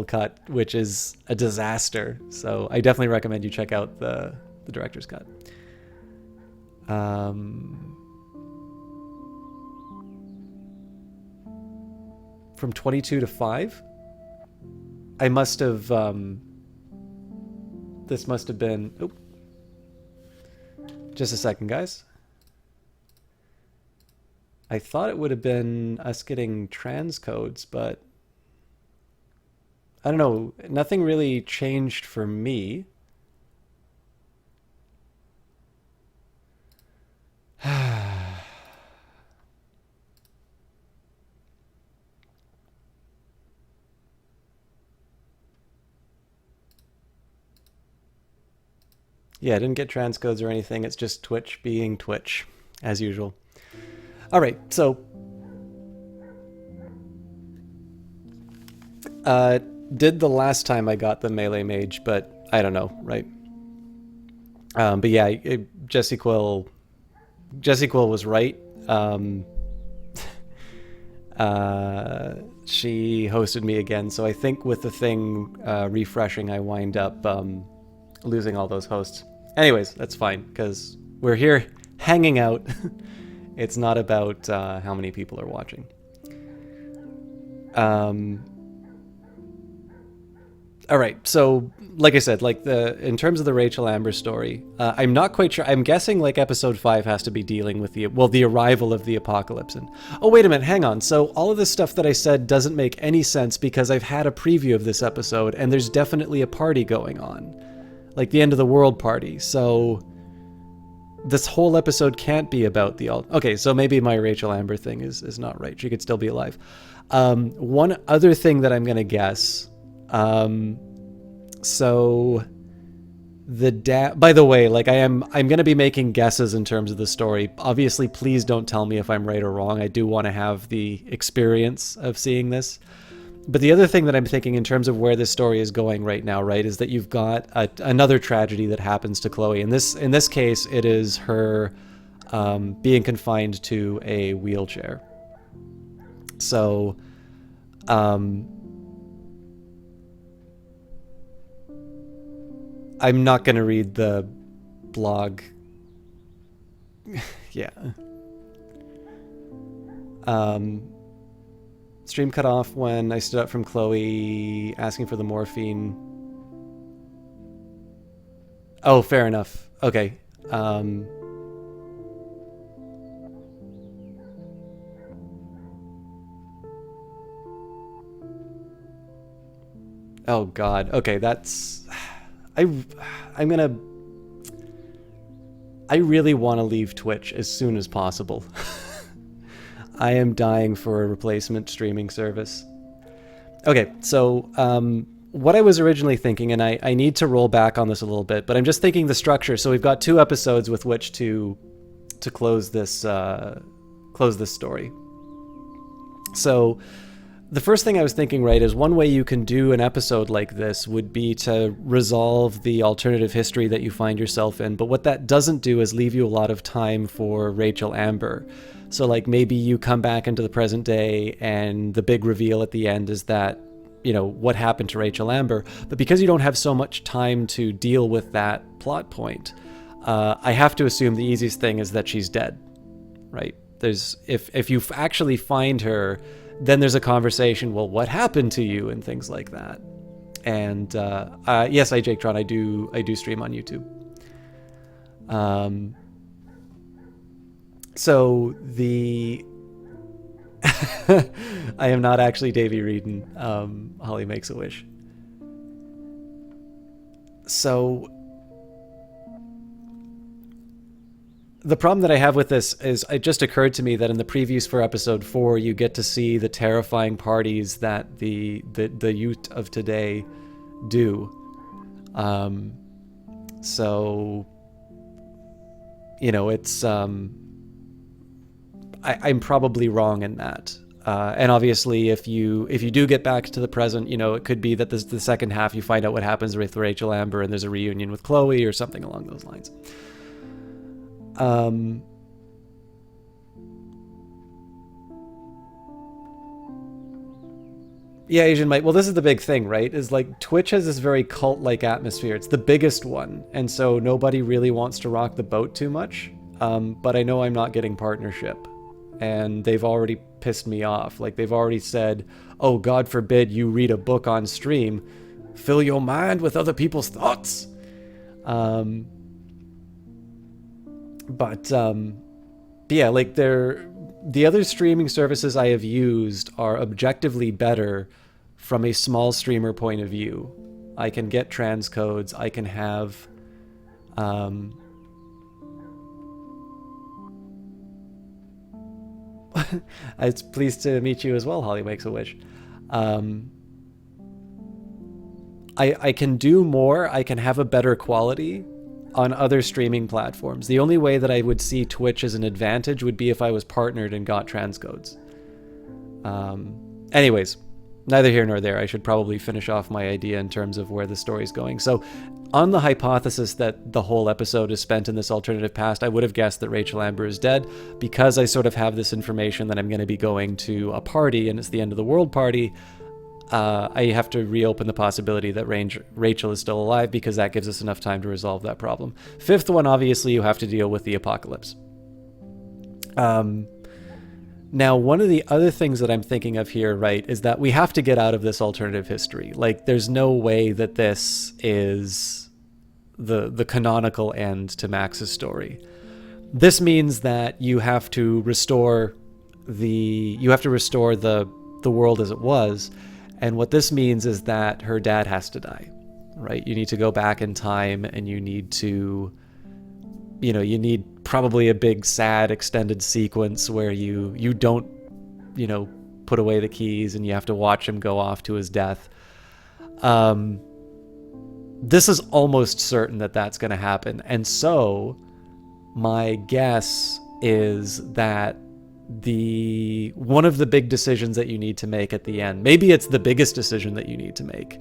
cut, which is a disaster. So I definitely recommend you check out the director's cut. From 22 to 5, I must have this must have been, oh, just a second, guys. I thought it would have been us getting transcodes, but I don't know. Nothing really changed for me. Yeah, I didn't get transcodes or anything. It's just Twitch being Twitch, as usual. All right, so did the last time I got the melee mage, but I don't know, right? But yeah, Jessie Quill was right. She hosted me again, so I think with the thing refreshing, I wind up losing all those hosts. Anyways, that's fine because we're here hanging out. It's not about how many people are watching. All right, so like I said, like in terms of the Rachel Amber story, I'm not quite sure. I'm guessing like episode 5 has to be dealing with the arrival of the apocalypse. And oh, wait a minute, hang on. So all of this stuff that I said doesn't make any sense because I've had a preview of this episode, and there's definitely a party going on, like the end of the world party. So this whole episode can't be about the okay. So maybe my Rachel Amber thing is not right. She could still be alive. One other thing that I'm gonna guess. So the dad, by the way, like I'm going to be making guesses in terms of the story. Obviously, please don't tell me if I'm right or wrong. I do want to have the experience of seeing this. But the other thing that I'm thinking in terms of where this story is going right now, right, is that you've got another tragedy that happens to Chloe. In this case, it is her being confined to a wheelchair. So, I'm not going to read the blog. Yeah. Stream cut off when I stood up from Chloe asking for the morphine. Oh, fair enough. Okay. Oh God. Okay, that's. I'm gonna. I really want to leave Twitch as soon as possible. I am dying for a replacement streaming service. Okay, so what I was originally thinking, and I need to roll back on this a little bit, but I'm just thinking the structure. So we've got 2 episodes with which to close this story. So the first thing I was thinking, right, is one way you can do an episode like this would be to resolve the alternative history that you find yourself in. But what that doesn't do is leave you a lot of time for Rachel Amber. So like maybe you come back into the present day and the big reveal at the end is that, you know, what happened to Rachel Amber. But because you don't have so much time to deal with that plot point, I have to assume the easiest thing is that she's dead, right? There's if you actually find her, then there's a conversation, well, what happened to you and things like that. And yes, Jake Tron, I do stream on YouTube. So the I am not actually Davey Reedon. Holly makes a wish. So the problem that I have with this is it just occurred to me that in the previews for episode 4, you get to see the terrifying parties that the youth of today do. So, you know, it's I'm probably wrong in that. And obviously, if you do get back to the present, you know, it could be that the second half you find out what happens with Rachel Amber and there's a reunion with Chloe or something along those lines. Yeah, Asian Mike. Well, this is the big thing, right? Is like Twitch has this very cult-like atmosphere. It's the biggest one, and so nobody really wants to rock the boat too much. But I know I'm not getting partnership, and they've already pissed me off. Like they've already said, "Oh, God forbid you read a book on stream. Fill your mind with other people's thoughts." But yeah, like the other streaming services I have used are objectively better from a small streamer point of view. I can get transcodes. I can have it's pleased to meet you as well, Holly Makes a Wish. I can do more. I can have a better quality on other streaming platforms. The only way that I would see Twitch as an advantage would be if I was partnered and got transcodes. Anyways, neither here nor there. I should probably finish off my idea in terms of where the story's going. So, on the hypothesis that the whole episode is spent in this alternative past, I would have guessed that Rachel Amber is dead. Because I sort of have this information that I'm going to be going to a party and it's the end of the world party, I have to reopen the possibility that Rachel is still alive, because that gives us enough time to resolve that problem. Fifth one, obviously, you have to deal with the apocalypse. Now, one of the other things that I'm thinking of here, right, is that we have to get out of this alternative history. Like, there's no way that this is the canonical end to Max's story. This means that you have to restore the world as it was. And what this means is that her dad has to die, right? You need to go back in time, and you need to, you need probably a big, sad, extended sequence where you don't, put away the keys and you have to watch him go off to his death. This is almost certain that that's going to happen. And so my guess is that one of the big decisions that you need to make at the end, maybe it's the biggest decision that you need to make,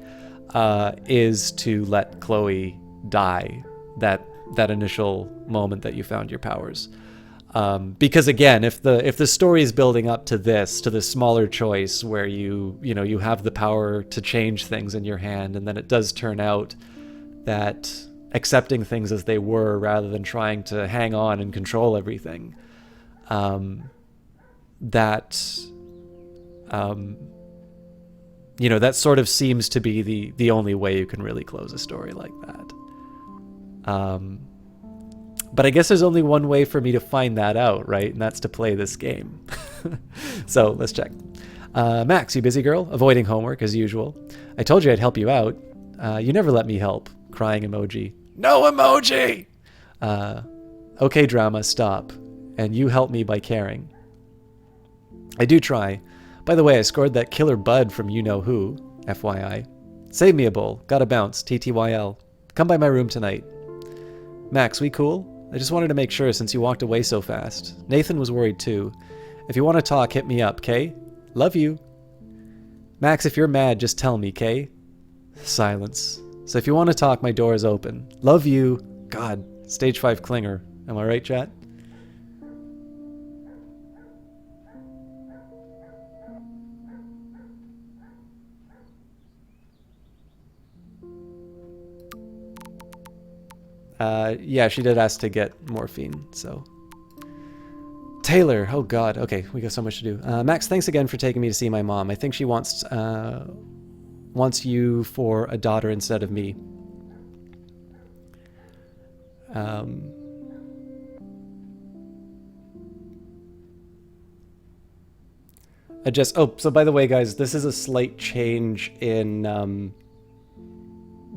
is to let Chloe die that initial moment that you found your powers. Because again, if the story is building up to this smaller choice where you have the power to change things in your hand, and then it does turn out that accepting things as they were rather than trying to hang on and control everything, that sort of seems to be the only way you can really close a story like that. But I guess there's only one way for me to find that out, right? And that's to play this game. So let's check. Max, you busy girl? Avoiding homework as usual. I told you I'd help you out. You never let me help. Crying emoji. No emoji! Okay, drama, stop. And you help me by caring. I do try. By the way, I scored that killer bud from you-know-who, FYI. Save me a bowl. Gotta bounce, TTYL. Come by my room tonight. Max, we cool? I just wanted to make sure since you walked away so fast. Nathan was worried too. If you want to talk, hit me up, Kay? Love you. Max, if you're mad, just tell me, Kay? Silence. So if you want to talk, my door is open. Love you. God, stage 5 clinger. Am I right, chat? Yeah, she did ask to get morphine, so. Taylor, oh god, okay, we got so much to do. Max, thanks again for taking me to see my mom. I think she wants you for a daughter instead of me. So by the way, guys, this is a slight change in,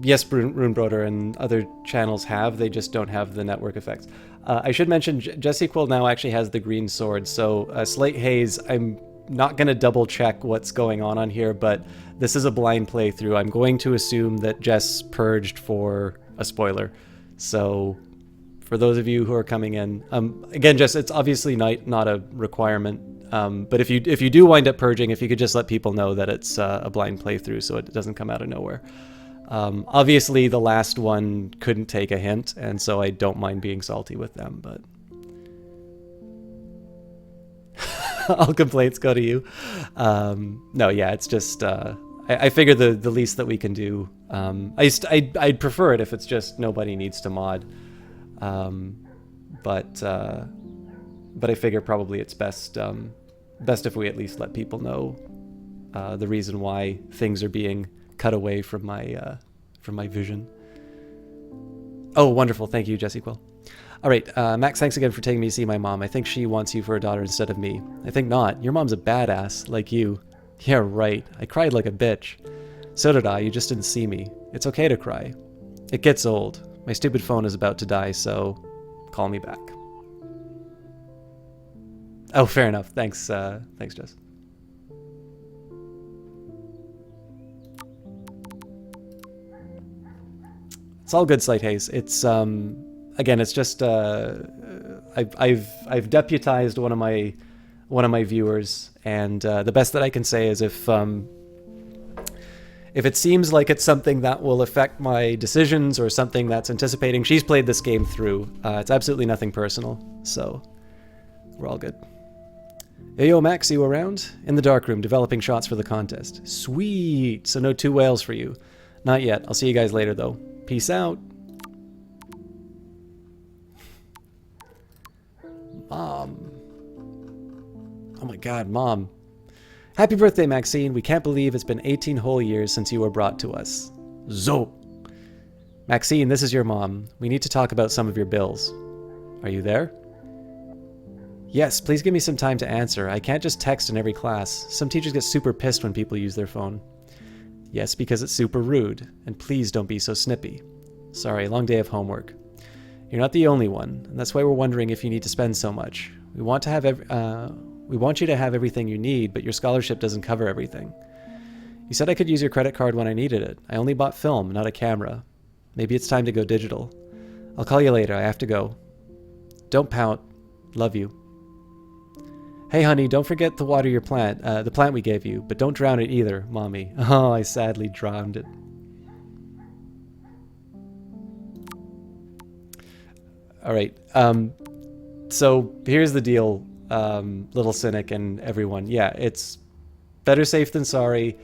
yes, Runebroder and other channels they just don't have the network effects. I should mention Jesse Quill now actually has the green sword, so Slate Haze, I'm not going to double check what's going on here, but this is a blind playthrough. I'm going to assume that Jess purged for a spoiler. So for those of you who are coming in, again, Jess, it's obviously not a requirement, but if you do wind up purging, if you could just let people know that it's a blind playthrough so it doesn't come out of nowhere. Obviously, the last one couldn't take a hint, and so I don't mind being salty with them, but... All complaints go to you. No, yeah, it's just... I figure the least that we can do. I'd prefer it if it's just nobody needs to mod. But I figure probably it's best if we at least let people know the reason why things are being cut away from my vision. Oh, wonderful! Thank you, Jesse Quill. All right, Max, thanks again for taking me to see my mom. I think she wants you for a daughter instead of me. I think not. Your mom's a badass, like you. Yeah, right. I cried like a bitch. So did I. You just didn't see me. It's okay to cry. It gets old. My stupid phone is about to die, so call me back. Oh, fair enough. Thanks, thanks, Jess. It's all good, Slight Haze. It's again, it's just I've deputized one of my viewers, and the best that I can say is if it seems like it's something that will affect my decisions or something that's anticipating, she's played this game through. It's absolutely nothing personal, so we're all good. Hey, yo, Max, you around? In the darkroom, developing shots for the contest. Sweet! So no 2 whales for you. Not yet. I'll see you guys later, though. Peace out. Mom. Oh my god, Mom. Happy birthday, Maxine. We can't believe it's been 18 whole years since you were brought to us. Zo. Maxine, this is your mom. We need to talk about some of your bills. Are you there? Yes, please give me some time to answer. I can't just text in every class. Some teachers get super pissed when people use their phone. Yes, because it's super rude. And please don't be so snippy. Sorry, long day of homework. You're not the only one, and that's why we're wondering if you need to spend so much. We want you to have everything you need, but your scholarship doesn't cover everything. You said I could use your credit card when I needed it. I only bought film, not a camera. Maybe it's time to go digital. I'll call you later. I have to go. Don't pout. Love you. Hey, honey, don't forget to water your plant, the plant we gave you, but don't drown it either, Mommy. Oh, I sadly drowned it. All right. So here's the deal, Little Cynic and everyone. Yeah, it's better safe than sorry.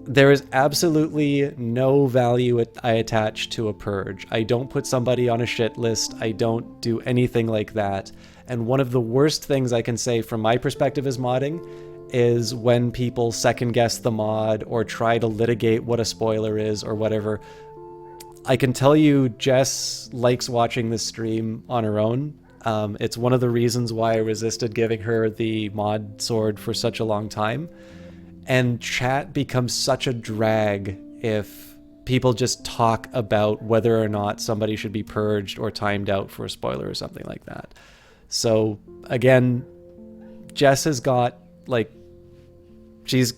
There is absolutely no value I attach to a purge. I don't put somebody on a shit list. I don't do anything like that. And one of the worst things I can say from my perspective as modding is when people second guess the mod or try to litigate what a spoiler is or whatever. I can tell you Jess likes watching this stream on her own. It's one of the reasons why I resisted giving her the mod sword for such a long time. And chat becomes such a drag if people just talk about whether or not somebody should be purged or timed out for a spoiler or something like that. So again, Jess has got, like, she's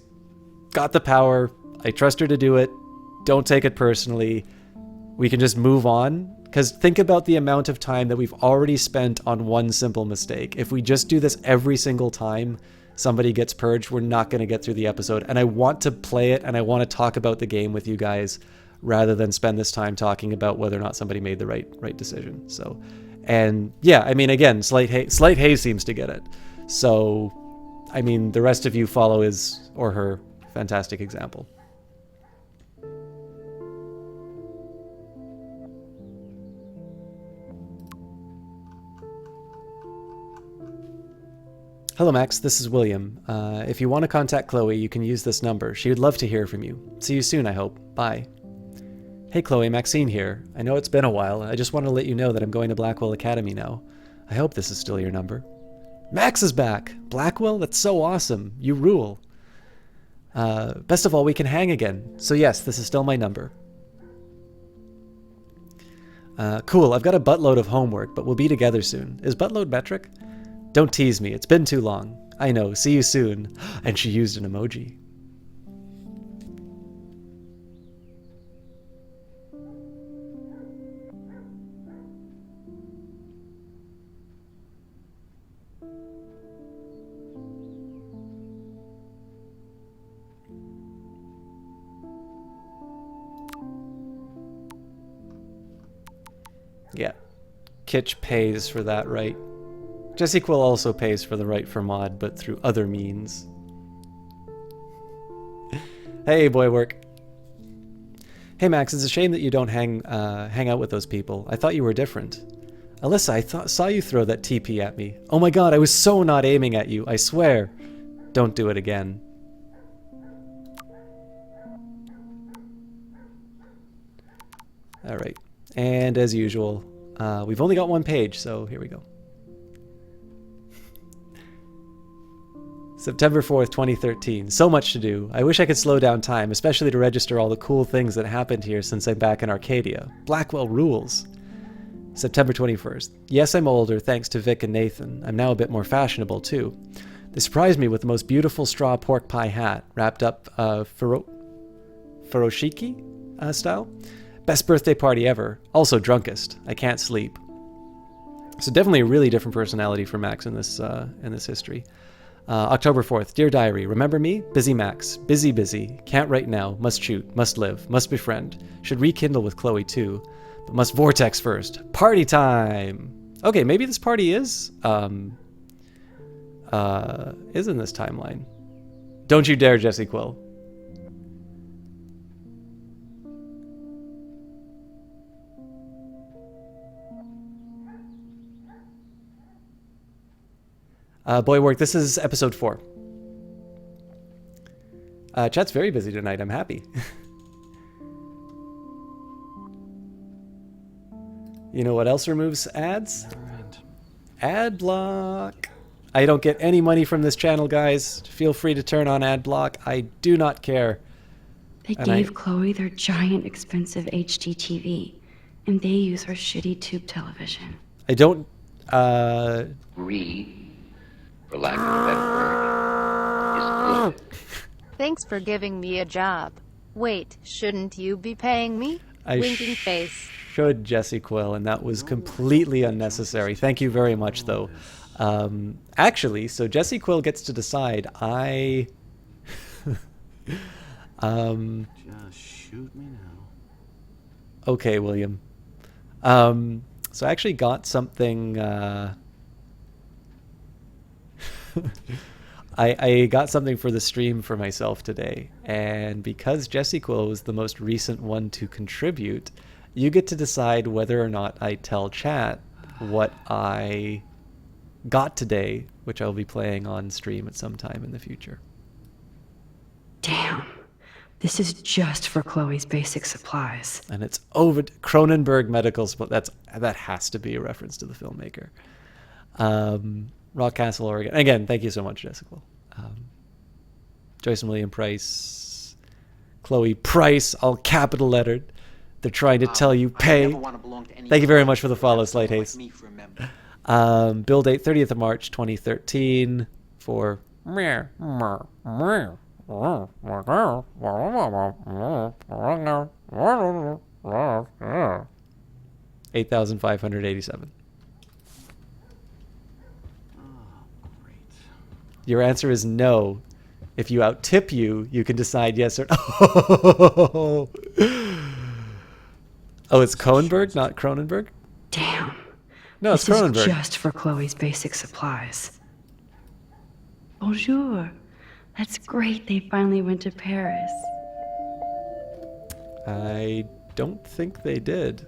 got the power. I trust her to do it. Don't take it personally. We can just move on. Because think about the amount of time that we've already spent on one simple mistake. If we just do this every single time somebody gets purged, we're not going to get through the episode. And I want to play it and I want to talk about the game with you guys rather than spend this time talking about whether or not somebody made the right decision. So, and yeah, I mean, again, Slight Haze seems to get it. So, I mean, the rest of you follow his or her fantastic example. Hello, Max. This is William. If you want to contact Chloe, you can use this number. She would love to hear from you. See you soon, I hope. Bye. Hey, Chloe. Maxine here. I know it's been a while. I just want to let you know that I'm going to Blackwell Academy now. I hope this is still your number. Max is back! Blackwell? That's so awesome. You rule. Best of all, we can hang again. So yes, this is still my number. Cool. I've got a buttload of homework, but we'll be together soon. Is buttload metric? Don't tease me. It's been too long. I know. See you soon. And she used an emoji. Yeah. Kitsch pays for that, right? Jesse Quill also pays for the right for mod, but through other means. Hey, boy work. Hey, Max, it's a shame that you don't hang out with those people. I thought you were different. Alyssa, I saw you throw that TP at me. Oh my god, I was so not aiming at you, I swear. Don't do it again. Alright, and as usual, we've only got one page, so here we go. September 4th, 2013. So much to do. I wish I could slow down time, especially to register all the cool things that happened here since I'm back in Arcadia. Blackwell rules. September 21st. Yes, I'm older, thanks to Vic and Nathan. I'm now a bit more fashionable, too. They surprised me with the most beautiful straw pork pie hat, wrapped up furoshiki style. Best birthday party ever. Also drunkest. I can't sleep. So definitely a really different personality for Max in this history. October 4th. Dear Diary, remember me? Busy Max. Busy, busy. Can't write now. Must shoot. Must live. Must befriend. Should rekindle with Chloe too. But must vortex first. Party time! Okay, maybe this party is in this timeline. Don't you dare, Jesse Quill. Boy work, this is episode 4. Chat's very busy tonight, I'm happy. You know what else removes ads? Ad block. I don't get any money from this channel, guys. Feel free to turn on ad block. I do not care. They gave Chloe their giant, expensive HDTV, and they use her shitty tube television. I don't, Read, for lack of a better word, is good. Thanks for giving me a job. Wait, shouldn't you be paying me? Winking face. Should, Jesse Quill, and that was completely unnecessary. Thank you very much, though. Actually, so Jesse Quill gets to decide. Just shoot me now. Okay, William. So I actually got something. I got something for the stream for myself today, and because Jesse Quill was the most recent one to contribute, you get to decide whether or not I tell chat what I got today, which I'll be playing on stream at some time in the future. Damn. This is just for Chloe's basic supplies. And it's over Cronenberg Medical Supply. That has to be a reference to the filmmaker. Rockcastle, Oregon. Again, thank you so much, Jessica. Joyce and William Price. Chloe Price, all capital lettered. They're trying to tell you pay. Thank you very much for the follow, Slight Haste. Bill date 30th of March 2013 for 8,587. Your answer is no. If you out-tip you can decide yes or no. Oh, it's Cohenberg, not Cronenberg? Damn. No, it's this Cronenberg. Is just for Chloe's basic supplies. Bonjour. That's great they finally went to Paris. I don't think they did.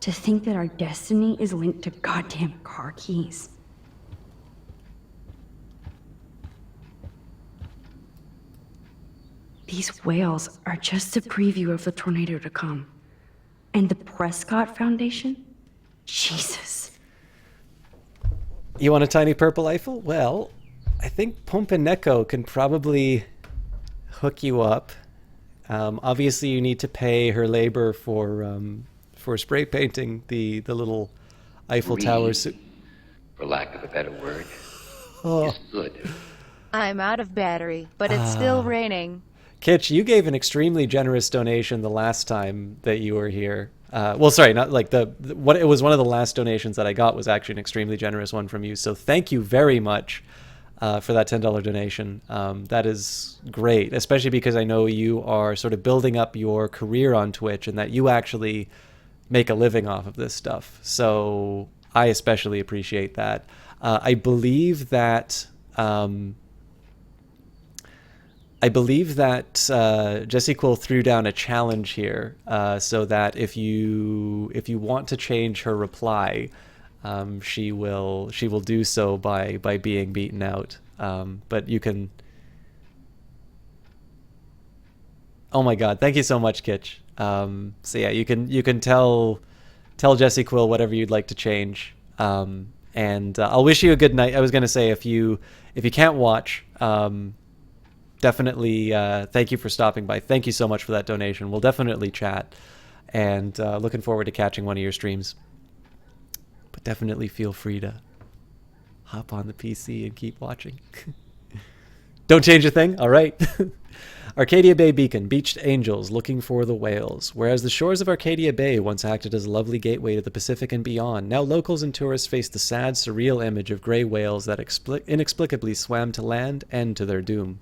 To think that our destiny is linked to goddamn car keys. These whales are just a preview of the tornado to come. And the Prescott Foundation? Jesus. You want a tiny purple Eiffel? Well, I think Pompeneco can probably hook you up. Obviously, you need to pay her labor for spray painting the little Eiffel Tower. For lack of a better word, is good. I'm out of battery, but it's still raining. Kitch, you gave an extremely generous donation the last time that you were here. Well, sorry, not like what it was one of the last donations that I got was actually an extremely generous one from you. So thank you very much for that $10 donation. That is great, especially because I know you are sort of building up your career on Twitch and that you actually make a living off of this stuff. So I especially appreciate that. I believe that Jessie Quill threw down a challenge here, so that if you want to change her reply, she will do so by being beaten out. But you can. Oh my God! Thank you so much, Kitch. So yeah, you can tell Jessie Quill whatever you'd like to change. And I'll wish you a good night. I was gonna say if you can't watch, definitely thank you for stopping by. Thank you so much for that donation. We'll definitely chat, and looking forward to catching one of your streams. But definitely feel free to hop on the PC and keep watching. Don't change a thing. All right. Arcadia Bay Beacon, beached angels looking for the whales. Whereas the shores of Arcadia Bay once acted as a lovely gateway to the Pacific and beyond, now locals and tourists face the sad, surreal image of gray whales that inexplicably swam to land and to their doom.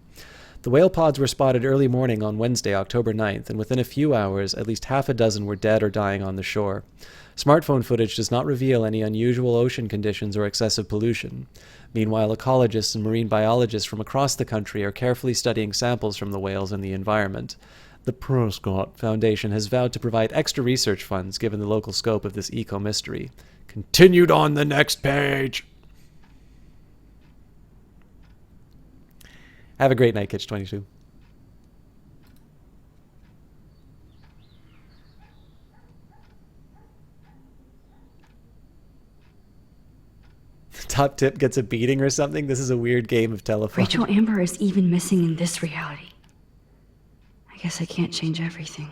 The whale pods were spotted early morning on Wednesday, October 9th, and within a few hours, at least half a dozen were dead or dying on the shore. Smartphone footage does not reveal any unusual ocean conditions or excessive pollution. Meanwhile, ecologists and marine biologists from across the country are carefully studying samples from the whales and the environment. The Prescott Foundation has vowed to provide extra research funds given the local scope of this eco-mystery. Continued on the next page! Have a great night, Kitch22. Top tip gets a beating or something? This is a weird game of telephone. Rachel Amber is even missing in this reality. I guess I can't change everything.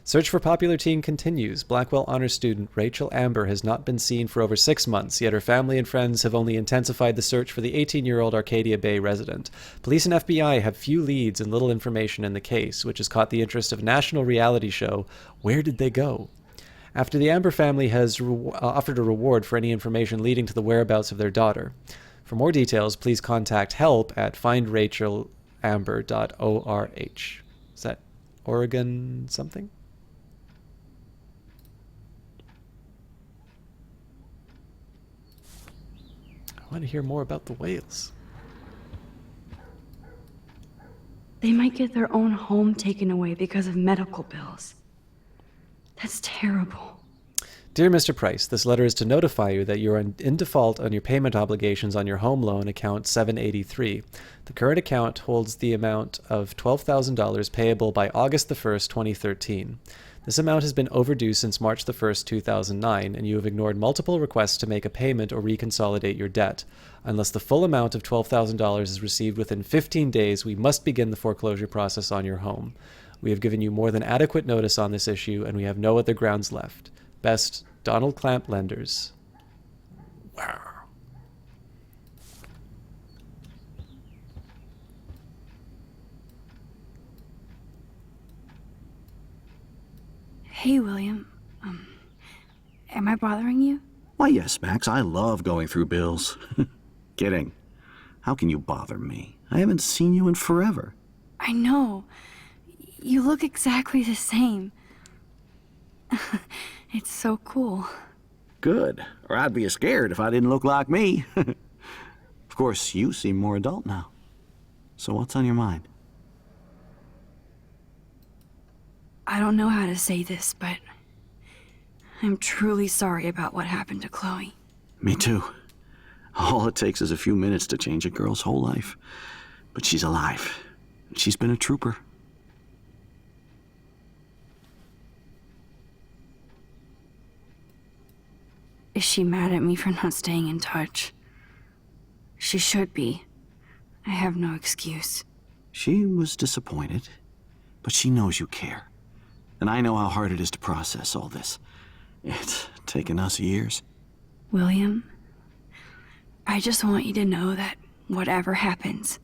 Search for popular teen continues. Blackwell honor student Rachel Amber has not been seen for over 6 months, yet her family and friends have only intensified the search for the 18-year-old Arcadia Bay resident. Police and FBI have few leads and little information in the case, which has caught the interest of national reality show Where Did They Go? After the Amber family has offered a reward for any information leading to the whereabouts of their daughter. For more details, please contact help at findrachelamber.org. Is that Oregon something? I want to hear more about the whales. They might get their own home taken away because of medical bills. That's terrible. Dear Mr. Price, this letter is to notify you that you are in default on your payment obligations on your home loan account 783. The current account holds the amount of $12,000 payable by August the 1st, 2013. This amount has been overdue since March the 1st, 2009, and you have ignored multiple requests to make a payment or reconsolidate your debt. Unless the full amount of $12,000 is received within 15 days, we must begin the foreclosure process on your home. We have given you more than adequate notice on this issue, and we have no other grounds left. Best, Donald Clamp Lenders. Wow. Hey, William. Am I bothering you? Why, yes, Max. I love going through bills. Kidding. How can you bother me? I haven't seen you in forever. I know. You look exactly the same. It's so cool. Good. Or I'd be scared if I didn't look like me. Of course, you seem more adult now. So what's on your mind? I don't know how to say this, but I'm truly sorry about what happened to Chloe. Me too. All it takes is a few minutes to change a girl's whole life. But she's alive. She's been a trooper. Is she mad at me for not staying in touch? She should be. I have no excuse. She was disappointed, but she knows you care. And I know how hard it is to process all this. It's taken us years. William, I just want you to know that whatever happens,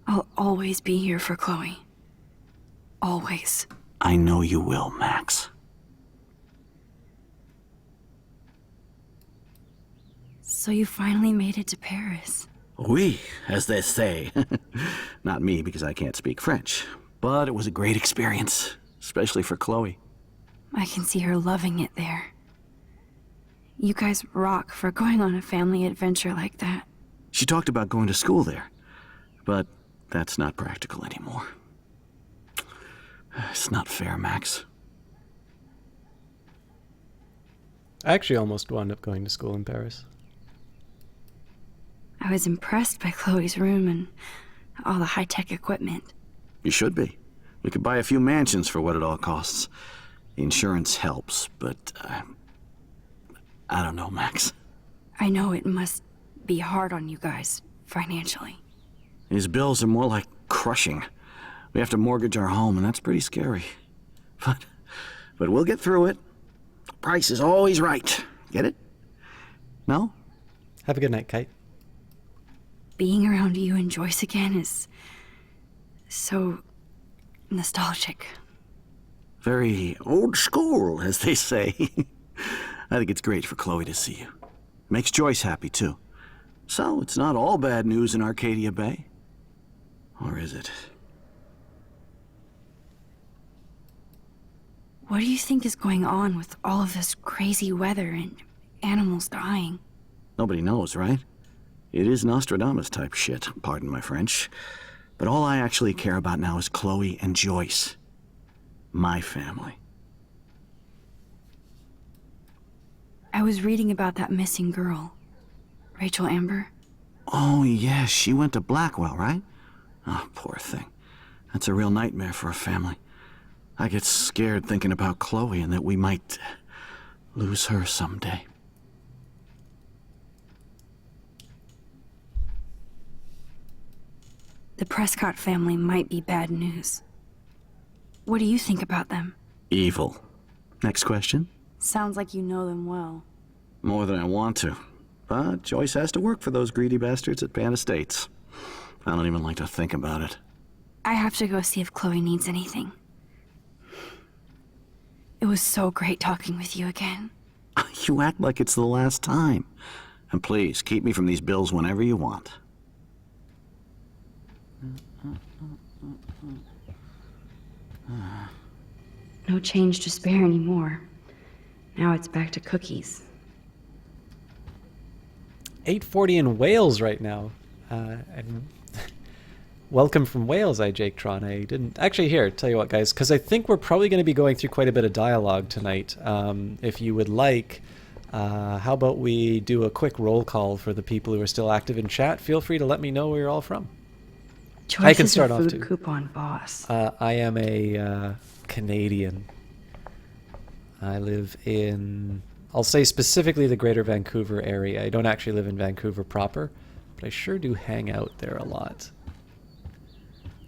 I'll always be here for Chloe. Always. I know you will, Max. So you finally made it to Paris. Oui, as they say. Not me, because I can't speak French. But it was a great experience, especially for Chloe. I can see her loving it there. You guys rock for going on a family adventure like that. She talked about going to school there, but that's not practical anymore. It's not fair, Max. I actually almost wound up going to school in Paris. I was impressed by Chloe's room and all the high-tech equipment. You should be. We could buy a few mansions for what it all costs. The insurance helps, but I don't know, Max. I know it must be hard on you guys, financially. These bills are more like crushing. We have to mortgage our home, and that's pretty scary. But we'll get through it. Price is always right. Get it? No? Have a good night, Kite. Being around you and Joyce again is so nostalgic. Very old school, as they say. I think it's great for Chloe to see you. Makes Joyce happy, too. So, it's not all bad news in Arcadia Bay. Or is it? What do you think is going on with all of this crazy weather and animals dying? Nobody knows, right? It is Nostradamus-type shit, pardon my French. But all I actually care about now is Chloe and Joyce. My family. I was reading about that missing girl, Rachel Amber. Oh, yeah, she went to Blackwell, right? Oh, poor thing. That's a real nightmare for a family. I get scared thinking about Chloe and that we might lose her someday. The Prescott family might be bad news. What do you think about them? Evil. Next question? Sounds like you know them well. More than I want to. But Joyce has to work for those greedy bastards at Pan Estates. I don't even like to think about it. I have to go see if Chloe needs anything. It was so great talking with you again. You act like it's the last time. And please, keep me from these bills whenever you want. No change to spare anymore. Now it's back to cookies. 8:40 in Wales right now. And welcome from Wales, Jake Tron. I didn't actually tell you what, guys, because I think we're probably going to be going through quite a bit of dialogue tonight. If you would like, how about we do a quick roll call for the people who are still active in chat? Feel free to let me know where you're all from. Joyce I can is start a off food too. coupon boss. I am a Canadian. I live in, I'll say specifically the greater Vancouver area. I don't actually live in Vancouver proper, but I sure do hang out there a lot.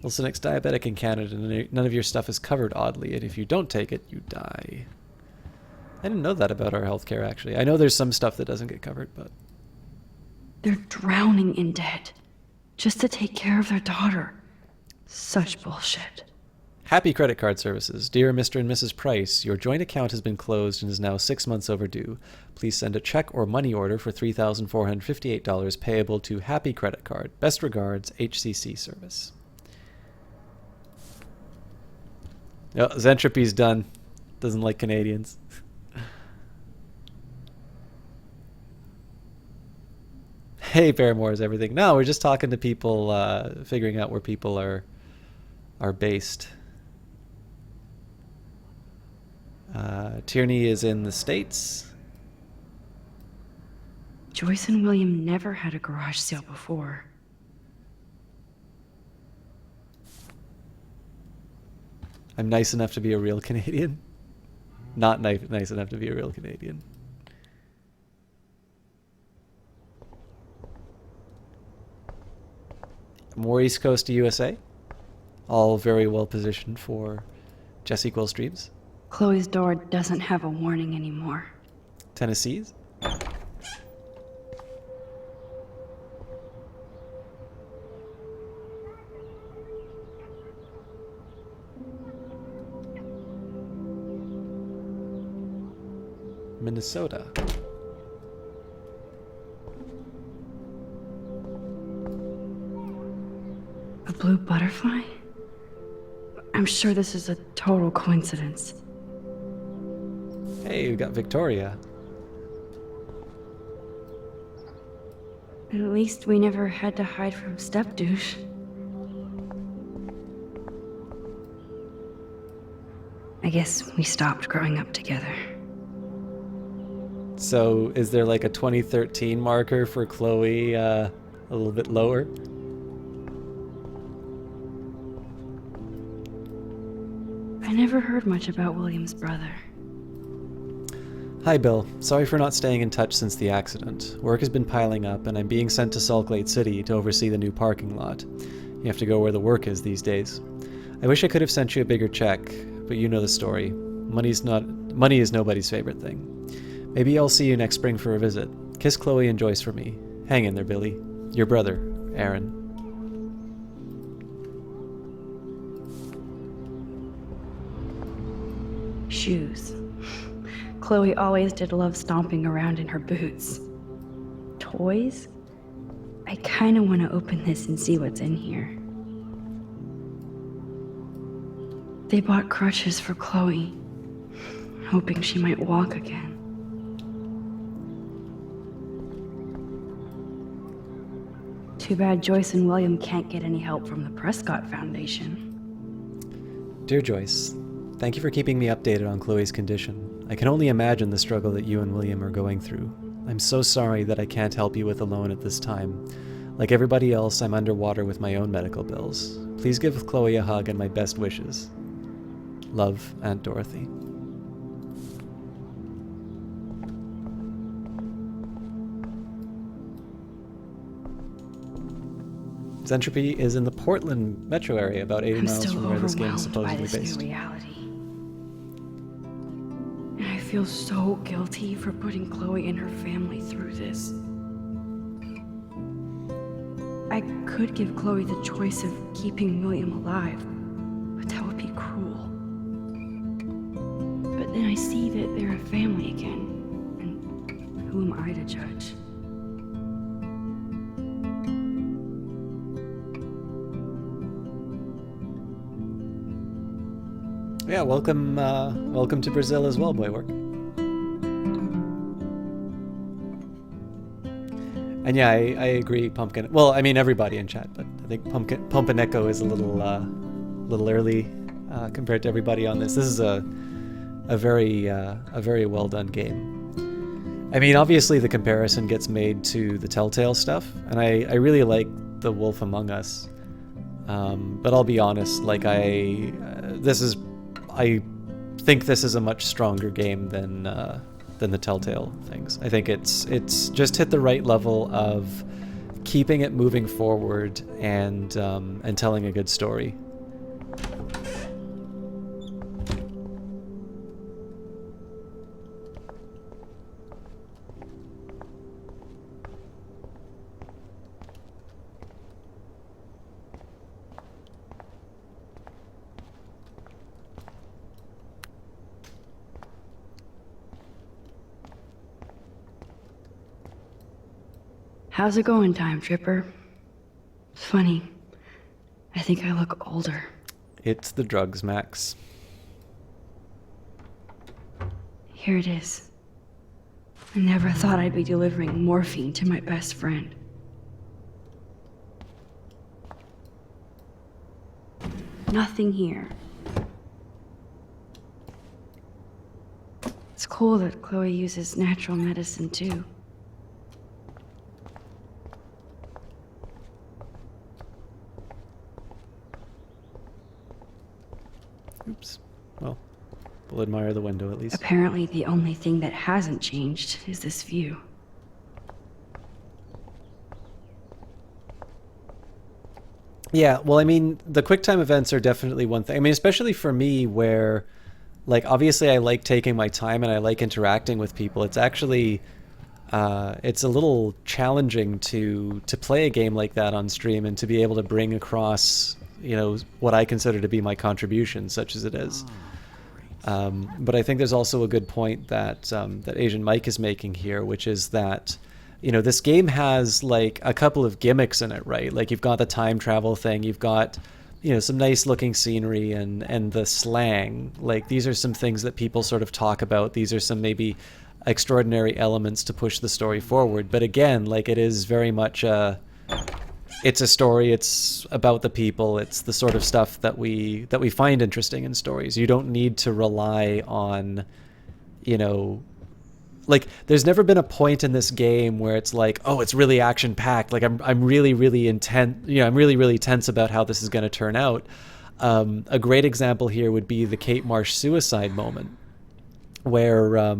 Listenix diabetic in Canada, none of your stuff is covered, oddly, and if you don't take it, you die. I didn't know that about our healthcare, actually. I know there's some stuff that doesn't get covered, but... They're drowning in debt just to take care of their daughter. Such bullshit. Happy Credit Card Services. Dear Mr. and Mrs. Price, your joint account has been closed and is now 6 months overdue. Please send a check or money order for $3,458 payable to Happy Credit Card. Best regards, HCC Service. Oh, Zentropy's done. Doesn't like Canadians. Hey, Barrymore is everything. No, we're just talking to people, figuring out where people are based. Tierney is in the States. Joyce and William never had a garage sale before. I'm nice enough to be a real Canadian. Not nice enough to be a real Canadian. More East Coast to USA. All very well positioned for Jesse Quill streams. Chloe's door doesn't have a warning anymore. Tennessee's. Minnesota. A blue butterfly? I'm sure this is a total coincidence. Hey, we got Victoria. At least we never had to hide from Stepdouche. I guess we stopped growing up together. So, is there like a 2013 marker for Chloe a little bit lower? I never heard much about William's brother. Hi, Bill. Sorry for not staying in touch since the accident. Work has been piling up, and I'm being sent to Salt Lake City to oversee the new parking lot. You have to go where the work is these days. I wish I could have sent you a bigger check, but you know the story. Money is nobody's favorite thing. Maybe I'll see you next spring for a visit. Kiss Chloe and Joyce for me. Hang in there, Billy. Your brother, Aaron. Shoes. Chloe always did love stomping around in her boots. Toys? I kinda want to open this and see what's in here. They bought crutches for Chloe, hoping she might walk again. Too bad Joyce and William can't get any help from the Prescott Foundation. Dear Joyce, thank you for keeping me updated on Chloe's condition. I can only imagine the struggle that you and William are going through. I'm so sorry that I can't help you with a loan at this time. Like everybody else, I'm underwater with my own medical bills. Please give Chloe a hug and my best wishes. Love, Aunt Dorothy. Zentropy is in the Portland metro area, about 80 I'm miles still from where this game is overwhelmed by supposedly this based. new reality. And I feel so guilty for putting Chloe and her family through this. I could give Chloe the choice of keeping William alive, but that would be cruel. But then I see that they're a family again, and who am I to judge? Yeah, welcome to Brazil as well, Boywork. And yeah, I agree, Pumpkin. Well, I mean everybody in chat, but I think Pumpineco is a little early compared to everybody on this. This is a very well done game. I mean, obviously the comparison gets made to the Telltale stuff, and I really like The Wolf Among Us. But I'll be honest, like I think this is a much stronger game than the Telltale things. I think it's just hit the right level of keeping it moving forward and telling a good story. How's it going, Time Tripper? It's funny. I think I look older. It's the drugs, Max. Here it is. I never thought I'd be delivering morphine to my best friend. Nothing here. It's cool that Chloe uses natural medicine too. Oops. Well, we'll admire the window at least. Apparently the only thing that hasn't changed is this view. Yeah, well, I mean, the QuickTime events are definitely one thing. I mean, especially for me where, like, obviously I like taking my time and I like interacting with people. It's actually, it's a little challenging to play a game like that on stream and to be able to bring across, you know, what I consider to be my contribution, such as it is. But I think there's also a good point that that Asian Mike is making here, which is that, you know, this game has like a couple of gimmicks in it, right? Like you've got the time travel thing, you've got, some nice looking scenery and the slang. Like, these are some things that people sort of talk about. These are some maybe extraordinary elements to push the story forward. But again, like, it is very much it's a story. It's about the people. It's the sort of stuff that we find interesting in stories. You don't need to rely on, like, there's never been a point in this game where it's like, oh, it's really action packed. Like, I'm really, really intense. I'm really, really tense about how this is going to turn out. A great example here would be the Kate Marsh suicide moment, where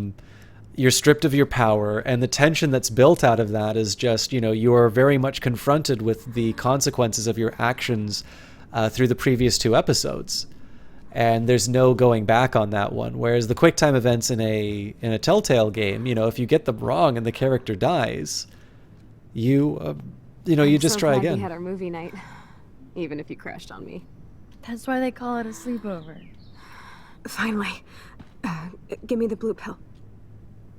you're stripped of your power, and the tension that's built out of that is just, you are very much confronted with the consequences of your actions through the previous 2 episodes. And there's no going back on that one. Whereas the QuickTime events in a Telltale game, if you get them wrong and the character dies, you just try again. We had our movie night, even if you crashed on me. That's why they call it a sleepover. Finally, give me the blue pill.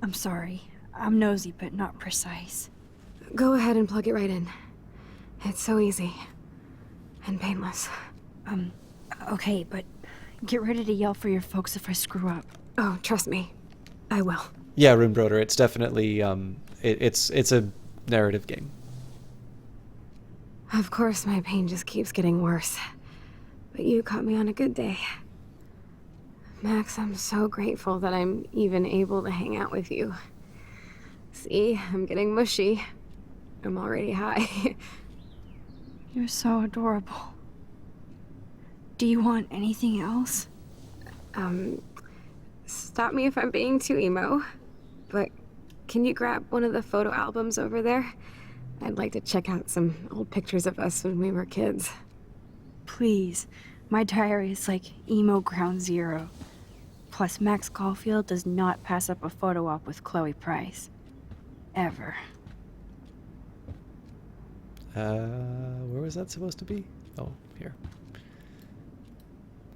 I'm sorry. I'm nosy, but not precise. Go ahead and plug it right in. It's so easy and painless. Okay, but get ready to yell for your folks if I screw up. Oh, trust me, I will. Yeah, Runebroder, it's definitely it's a narrative game. Of course, my pain just keeps getting worse. But you caught me on a good day. Max, I'm so grateful that I'm even able to hang out with you. See, I'm getting mushy. I'm already high. You're so adorable. Do you want anything else? Stop me if I'm being too emo, but can you grab one of the photo albums over there? I'd like to check out some old pictures of us when we were kids. Please. My diary is like emo ground zero. Plus, Max Caulfield does not pass up a photo op with Chloe Price. Ever. Where was that supposed to be? Oh, here.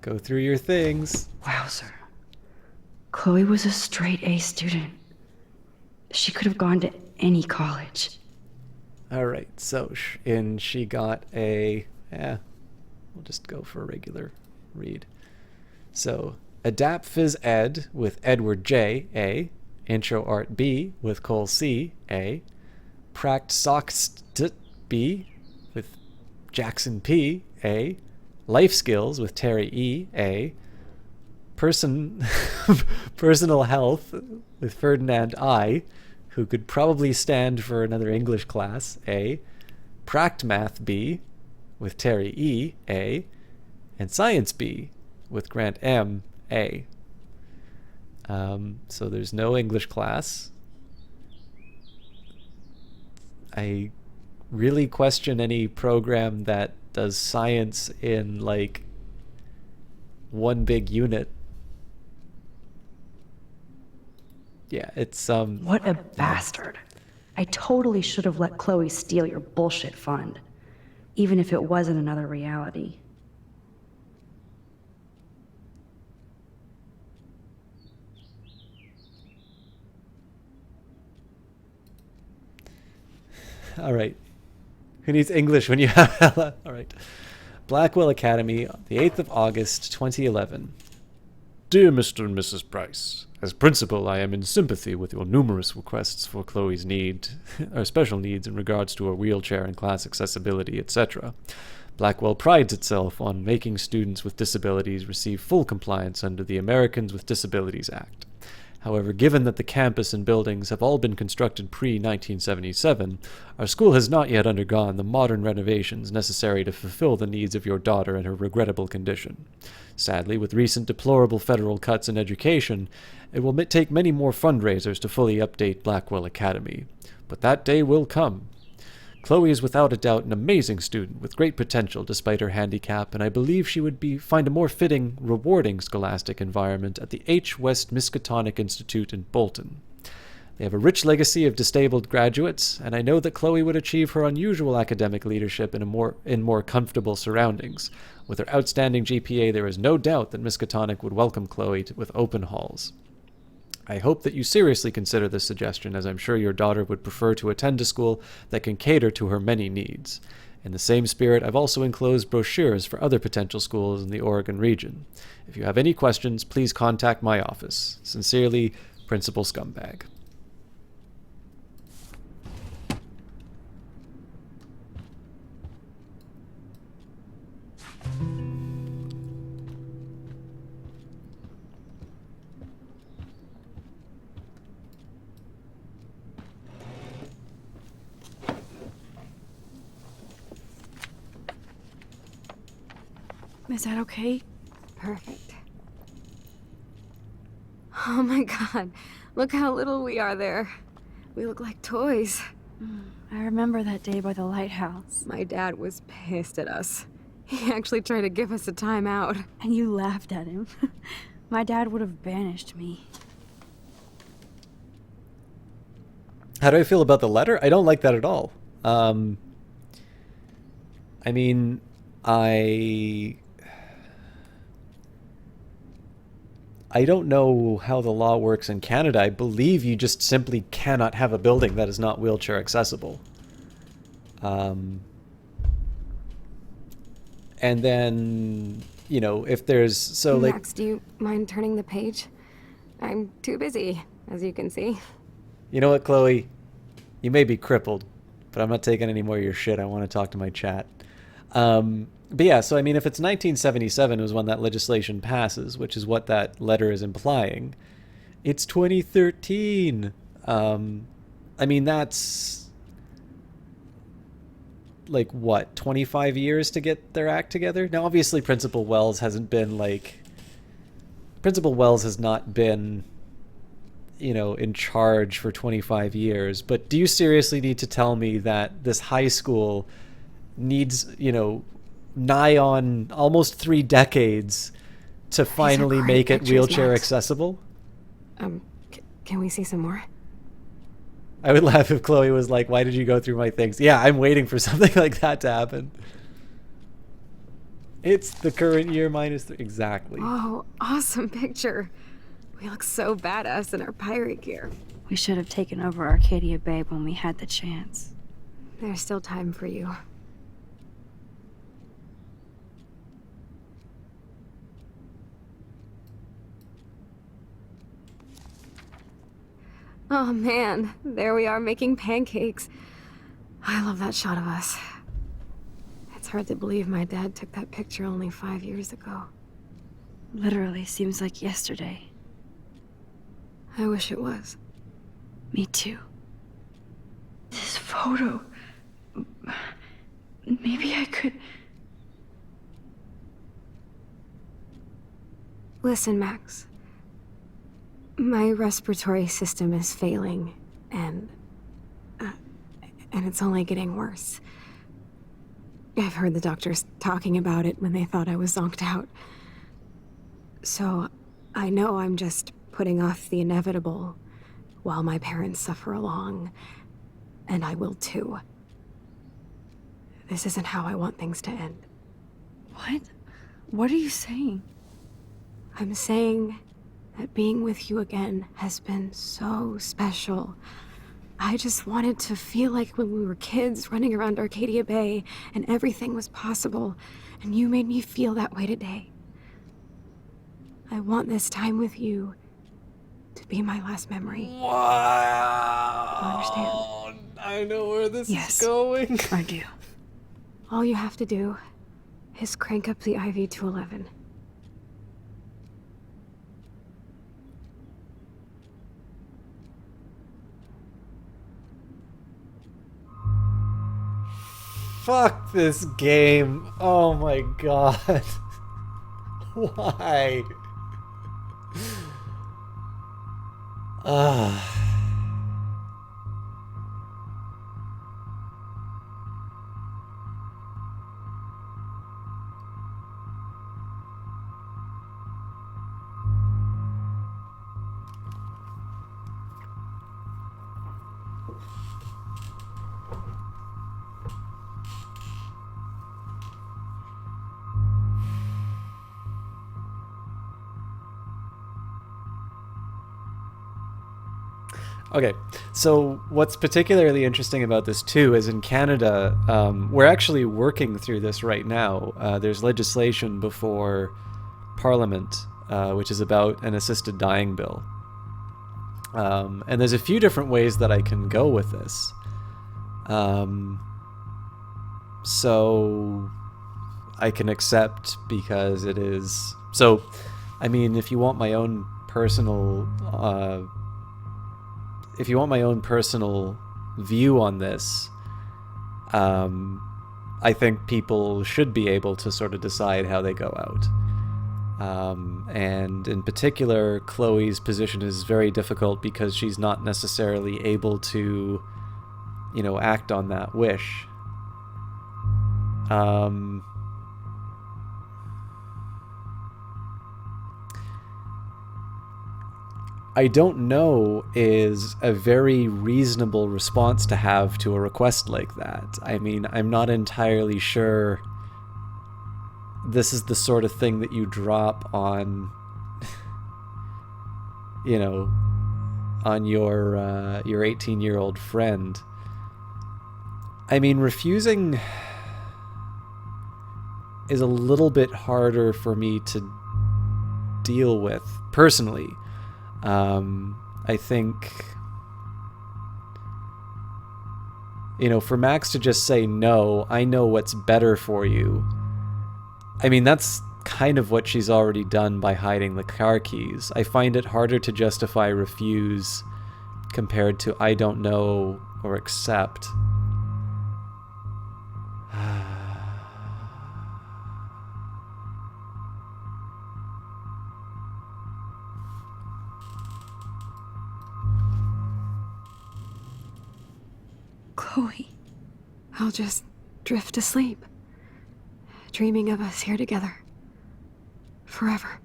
Go through your things. Wowzer. Chloe was a straight A student. She could have gone to any college. All right, so she got a, we'll just go for a regular read. So, Adapt Phys Ed with Edward J, A. Intro Art B with Cole C, A. Pract Soxt B with Jackson P, A. Life Skills with Terry E, A. Personal Health with Ferdinand I, who could probably stand for another English class, A. Pract Math B with Terry E, A. And Science B with Grant M, A. So there's no English class. I really question any program that does science in, like, one big unit. Yeah, it's What a bastard. I totally should have let Chloe steal your bullshit fund, even if it wasn't another reality. All right. Who needs English when you have Ella? All right. Blackwell Academy, the 8th of August, 2011. Dear Mr. and Mrs. Price, as principal, I am in sympathy with your numerous requests for Chloe's special needs in regards to her wheelchair and class accessibility, etc. Blackwell prides itself on making students with disabilities receive full compliance under the Americans with Disabilities Act. However, given that the campus and buildings have all been constructed pre-1977, our school has not yet undergone the modern renovations necessary to fulfill the needs of your daughter in her regrettable condition. Sadly, with recent deplorable federal cuts in education, it will take many more fundraisers to fully update Blackwell Academy. But that day will come. Chloe is without a doubt an amazing student with great potential despite her handicap, and I believe she would find a more fitting, rewarding scholastic environment at the H. West Miskatonic Institute in Bolton. They have a rich legacy of disabled graduates, and I know that Chloe would achieve her unusual academic leadership in more comfortable surroundings. With her outstanding GPA, there is no doubt that Miskatonic would welcome Chloe with open halls. I hope that you seriously consider this suggestion, as I'm sure your daughter would prefer to attend a school that can cater to her many needs. In the same spirit, I've also enclosed brochures for other potential schools in the Oregon region. If you have any questions, please contact my office. Sincerely, Principal Scumbag. Is that okay? Perfect. Oh my god, look how little we are there. We look like toys. I remember that day by the lighthouse. My dad was pissed at us. He actually tried to give us a timeout. And you laughed at him. My dad would have banished me. How do I feel about the letter? I don't like that at all. I mean, I don't know how the law works in Canada. I believe you just simply cannot have a building that is not wheelchair accessible. And then, you know, if there's... So, like... Max, do you mind turning the page? I'm too busy, as you can see. You know what, Chloe? You may be crippled, but I'm not taking any more of your shit. I want to talk to my chat. But yeah, so I mean, if it's 1977 was when that legislation passes, which is what that letter is implying, it's 2013. I mean, that's like, what, 25 years to get their act together? Now, obviously, Principal Wells hasn't been like... Principal Wells has not been, you know, in charge for 25 years. But do you seriously need to tell me that this high school needs, you know, nigh on almost 3 decades to finally make it wheelchair accessible? Can we see some more? I would laugh if Chloe was like, why did you go through my things? Yeah, I'm waiting for something like that to happen. It's the current year -3. Exactly. Oh, awesome picture. We look so badass in our pirate gear. We should have taken over Arcadia Bay when we had the chance. There's still time for you. Oh man, there we are making pancakes. I love that shot of us. It's hard to believe my dad took that picture only 5 years ago. Literally seems like yesterday. I wish it was. Me too. This photo... Maybe I could... Listen, Max. My respiratory system is failing, and it's only getting worse. I've heard the doctors talking about it when they thought I was zonked out. So, I know I'm just putting off the inevitable while my parents suffer along, and I will too. This isn't how I want things to end. What? What are you saying? I'm saying that being with you again has been so special. I just wanted to feel like when we were kids running around Arcadia Bay and everything was possible, and you made me feel that way today. I want this time with you to be my last memory. Wow. You understand? I know where this Yes, is going. I do. All you have to do is crank up the IV to 11. Fuck this game. Oh my god. Why? Okay, so what's particularly interesting about this too is in Canada, we're actually working through this right now. There's legislation before Parliament, which is about an assisted dying bill. And there's a few different ways that I can go with this. So I can accept because it is... So, I mean, if you want my own personal... if you want my own personal view on this, I think people should be able to sort of decide how they go out. And in particular, Chloe's position is very difficult because she's not necessarily able to, you know, act on that wish. I don't know is a very reasonable response to have to a request like that. I mean, I'm not entirely sure this is the sort of thing that you drop on, you know, on your 18-year-old friend. I mean, refusing is a little bit harder for me to deal with personally. I think, you know, for Max to just say, no, I know what's better for you. I mean, that's kind of what she's already done by hiding the car keys. I find it harder to justify refuse compared to I don't know or accept. Chloe, I'll just drift to sleep, dreaming of us here together, forever.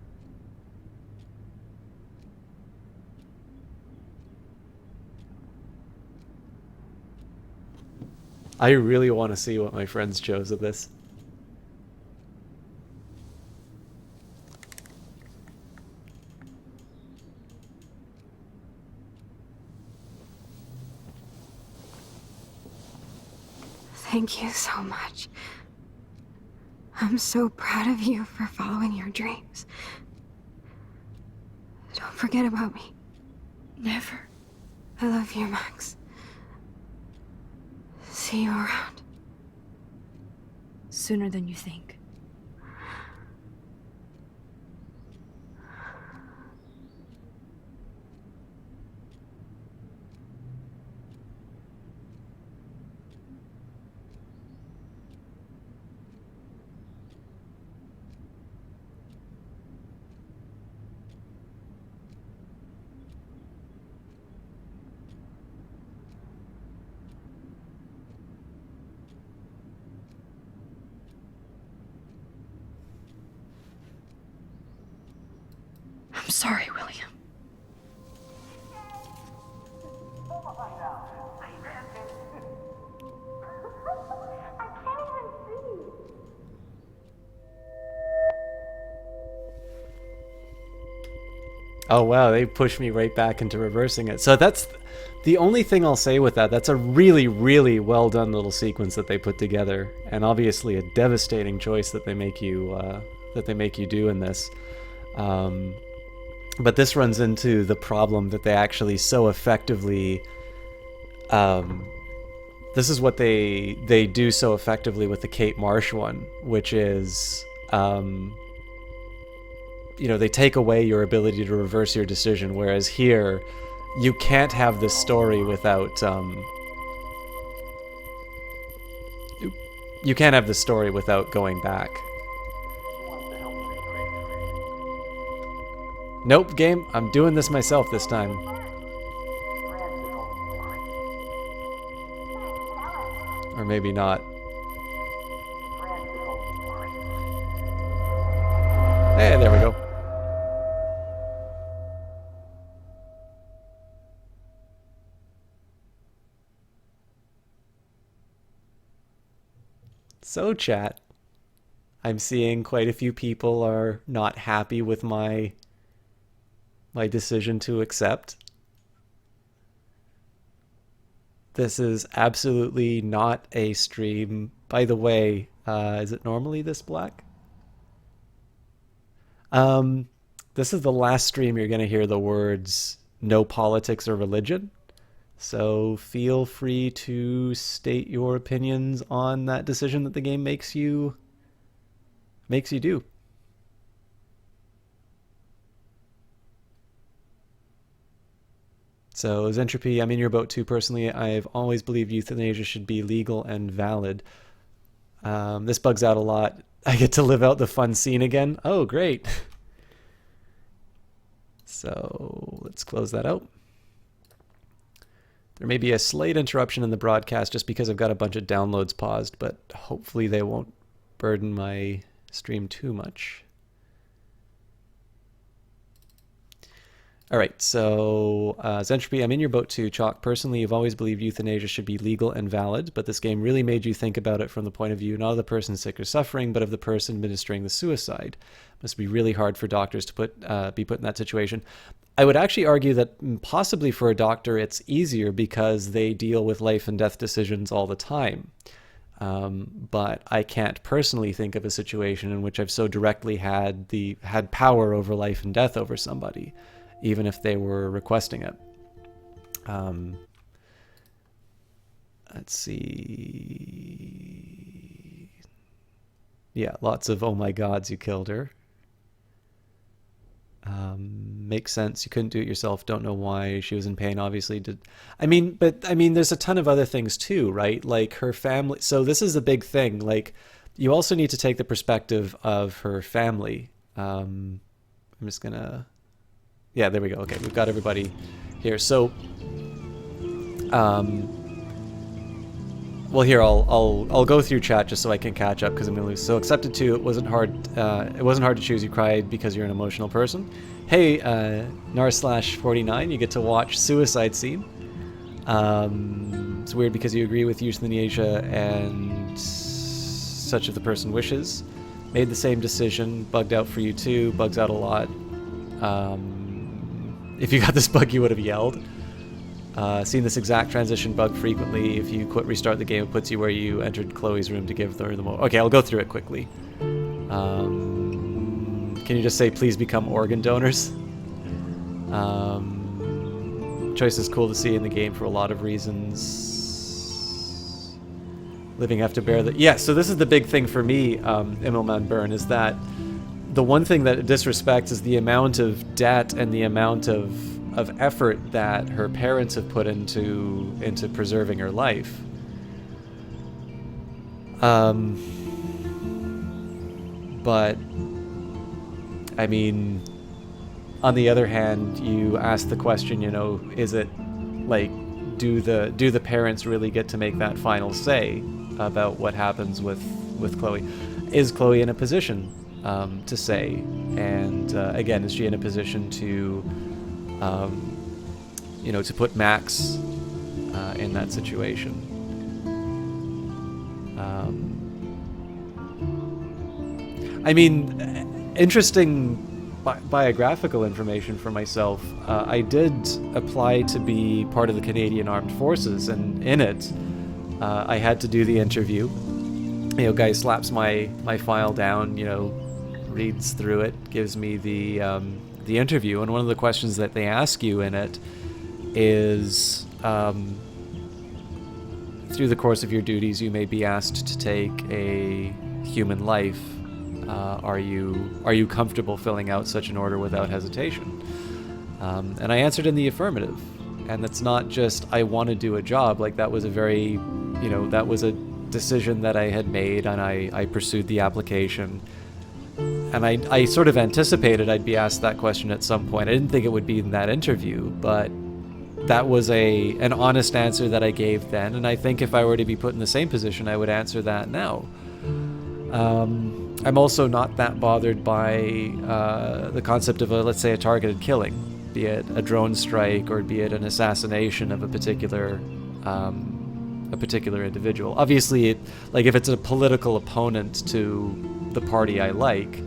I really want to see what my friends chose of this. Thank you so much. I'm so proud of you for following your dreams. Don't forget about me. Never. I love you, Max. See you around. Sooner than you think. I'm sorry, William. Oh wow, they pushed me right back into reversing it. So that's the only thing I'll say with that. That's a really, really well done little sequence that they put together, and obviously a devastating choice that they make you do in this. But this runs into the problem that they actually so effectively. This is what they do so effectively with the Kate Marsh one, which is. You know, they take away your ability to reverse your decision, whereas here, you can't have this story without, you can't have this story without going back. Nope, game, I'm doing this myself this time. Or maybe not. Hey, there we go. So, chat, I'm seeing quite a few people are not happy with my decision to accept. This is absolutely not a stream. By the way, is it normally this black? This is the last stream you're going to hear the words no politics or religion. So feel free to state your opinions on that decision that the game makes you do. So Zentropy, I'm in your boat too. Personally, I've always believed euthanasia should be legal and valid. This bugs out a lot. I get to live out the fun scene again. Oh, great. So let's close that out. There may be a slight interruption in the broadcast just because I've got a bunch of downloads paused, but hopefully they won't burden my stream too much. All right, so Zentropy, I'm in your boat too. Chalk, personally, you've always believed euthanasia should be legal and valid, but this game really made you think about it from the point of view not of the person sick or suffering, but of the person administering the suicide. It must be really hard for doctors to be put in that situation. I would actually argue that possibly for a doctor it's easier because they deal with life and death decisions all the time. But I can't personally think of a situation in which I've so directly had power over life and death over somebody, even if they were requesting it. Let's see. Yeah, lots of oh my gods, you killed her. Makes sense. You couldn't do it yourself. Don't know why. She was in pain, obviously. But there's a ton of other things too, right? Like her family. So this is a big thing. Like, you also need to take the perspective of her family. I'm just gonna. Yeah, there we go. Okay, we've got everybody here. So, well, here I'll go through chat just so I can catch up because I'm gonna lose. So, accepted 2. It wasn't hard. It wasn't hard to choose. You cried because you're an emotional person. Hey, Nar/49, you get to watch Suicide Scene. It's weird because you agree with euthanasia and such if the person wishes. Made the same decision. Bugged out for you too. Bugs out a lot. If you got this bug, you would have yelled. Seen this exact transition bug frequently. If you quit, restart the game, it puts you where you entered Chloe's room to give her the most. Okay, I'll go through it quickly. Can you just say, please become organ donors? Choice is cool to see in the game for a lot of reasons. Living have to bear the... Yeah, so this is the big thing for me, Immelman Burn, is that the one thing that it disrespects is the amount of debt and the amount of effort that her parents have put into preserving her life. But I mean, on the other hand, you ask the question, you know, is it like, do the parents really get to make that final say about what happens with Chloe? Is Chloe in a position to say? And again, is she in a position to to put Max in that situation? I mean, interesting biographical information for myself. I did apply to be part of the Canadian Armed Forces, and in it, I had to do the interview. You know, guy slaps my file down, you know, reads through it, gives me the interview, and one of the questions that they ask you in it is, through the course of your duties, you may be asked to take a human life. Are you comfortable filling out such an order without hesitation? And I answered in the affirmative. And that's not just I want to do a job. Like, that was a very, that was a decision that I had made, and I pursued the application. And I sort of anticipated I'd be asked that question at some point. I didn't think it would be in that interview, but that was an honest answer that I gave then. And I think if I were to be put in the same position, I would answer that now. I'm also not that bothered by the concept of let's say a targeted killing, be it a drone strike or be it an assassination of a particular individual. Obviously, if it's a political opponent to the party I like,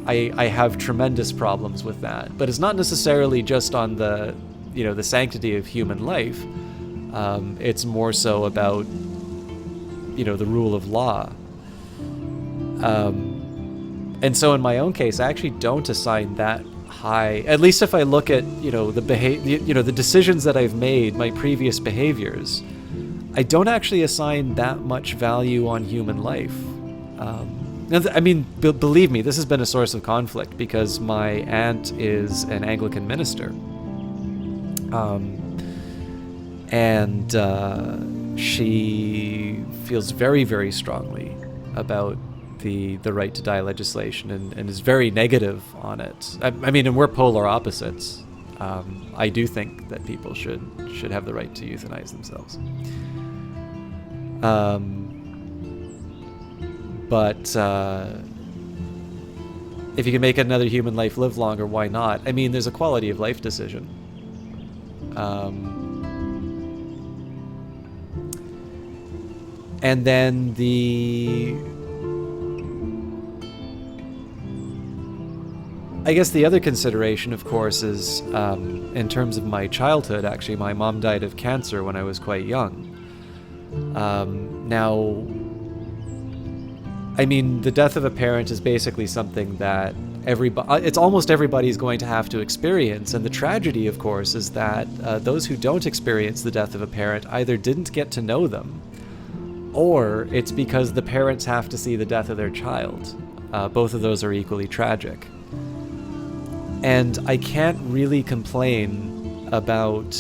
I have tremendous problems with that. But it's not necessarily just on the, the sanctity of human life. It's more so about, the rule of law. And so in my own case, I actually don't assign that high, at least if I look at, the decisions that I've made, my previous behaviors, I don't actually assign that much value on human life. I mean, believe me, this has been a source of conflict because my aunt is an Anglican minister. And she feels very, very strongly about the right to die legislation and is very negative on it. I mean, and we're polar opposites. I do think that people should have the right to euthanize themselves. But if you can make another human life live longer, why not? I mean, there's a quality of life decision. And then I guess the other consideration, of course, is in terms of my childhood. Actually, my mom died of cancer when I was quite young. Now, I mean, the death of a parent is basically something that it's almost everybody's going to have to experience. And the tragedy, of course, is that those who don't experience the death of a parent either didn't get to know them, or it's because the parents have to see the death of their child. Both of those are equally tragic. And I can't really complain about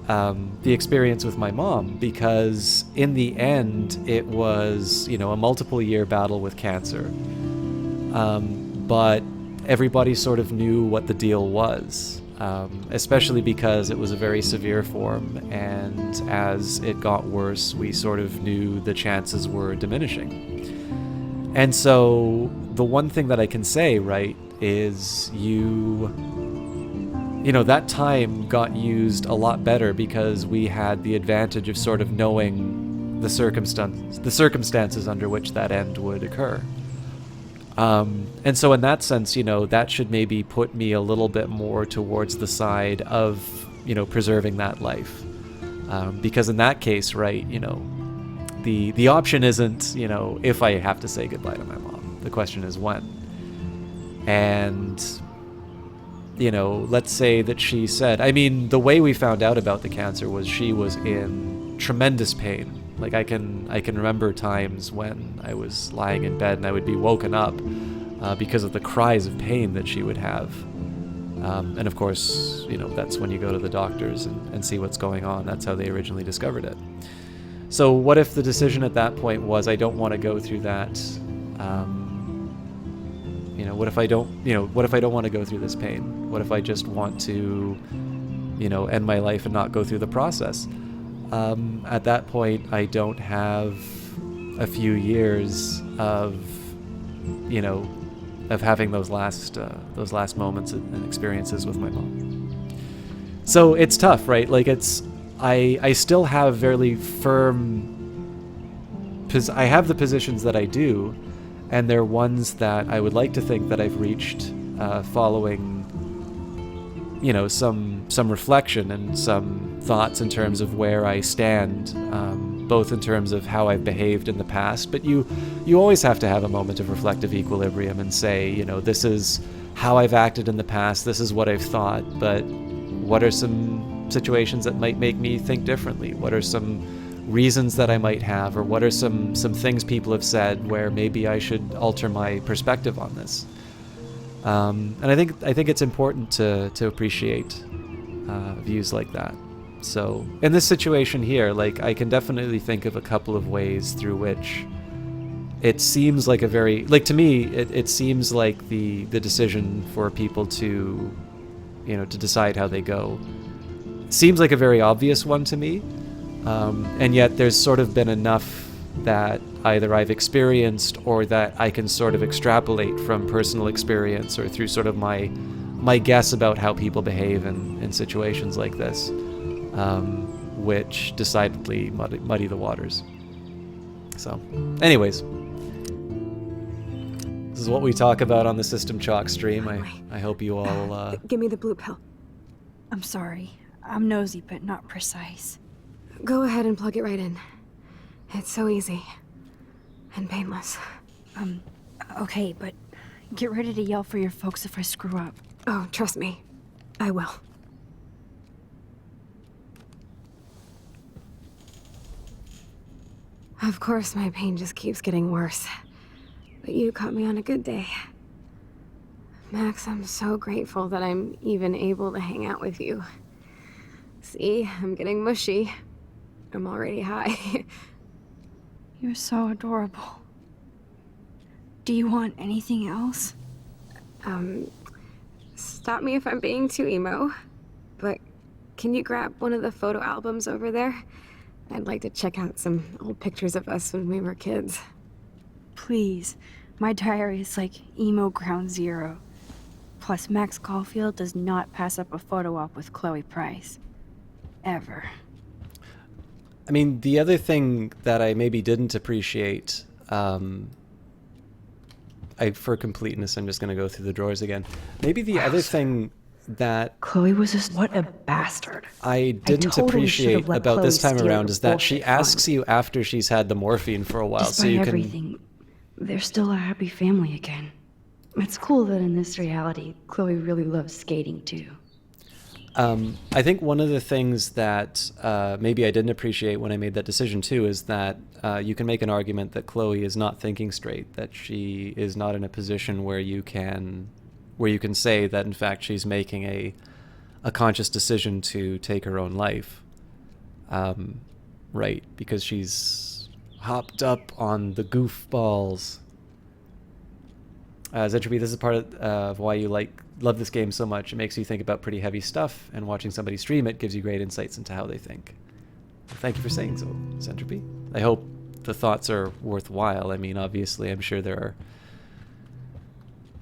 the experience with my mom, because in the end it was, a multiple year battle with cancer. But everybody sort of knew what the deal was, especially because it was a very severe form, and as it got worse, we sort of knew the chances were diminishing. And so the one thing that I can say, right, is that time got used a lot better because we had the advantage of sort of knowing the circumstances under which that end would occur. And so in that sense, that should maybe put me a little bit more towards the side of, preserving that life. Because in that case, right, the option isn't, if I have to say goodbye to my mom. The question is when. And, let's say that she said, I mean, the way we found out about the cancer was she was in tremendous pain. Like I can remember times when I was lying in bed and I would be woken up because of the cries of pain that she would have. And of course, that's when you go to the doctors and see what's going on. That's how they originally discovered it. So what if the decision at that point was, I don't want to go through that? What if I don't want to go through this pain? What if I just want to, end my life and not go through the process? At that point, I don't have a few years of having those last moments and experiences with my mom. So it's tough, right? Like I still have very firm, I have the positions that I do, and they're ones that I would like to think that I've reached following, some reflection and some thoughts in terms of where I stand, both in terms of how I've behaved in the past, but you always have to have a moment of reflective equilibrium and say, this is how I've acted in the past, this is what I've thought, but what are some situations that might make me think differently? What are some reasons that I might have, or what are some things people have said where maybe I should alter my perspective on this? And I think it's important to appreciate views like that. So in this situation here, like I can definitely think of a couple of ways through which it seems like to me, it seems like the decision for people to, to decide how they go seems like a very obvious one to me. And yet there's sort of been enough that either I've experienced or that I can sort of extrapolate from personal experience or through sort of my guess about how people behave in situations like this, which decidedly muddy the waters. So, anyways, this is what we talk about on the System Chalk stream. I hope you all... Give me the blue pill. I'm sorry. I'm nosy, but not precise. Go ahead and plug it right in. It's so easy. And painless. Okay, but get ready to yell for your folks if I screw up. Oh, trust me. I will. Of course, my pain just keeps getting worse. But you caught me on a good day. Max, I'm so grateful that I'm even able to hang out with you. See, I'm getting mushy. I'm already high. You're so adorable. Do you want anything else? Stop me if I'm being too emo. But can you grab one of the photo albums over there? I'd like to check out some old pictures of us when we were kids. Please. My diary is like emo ground zero. Plus, Max Caulfield does not pass up a photo op with Chloe Price. Ever. I mean, the other thing that I maybe didn't appreciate, for completeness, I'm just going to go through the drawers again. Maybe the other thing that Chloe was just what a bastard. I didn't totally should've appreciate let about Chloe this time steer around the is that she bullshit fun. asks you after she's had the morphine for a while, so Despite you can... everything, they're still a happy family again. It's cool that in this reality, Chloe really loves skating too. I think one of the things that maybe I didn't appreciate when I made that decision too is that you can make an argument that Chloe is not thinking straight, that she is not in a position where you can say that in fact she's making a conscious decision to take her own life, right? Because she's hopped up on the goofballs. Zentropy, this is part of why you love this game so much. It makes you think about pretty heavy stuff, and watching somebody stream it gives you great insights into how they think. Well, thank you for saying so, Zentropy. I hope the thoughts are worthwhile. I mean, obviously, I'm sure there are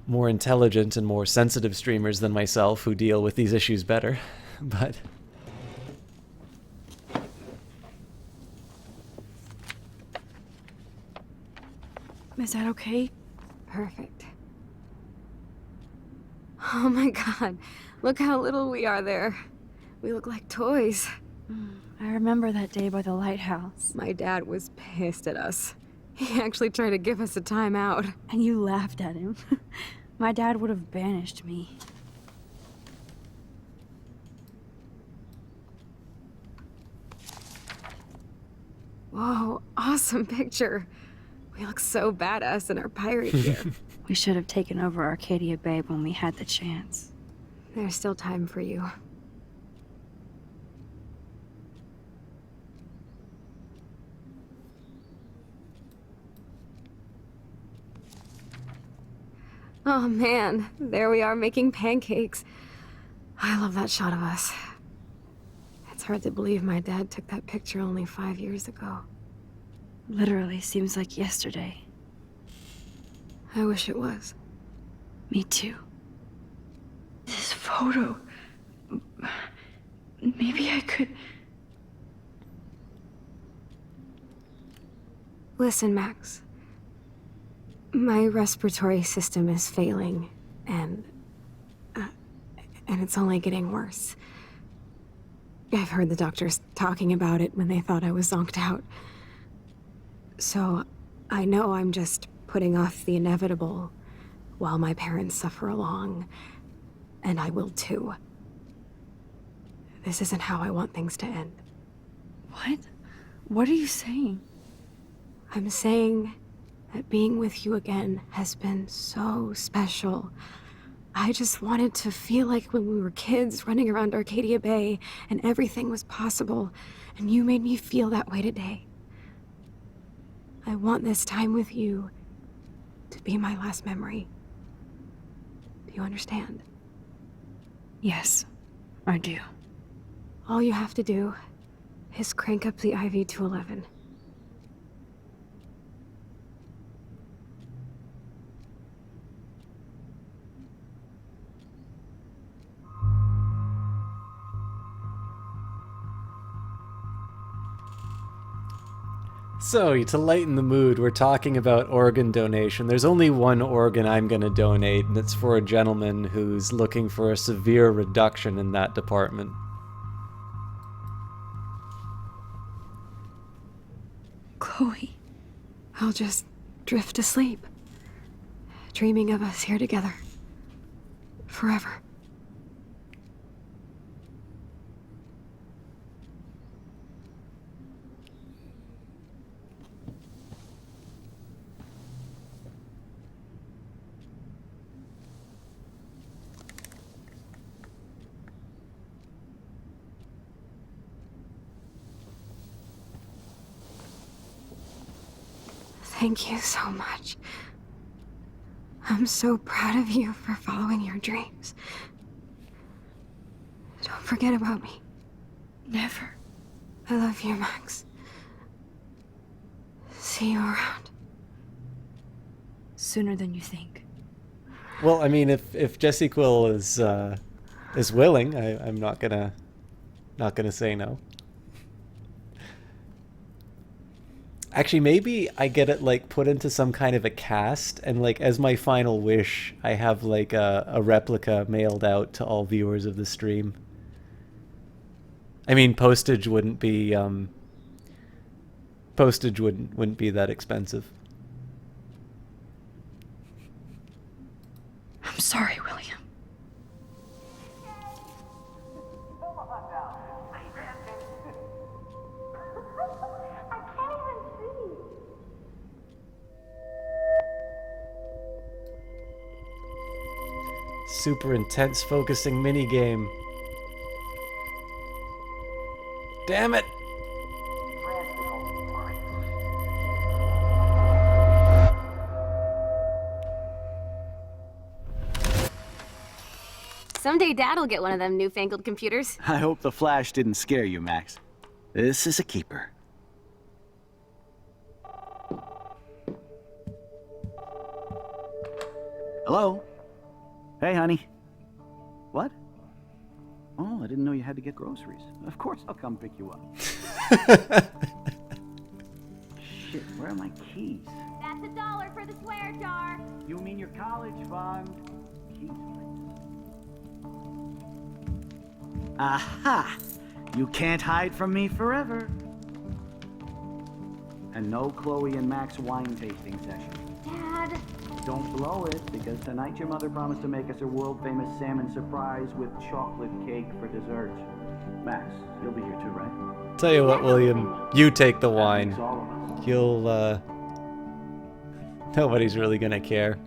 more intelligent and more sensitive streamers than myself who deal with these issues better, but... Is that okay? Perfect. Oh my god, look how little we are there. We look like toys. I remember that day by the lighthouse. My dad was pissed at us. He actually tried to give us a timeout. And you laughed at him. My dad would have banished me. Whoa, awesome picture. We look so badass in our pirate gear. We should have taken over Arcadia Bay when we had the chance. There's still time for you. Oh man, there we are making pancakes. I love that shot of us. It's hard to believe my dad took that picture only 5 years ago. Literally seems like yesterday. I wish it was. Me too. This photo... Maybe I could... Listen, Max. My respiratory system is failing, and it's only getting worse. I've heard the doctors talking about it when they thought I was zonked out. So, I know I'm just putting off the inevitable while my parents suffer along, and I will too. This isn't how I want things to end. What? What are you saying? I'm saying that being with you again has been so special. I just wanted to feel like when we were kids running around Arcadia Bay and everything was possible, and you made me feel that way today. I want this time with you to be my last memory. Do you understand? Yes, I do. All you have to do is crank up the IV to 11. So, to lighten the mood, we're talking about organ donation. There's only one organ I'm going to donate, and it's for a gentleman who's looking for a severe reduction in that department. Chloe, I'll just drift to sleep, dreaming of us here together. Forever. Thank you so much. I'm so proud of you for following your dreams. Don't forget about me. Never. I love you, Max. See you around. Sooner than you think. Well, I mean, if Jesse Quill is willing, I'm not gonna say no. Actually, maybe I get it like put into some kind of a cast, and like as my final wish, I have like a replica mailed out to all viewers of the stream. I mean, postage wouldn't be that expensive. I'm sorry, William. Super intense focusing minigame. Damn it! Someday Dad'll get one of them newfangled computers. I hope the flash didn't scare you, Max. This is a keeper. Hello? Hey, honey. What? Oh, I didn't know you had to get groceries. Of course I'll come pick you up. Shit, where are my keys? That's $1 for the swear jar. You mean your college fund? Keys, please. Aha! You can't hide from me forever. And no Chloe and Max wine tasting session. Dad. Don't blow it, because tonight your mother promised to make us a world-famous salmon surprise with chocolate cake for dessert. Max, you'll be here too, right? Tell you what, William, you take the wine. Thanks, all of us. You'll, nobody's really gonna care.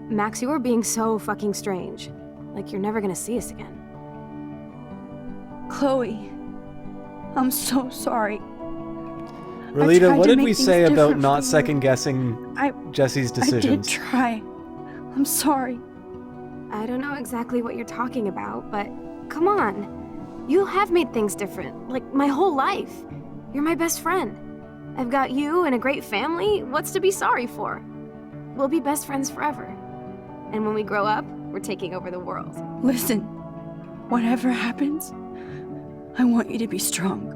Max, you are being so fucking strange. Like you're never gonna see us again. Chloe, I'm so sorry. Relita, what to did make we things say about different not for you. second-guessing Jesse's I did decisions? try. I'm sorry. I don't know exactly what you're talking about, but come on. You have made things different, like my whole life. You're my best friend. I've got you and a great family. What's to be sorry for? We'll be best friends forever. And when we grow up, we're taking over the world. Listen, whatever happens, I want you to be strong.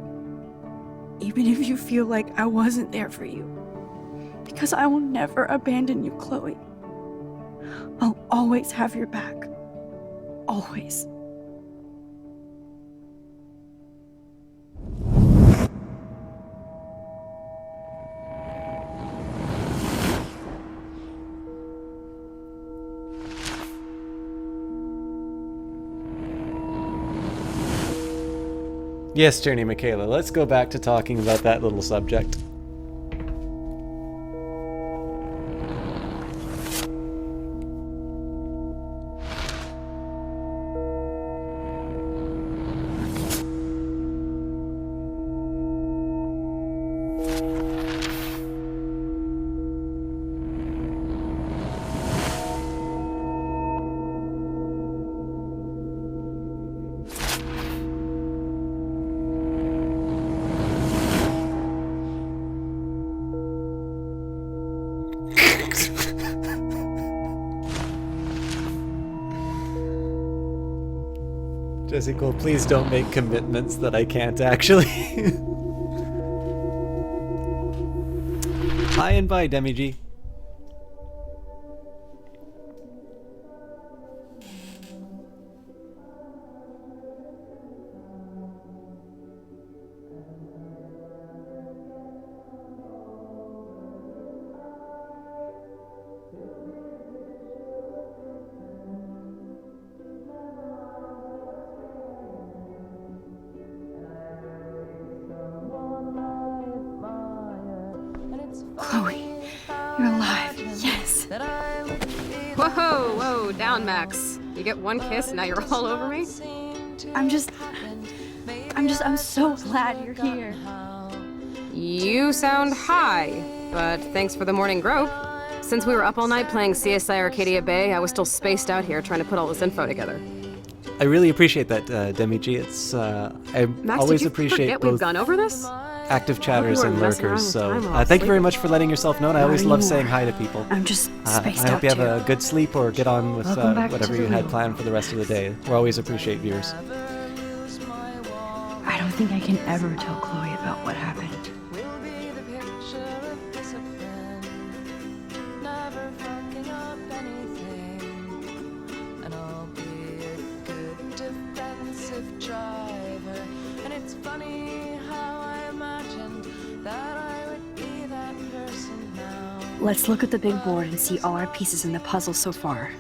Even if you feel like I wasn't there for you. Because I will never abandon you, Chloe. I'll always have your back. Always. Yes, Journey Michaela, let's go back to talking about that little subject. Jesse Cole, please don't make commitments that I can't actually. Hi and bye, Demi G. Chloe, you're alive. Yes. Whoa, whoa, down, Max. You get one kiss, and now you're all over me? I'm so glad you're here. You sound high, but thanks for the morning grope. Since we were up all night playing CSI Arcadia Bay, I was still spaced out here trying to put all this info together. I really appreciate that, Demi G. It's I Max, always did you appreciate forget we've both gone over this? active chatters You and weren't messing lurkers. So around with time while thank you very sleeping. much for letting yourself known. I always love saying hi to people. I'm just spaced I hope out you have too. a good sleep or get on with Welcome back whatever to you the had loop. planned for the rest of the day. We always appreciate viewers. I don't think I can ever tell Chloe about what happened. Let's look at the big board and see all our pieces in the puzzle so far.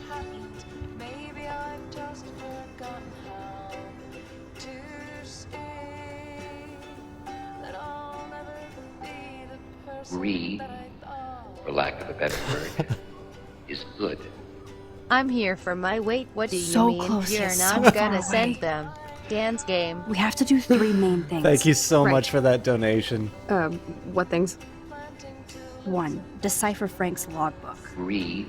Greed, for lack of a better word, is good. I'm here for my weight. What do you So mean close, you're yet not so far gonna away. send them? Dan's game. We have to do 3 main things. Thank you so Right. much for that donation. What things? 1. Decipher Frank's logbook. Greed,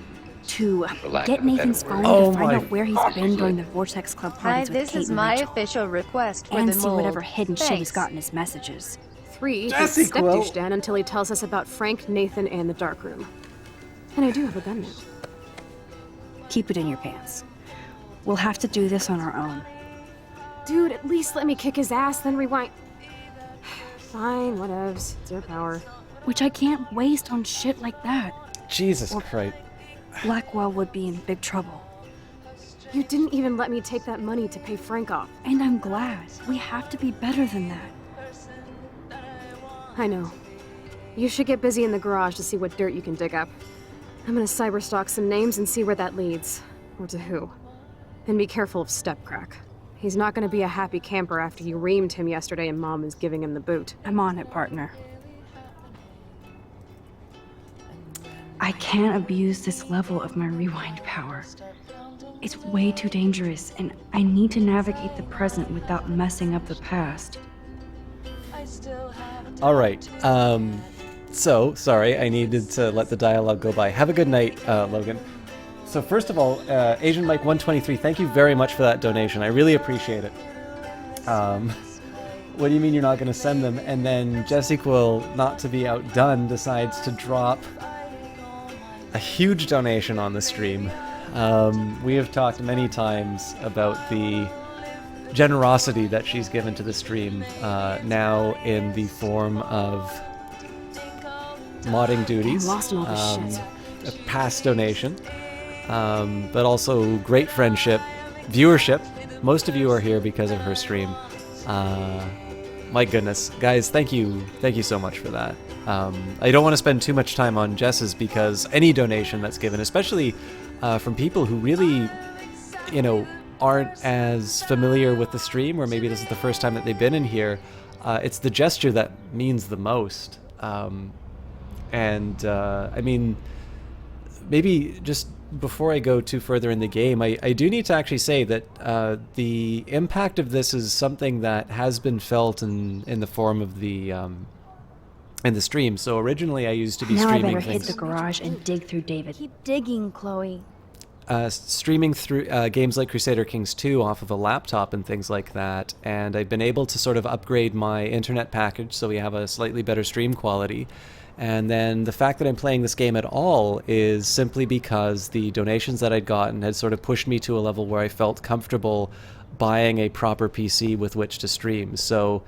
2. for lack Get of a better Nathan's word, phone Oh to find my- out where he's been during the Vortex Club Hi, parties with this Kate is and my Rachel. official request for And the see mold. whatever hidden shit he's Thanks. got in his messages. 3, Jesse he's Quill. step-douche Dan until he tells us about Frank, Nathan, and the dark room. And I do have a gun now. Keep it in your pants. We'll have to do this on our own. Dude, at least let me kick his ass, then rewind. Fine, whatevs. It's your power. Which I can't waste on shit like that. Jesus Christ. Blackwell would be in big trouble. You didn't even let me take that money to pay Frank off. And I'm glad. We have to be better than that. I know. You should get busy in the garage to see what dirt you can dig up. I'm gonna cyberstalk some names and see where that leads. Or to who. And be careful of Stepcrack. He's not gonna be a happy camper after you reamed him yesterday and Mom is giving him the boot. I'm on it, partner. I can't abuse this level of my rewind power. It's way too dangerous, and I need to navigate the present without messing up the past. All right. So, sorry, I needed to let the dialogue go by. Have a good night, Logan. So first of all, Asian Mike 123, thank you very much for that donation. I really appreciate it. What do you mean you're not going to send them? And then Jesse Quill, not to be outdone, decides to drop a huge donation on the stream. We have talked many times about the generosity that she's given to the stream, now in the form of modding duties, I'm lost in all this shit. a past donation, but also great friendship, viewership. Most of you are here because of her stream. My goodness, guys, thank you so much for that. I don't want to spend too much time on Jess's because any donation that's given, especially from people who really, aren't as familiar with the stream, or maybe this is the first time that they've been in here, it's the gesture that means the most. I mean, maybe just before I go too further in the game, I do need to actually say that the impact of this is something that has been felt in the form of the in the stream. So originally I used to be Now I streaming better hit things, the garage and dig through David. Keep digging, Chloe. streaming through games like Crusader Kings 2 off of a laptop and things like that, and I've been able to sort of upgrade my internet package so we have a slightly better stream quality. And then the fact that I'm playing this game at all is simply because the donations that I'd gotten had sort of pushed me to a level where I felt comfortable buying a proper PC with which to stream. So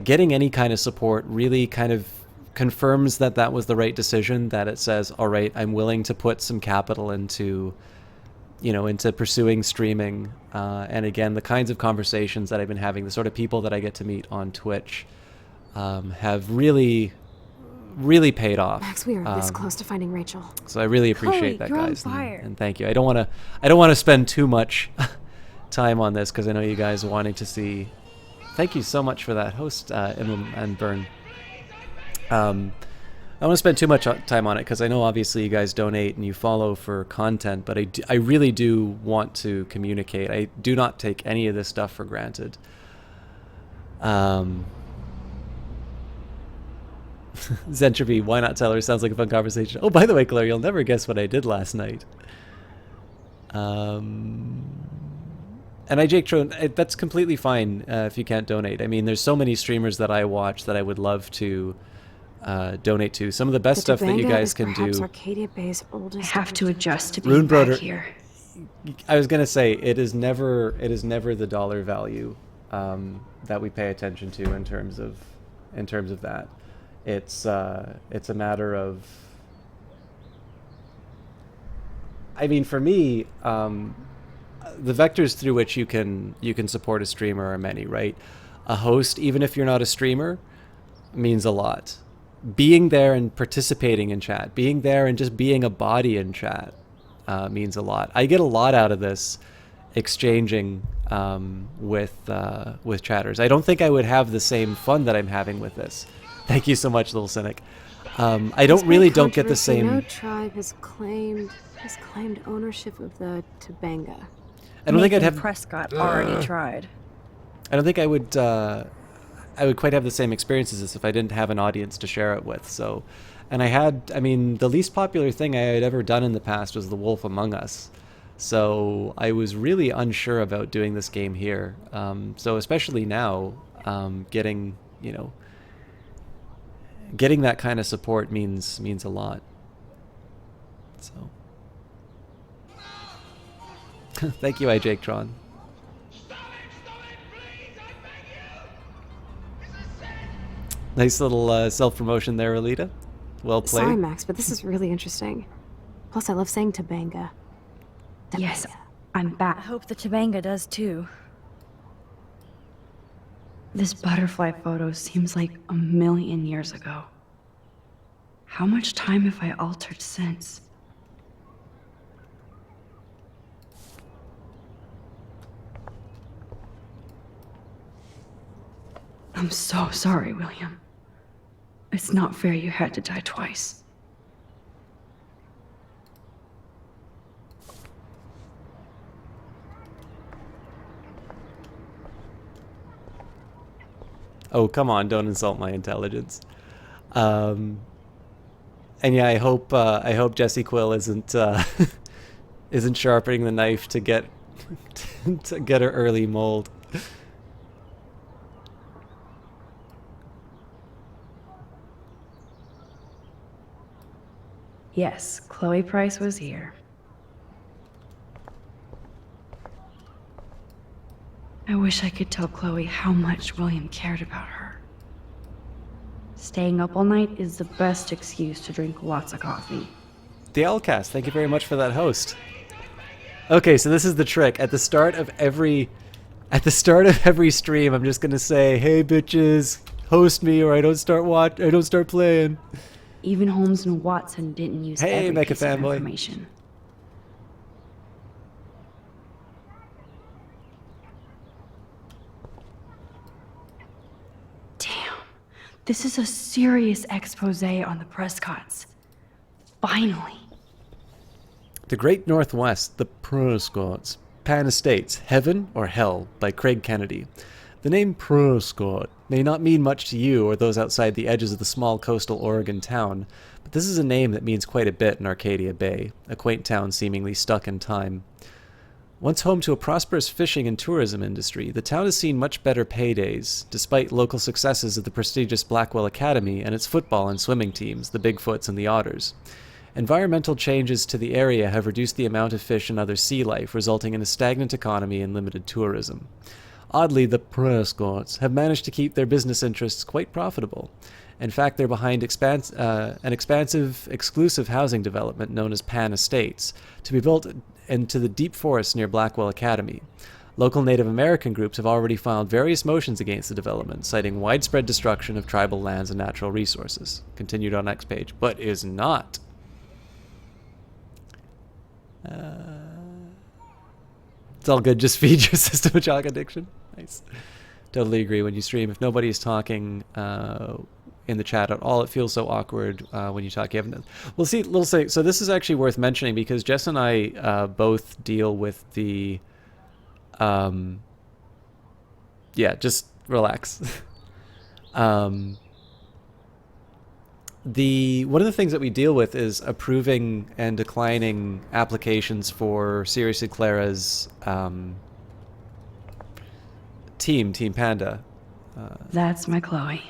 getting any kind of support really kind of confirms that that was the right decision, that it says, all right, I'm willing to put some capital into, into pursuing streaming. And again, the kinds of conversations that I've been having, the sort of people that I get to meet on Twitch have really paid off. Max, we are this close to finding Rachel. So I really appreciate Chloe, that, you're on guys. fire. And thank you. I don't want to spend too much time on this because I know you guys wanting to see. Thank you so much for that, host Imam and Byrne. I don't want to spend too much time on it because I know obviously you guys donate and you follow for content, but I really do want to communicate. I do not take any of this stuff for granted. Zentropy, why not tell her? Sounds like a fun conversation. Oh, by the way, Claire, you'll never guess what I did last night. And Jake Trone, that's completely fine if you can't donate. I mean, there's so many streamers that I watch that I would love to donate to. Some of the best stuff that you guys can do. Arcadia Bay's oldest. I have to adjust to be Runebroder, back here. I was gonna say it is never the dollar value that we pay attention to in terms of that. It's a matter of. I mean, for me, the vectors through which you can support a streamer are many, right? A host, even if you're not a streamer, means a lot. Being there and participating in chat, being there and just being a body in chat means a lot. I get a lot out of this exchanging with chatters. I don't think I would have the same fun that I'm having with this. Thank you so much, Little Cynic. I don't get the same. No tribe has claimed ownership of the Tobanga. I don't think I'd Nathan have. Prescott already tried. I don't think I would. I would quite have the same experiences as if I didn't have an audience to share it with. So, and I mean, the least popular thing I had ever done in the past was The Wolf Among Us. So I was really unsure about doing this game here. So especially now, getting that kind of support means a lot. So, thank you, Jake Tron. Nice little self-promotion there, Alita. Well played. Sorry, Max, but this is really interesting. Plus, I love saying Tobanga. Yes, I'm I back. hope the Tobanga does too. This butterfly photo seems like 1,000,000 years ago. How much time have I altered since? I'm so sorry, William. It's not fair you had to die twice. Oh, come on, don't insult my intelligence. And yeah, I hope Jessie Quill isn't isn't sharpening the knife to get to get her early mold. Yes, Chloe Price was here. I wish I could tell Chloe how much William cared about her. Staying up all night is the best excuse to drink lots of coffee. The Owlcast, thank you very much for that host. Okay, so this is the trick. At the start of every stream, I'm just gonna say, "Hey bitches, host me, or I don't start playing." Even Holmes and Watson didn't use Hey, every Mecha piece of fanboy. information. Damn, this is a serious expose on the Prescotts. Finally. The Great Northwest, the Prescotts, Pan Estates, Heaven or Hell by Craig Kennedy. The name Prescott may not mean much to you or those outside the edges of the small coastal Oregon town, but this is a name that means quite a bit in Arcadia Bay, a quaint town seemingly stuck in time. Once home to a prosperous fishing and tourism industry, the town has seen much better paydays, despite local successes of the prestigious Blackwell Academy and its football and swimming teams, the Bigfoots and the Otters. Environmental changes to the area have reduced the amount of fish and other sea life, resulting in a stagnant economy and limited tourism. Oddly, the Prescotts have managed to keep their business interests quite profitable. In fact, they're behind an expansive, exclusive housing development known as Pan Estates, to be built into the deep forest near Blackwell Academy. Local Native American groups have already filed various motions against the development, citing widespread destruction of tribal lands and natural resources. Continued on next page, but is not. It's all good, just feed your system a chalk addiction. Nice. Totally agree. When you stream, if nobody's talking in the chat at all, it feels so awkward when you talk. You haven't. Well, see, little say. So this is actually worth mentioning because Jess and I both deal with the. Yeah, just relax. One of the things that we deal with is approving and declining applications for Seriously Clara's Team Panda. That's my Chloe.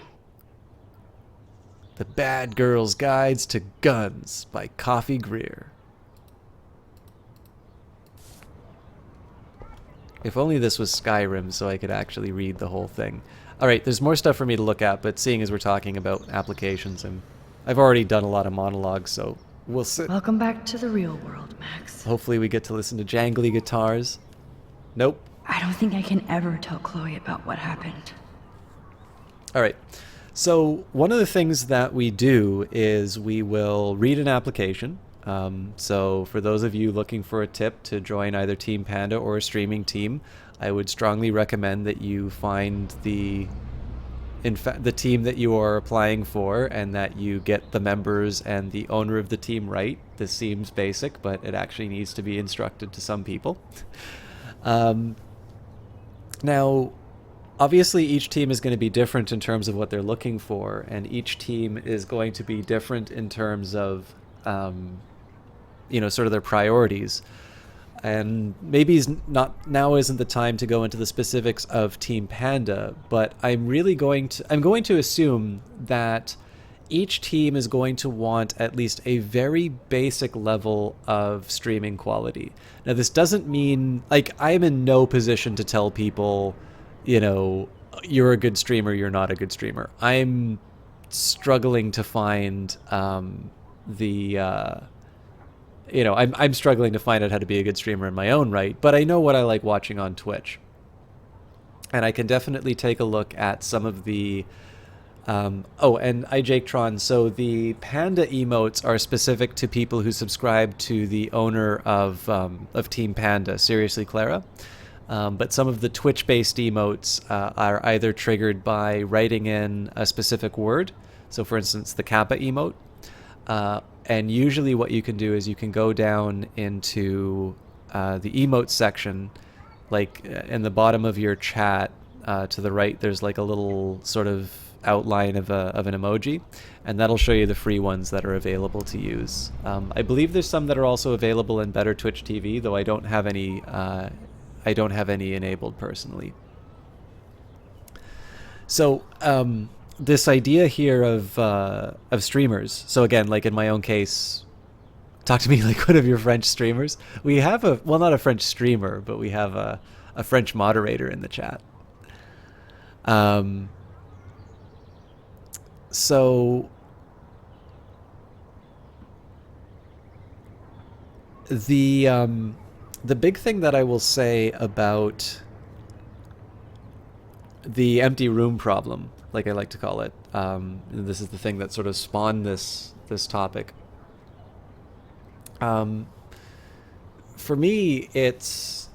The Bad Girl's Guides to Guns by Coffee Greer. If only this was Skyrim so I could actually read the whole thing. Alright, there's more stuff for me to look at, but seeing as we're talking about applications, and I've already done a lot of monologues, so we'll see. Welcome back to the real world, Max. Hopefully we get to listen to jangly guitars. Nope. I don't think I can ever tell Chloe about what happened. Alright. So one of the things that we do is we will read an application. So for those of you looking for a tip to join either Team Panda or a streaming team, I would strongly recommend that you find the team that you are applying for and that you get the members and the owner of the team right. This seems basic, but it actually needs to be instructed to some people. Now, obviously, each team is going to be different in terms of what they're looking for, and each team is going to be different in terms of, sort of their priorities. And maybe now isn't the time to go into the specifics of Team Panda, but I'm going to assume that each team is going to want at least a very basic level of streaming quality. Now, this doesn't mean, I am in no position to tell people, you're a good streamer, you're not a good streamer. I'm struggling to find I'm struggling to find out how to be a good streamer in my own right, but I know what I like watching on Twitch. And I can definitely take a look at some of the... and iJakeTron, so the Panda emotes are specific to people who subscribe to the owner of Team Panda, Seriously Clara. But some of the Twitch-based emotes are either triggered by writing in a specific word. So for instance, the Kappa emote. And usually what you can do is you can go down into the emotes section, like in the bottom of your chat to the right, there's like a little sort of outline of an emoji, and that'll show you the free ones that are available to use. I believe there's some that are also available in Better Twitch TV, though I don't have any enabled personally. So this idea here of streamers. So again, like in my own case, talk to me like one of your French streamers. We have not a French streamer, but we have a French moderator in the chat. So the big thing that I will say about the empty room problem, like I like to call it, this is the thing that sort of spawned this topic. For me, it's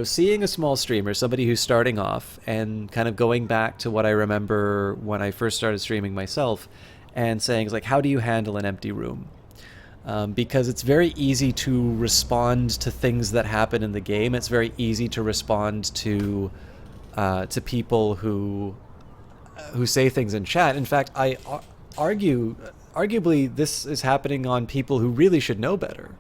seeing a small streamer, somebody who's starting off, and kind of going back to what I remember when I first started streaming myself, and saying, like, how do you handle an empty room? Because it's very easy to respond to things that happen in the game. It's very easy to respond to people who say things in chat. In fact, I arguably this is happening on people who really should know better.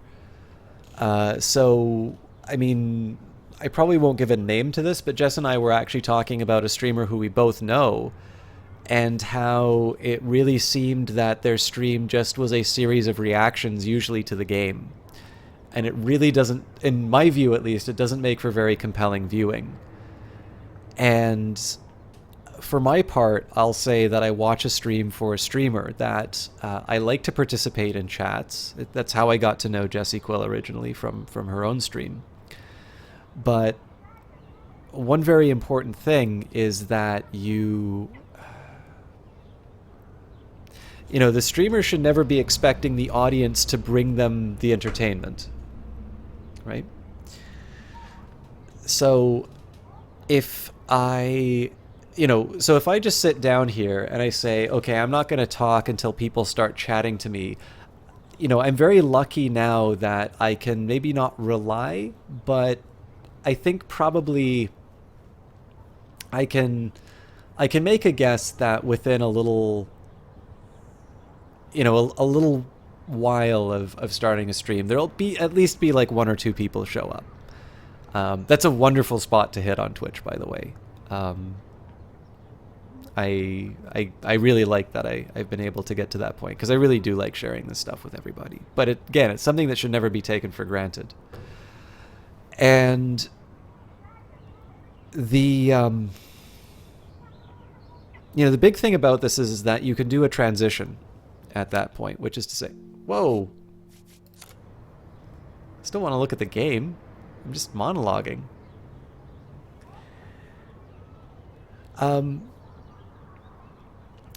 So, I mean, I probably won't give a name to this, but Jess and I were actually talking about a streamer who we both know, and how it really seemed that their stream just was a series of reactions, usually to the game. And it really doesn't, in my view at least, it doesn't make for very compelling viewing. And for my part, I'll say that I watch a stream for a streamer, that I like to participate in chats. That's how I got to know Jessie Quill originally, from her own stream. But one very important thing is that you know, the streamer should never be expecting the audience to bring them the entertainment, right? So if I just sit down here and I say, okay, I'm not going to talk until people start chatting to me, you know, I'm very lucky now that I can maybe not rely, but I think probably I can make a guess that within a little, you know, a little while of starting a stream, there'll at least be like 1 or 2 people show up. That's a wonderful spot to hit on Twitch, by the way. I really like that I've been able to get to that point, because I really do like sharing this stuff with everybody. But again, it's something that should never be taken for granted. And the the big thing about this is that you can do a transition at that point, which is to say, whoa, still want to look at the game. I'm just monologuing. But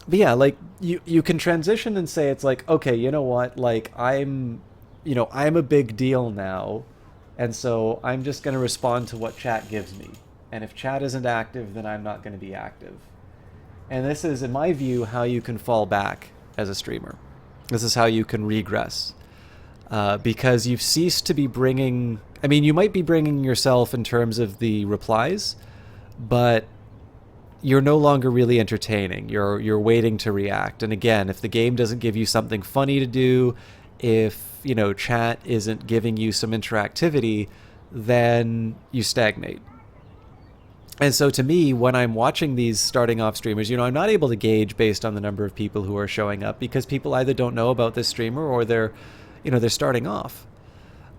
yeah, like you can transition and say, it's like, okay, you know what, like I'm a big deal now, and so I'm just going to respond to what chat gives me. And if chat isn't active, then I'm not going to be active. And this is, in my view, how you can fall back as a streamer. This is how you can regress. Because you've ceased to be bringing... I mean, you might be bringing yourself in terms of the replies, but you're no longer really entertaining. You're waiting to react. And again, if the game doesn't give you something funny to do, if, you know, chat isn't giving you some interactivity, then you stagnate. And so to me, when I'm watching these starting off streamers, you know, I'm not able to gauge based on the number of people who are showing up, because people either don't know about this streamer or they're starting off.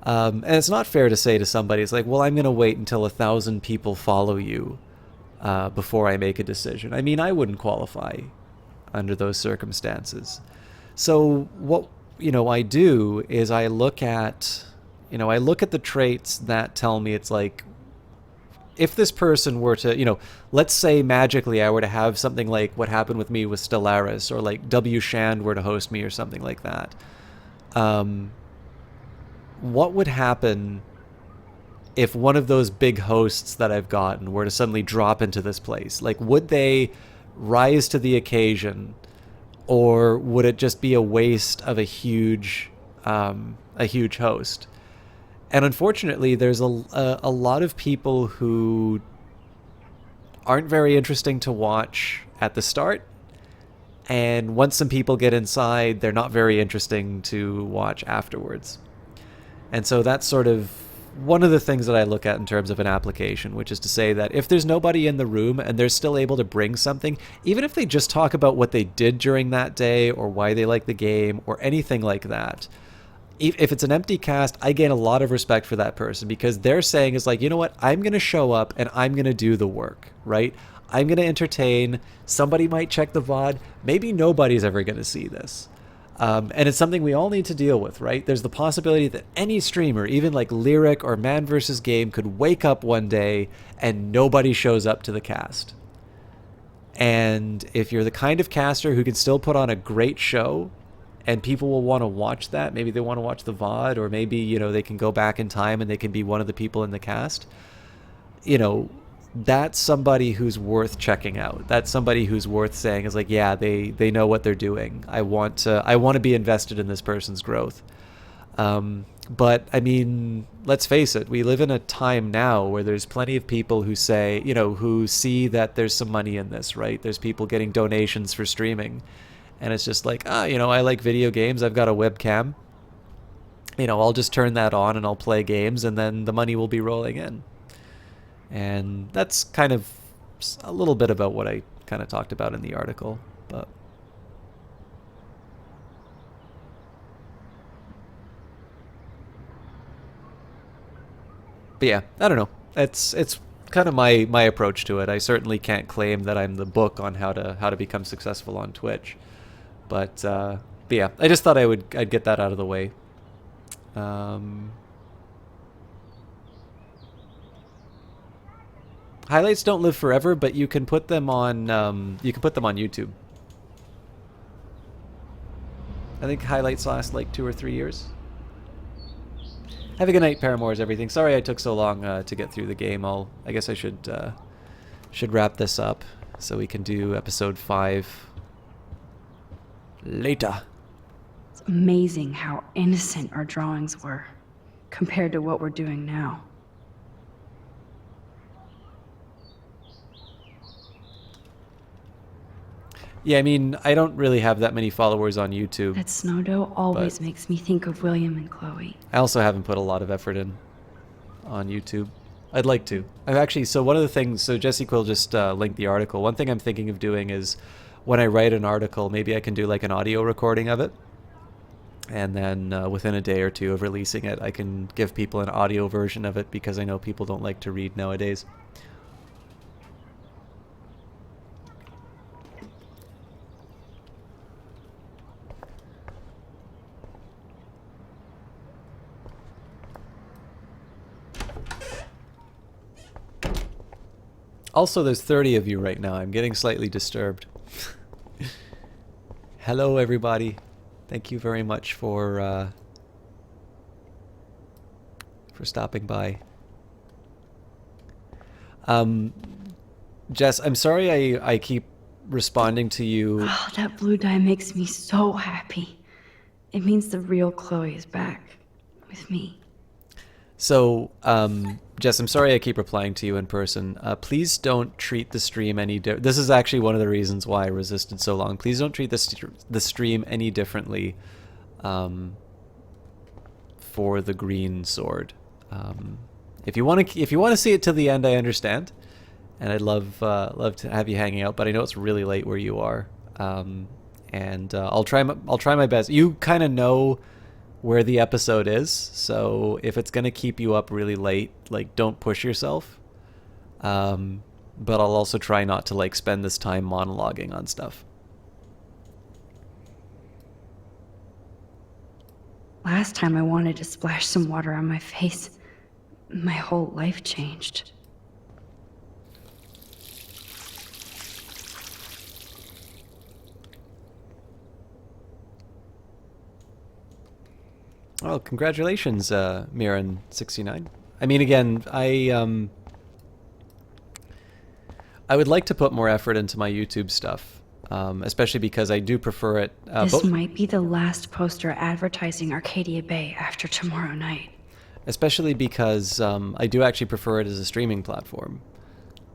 And it's not fair to say to somebody, it's like, well, I'm going to wait until 1,000 people follow you before I make a decision. I mean, I wouldn't qualify under those circumstances. So what, I do is I look at the traits that tell me, it's like, if this person were to, let's say magically I were to have something like what happened with me with Stellaris, or like W. Shand were to host me or something like that. What would happen if one of those big hosts that I've gotten were to suddenly drop into this place? Like, would they rise to the occasion, or would it just be a waste of a huge host? And unfortunately, there's a lot of people who aren't very interesting to watch at the start. And once some people get inside, they're not very interesting to watch afterwards. And so that's sort of one of the things that I look at in terms of an application, which is to say that if there's nobody in the room and they're still able to bring something, even if they just talk about what they did during that day or why they like the game or anything like that, if it's an empty cast, I gain a lot of respect for that person, because they're saying is like, you know what, I'm going to show up and I'm going to do the work, right? I'm going to entertain. Somebody might check the VOD. Maybe nobody's ever going to see this. And it's something we all need to deal with, right? There's the possibility that any streamer, even like Lyric or Man vs. Game, could wake up one day and nobody shows up to the cast. And if you're the kind of caster who can still put on a great show, and people will want to watch that, maybe they want to watch the VOD, or maybe, they can go back in time and they can be one of the people in the cast, that's somebody who's worth checking out. That's somebody who's worth saying is like, yeah, they know what they're doing. I want to be invested in this person's growth. But I mean, let's face it, we live in a time now where there's plenty of people who say, who see that there's some money in this, right? There's people getting donations for streaming. And it's just like, I like video games. I've got a webcam. I'll just turn that on and I'll play games, and then the money will be rolling in. And that's kind of a little bit about what I kind of talked about in the article, but yeah, I don't know. It's kind of my approach to it. I certainly can't claim that I'm the book on how to become successful on Twitch, but yeah, I just thought I'd get that out of the way. Highlights don't live forever, but you can put them on YouTube. I think highlights last like 2 or 3 years. Have a good night, Paramours, everything. Sorry I took so long to get through the game. I guess I should wrap this up so we can do episode 5 later. It's amazing how innocent our drawings were compared to what we're doing now. Yeah, I mean, I don't really have that many followers on YouTube. That snow dough always makes me think of William and Chloe. I also haven't put a lot of effort in on YouTube. I'd like to. I've actually, so one of the things, so Jesse Quill just linked the article. One thing I'm thinking of doing is when I write an article, maybe I can do like an audio recording of it. And then within a day or two of releasing it, I can give people an audio version of it because I know people don't like to read nowadays. Also, there's 30 of you right now. I'm getting slightly disturbed. Hello, everybody. Thank you very much for stopping by. Jess, I'm sorry I keep responding to you. Oh, that blue dye makes me so happy. It means the real Chloe is back with me. So, Jess, I'm sorry I keep replying to you in person. Please don't treat the stream any This is actually one of the reasons why I resisted so long. Please don't treat the stream any differently for the green sword. If you want to see it to the end, I understand, and I'd love to have you hanging out. But I know it's really late where you are, and I'll try my best. You kind of know where the episode is, so if it's gonna keep you up really late, like, don't push yourself. But I'll also try not to like spend this time monologuing on stuff. Last time I wanted to splash some water on my face. My whole life changed. Well, congratulations, Miran69. I mean, again, I would like to put more effort into my YouTube stuff, especially because I do prefer it. This might be the last poster advertising Arcadia Bay after tomorrow night. Especially because I do actually prefer it as a streaming platform,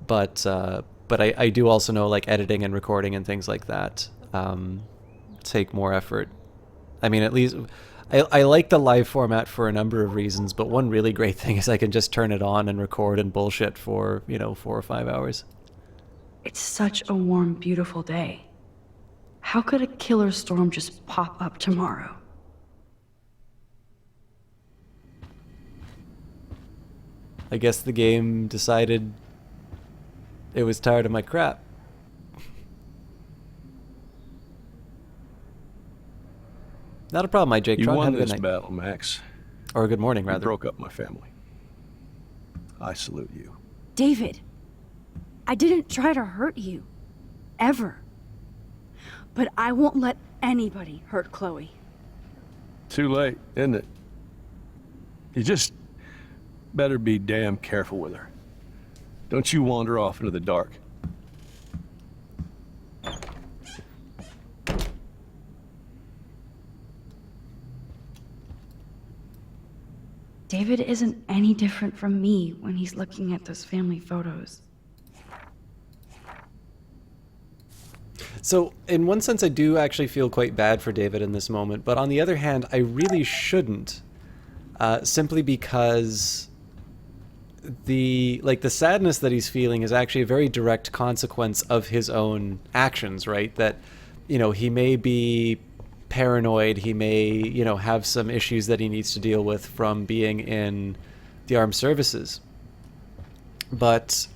but I do also know like editing and recording and things like that take more effort. I mean, at least I like the live format for a number of reasons, but one really great thing is I can just turn it on and record and bullshit for, 4 or 5 hours. It's such a warm, beautiful day. How could a killer storm just pop up tomorrow? I guess the game decided it was tired of my crap. Not a problem, my Jake. You won Have a good this night. battle, Max. Or good morning, You rather. broke up my family. I salute you. David, I didn't try to hurt you. Ever. But I won't let anybody hurt Chloe. Too late, isn't it? You just better be damn careful with her. Don't you wander off into the dark. David isn't any different from me when he's looking at those family photos. So, in one sense, I do actually feel quite bad for David in this moment, but on the other hand, I really shouldn't. Simply because the sadness that he's feeling is actually a very direct consequence of his own actions, right? That, he may be paranoid, he may, have some issues that he needs to deal with from being in the armed services. But,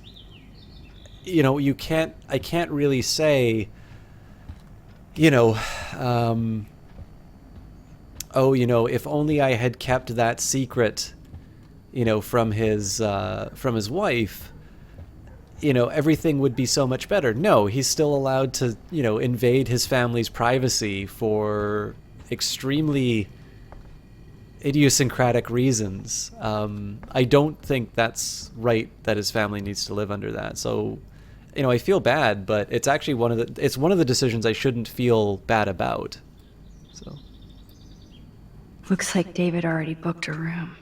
I can't really say, if only I had kept that secret, from his wife, everything would be so much better. No, he's still allowed to, invade his family's privacy for extremely idiosyncratic reasons. I don't think that's right that his family needs to live under that. So, I feel bad, but it's actually one of the decisions I shouldn't feel bad about. So. Looks like David already booked a room.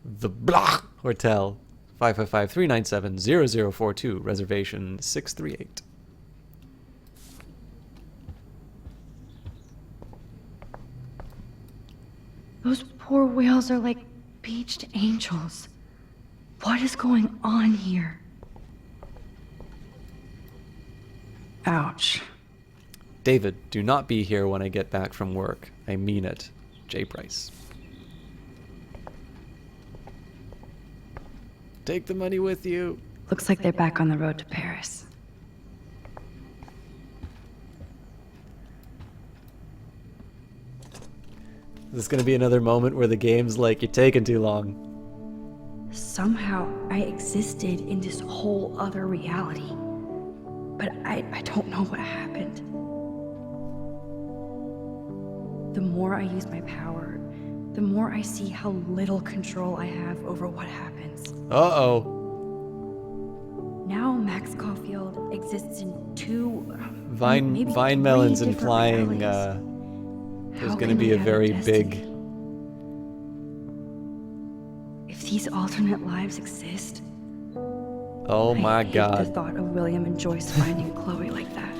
The Blah Hotel, 555-397-0042, reservation 638. Those poor whales are like beached angels. What is going on here? Ouch. David, do not be here when I get back from work. I mean it. J. Price. Take the money with you. Looks like they're back on the road to Paris. This is going to be another moment where the game's like, you're taking too long. Somehow I existed in this whole other reality. But I don't know what happened. The more I use my power, the more I see how little control I have over what happens. Uh-oh. Now Max Caulfield exists in two... Vine Melon's implying there's going to be a very big... If these alternate lives exist... Oh my God. I hate the thought of William and Joyce finding Chloe like that.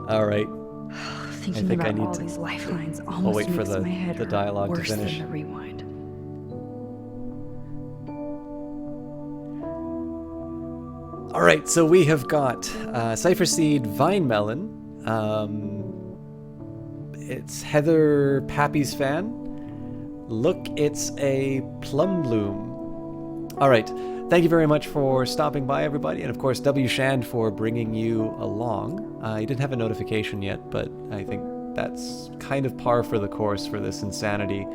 All right. Thinking about all these lifelines almost wait for makes my head the dialogue to worse finish. than the rewind. All right, so we have got Cypher Seed, Vine Melon. It's Heather Pappy's fan. Look, it's a Plum Bloom. All right. Thank you very much for stopping by, everybody, and of course, W. Shand for bringing you along. You didn't have a notification yet, but I think that's kind of par for the course for this insanity.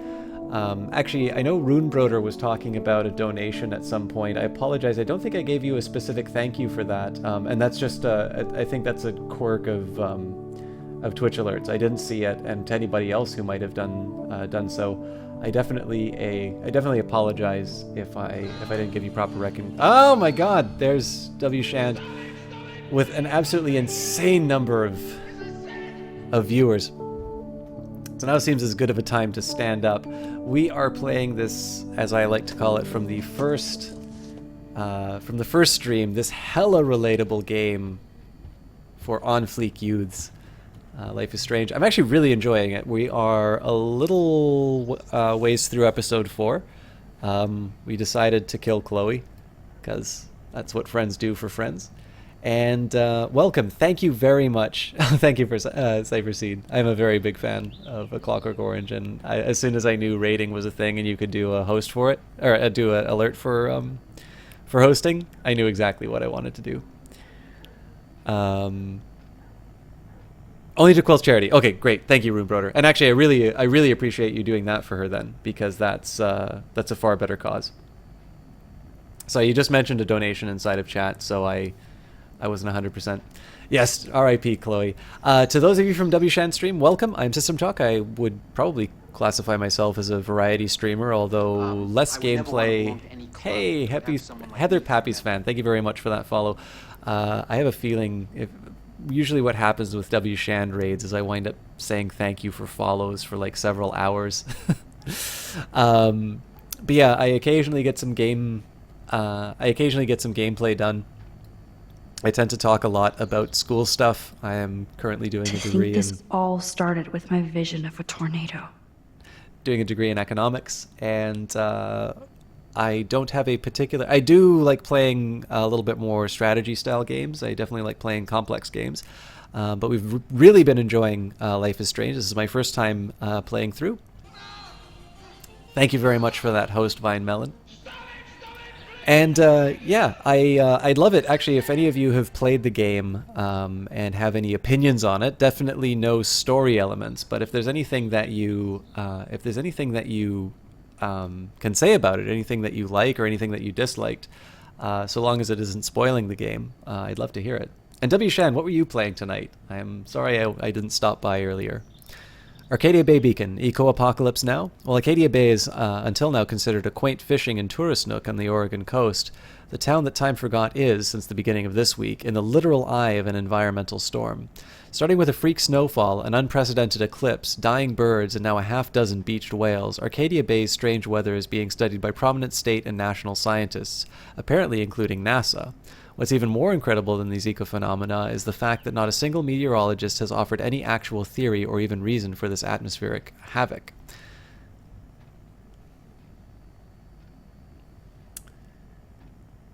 Actually, I know Runebroder was talking about a donation at some point. I apologize. I don't think I gave you a specific thank you for that, and that's just I think that's a quirk of Twitch alerts. I didn't see it, and to anybody else who might have done so. I definitely apologize if I didn't give you proper recognition. Oh my God, there's W. Shand with an absolutely insane number of viewers. So now seems as good of a time to stand up. We are playing this, as I like to call it, from the first stream. This hella relatable game for On Fleek youths. Life is Strange. I'm actually really enjoying it. We are a little ways through episode 4. We decided to kill Chloe, because that's what friends do for friends. And welcome. Thank you very much. Thank you for Cypher Seed. I'm a very big fan of A Clockwork Orange, and as soon as I knew rating was a thing and you could do a host for it, or do an alert for hosting, I knew exactly what I wanted to do. Only to Quill's charity. Okay, great. Thank you, Runebroder. And actually, I really appreciate you doing that for her then, because that's a far better cause. So you just mentioned a donation inside of chat, so I wasn't 100%. Yes, R.I.P. Chloe. To those of you from WShan Stream, welcome. I'm System Talk. I would probably classify myself as a variety streamer, although less gameplay. Hey, Heather Pappy's fan. Thank you very much for that follow. I have a feeling usually what happens with W. Shand raids is I wind up saying thank you for follows for like several hours. But yeah, I occasionally get some gameplay done. I tend to talk a lot about school stuff. I am currently doing a degree in... This all started with my vision of a tornado. Doing a degree in economics, and I don't have a particular... I do like playing a little bit more strategy-style games. I definitely like playing complex games. But we've really been enjoying Life is Strange. This is my first time playing through. Thank you very much for that, host Vine Melon. And yeah, I'd love it. Actually, if any of you have played the game and have any opinions on it, definitely no story elements. But if there's anything that you, can say about it, anything that you like or anything that you disliked, so long as it isn't spoiling the game, I'd love to hear it. And W. Shan, what were you playing tonight? I'm sorry I didn't stop by earlier. Arcadia Bay Beacon, eco-apocalypse now? Well, Arcadia Bay is until now considered a quaint fishing and tourist nook on the Oregon coast. The town that time forgot is, since the beginning of this week, in the literal eye of an environmental storm. Starting with a freak snowfall, an unprecedented eclipse, dying birds, and now a half-dozen beached whales, Arcadia Bay's strange weather is being studied by prominent state and national scientists, apparently including NASA. What's even more incredible than these ecophenomena is the fact that not a single meteorologist has offered any actual theory or even reason for this atmospheric havoc.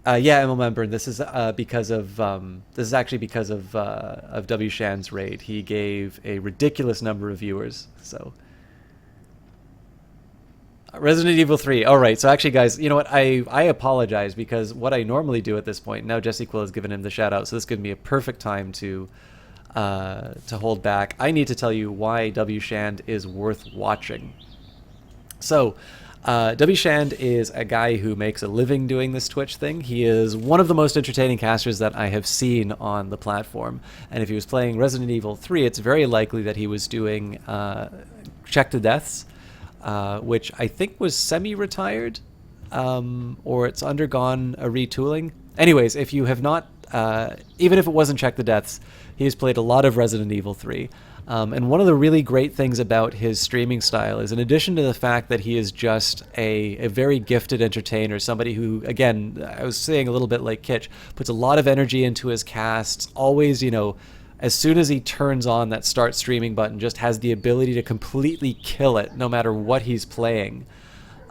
Yeah, I'm a member. This is because of this is actually because of W. Shan's raid. He gave a ridiculous number of viewers. So. Resident Evil 3. All right. So actually, guys, you know what? I apologize because what I normally do at this point, now Jesse Quill has given him the shout out, so this gives me a perfect time to hold back. I need to tell you why W. Shand is worth watching. So, W. Shand is a guy who makes a living doing this Twitch thing. He is one of the most entertaining casters that I have seen on the platform. And if he was playing Resident Evil 3, it's very likely that he was doing Check the Deaths, which I think was semi-retired, or it's undergone a retooling. Anyways, if you have not, even if it wasn't Check the Deaths, he has played a lot of Resident Evil 3. And one of the really great things about his streaming style is, in addition to the fact that he is just a very gifted entertainer, somebody who, again, I was saying a little bit like Kitch, puts a lot of energy into his casts, always, you know, as soon as he turns on that start streaming button, just has the ability to completely kill it no matter what he's playing.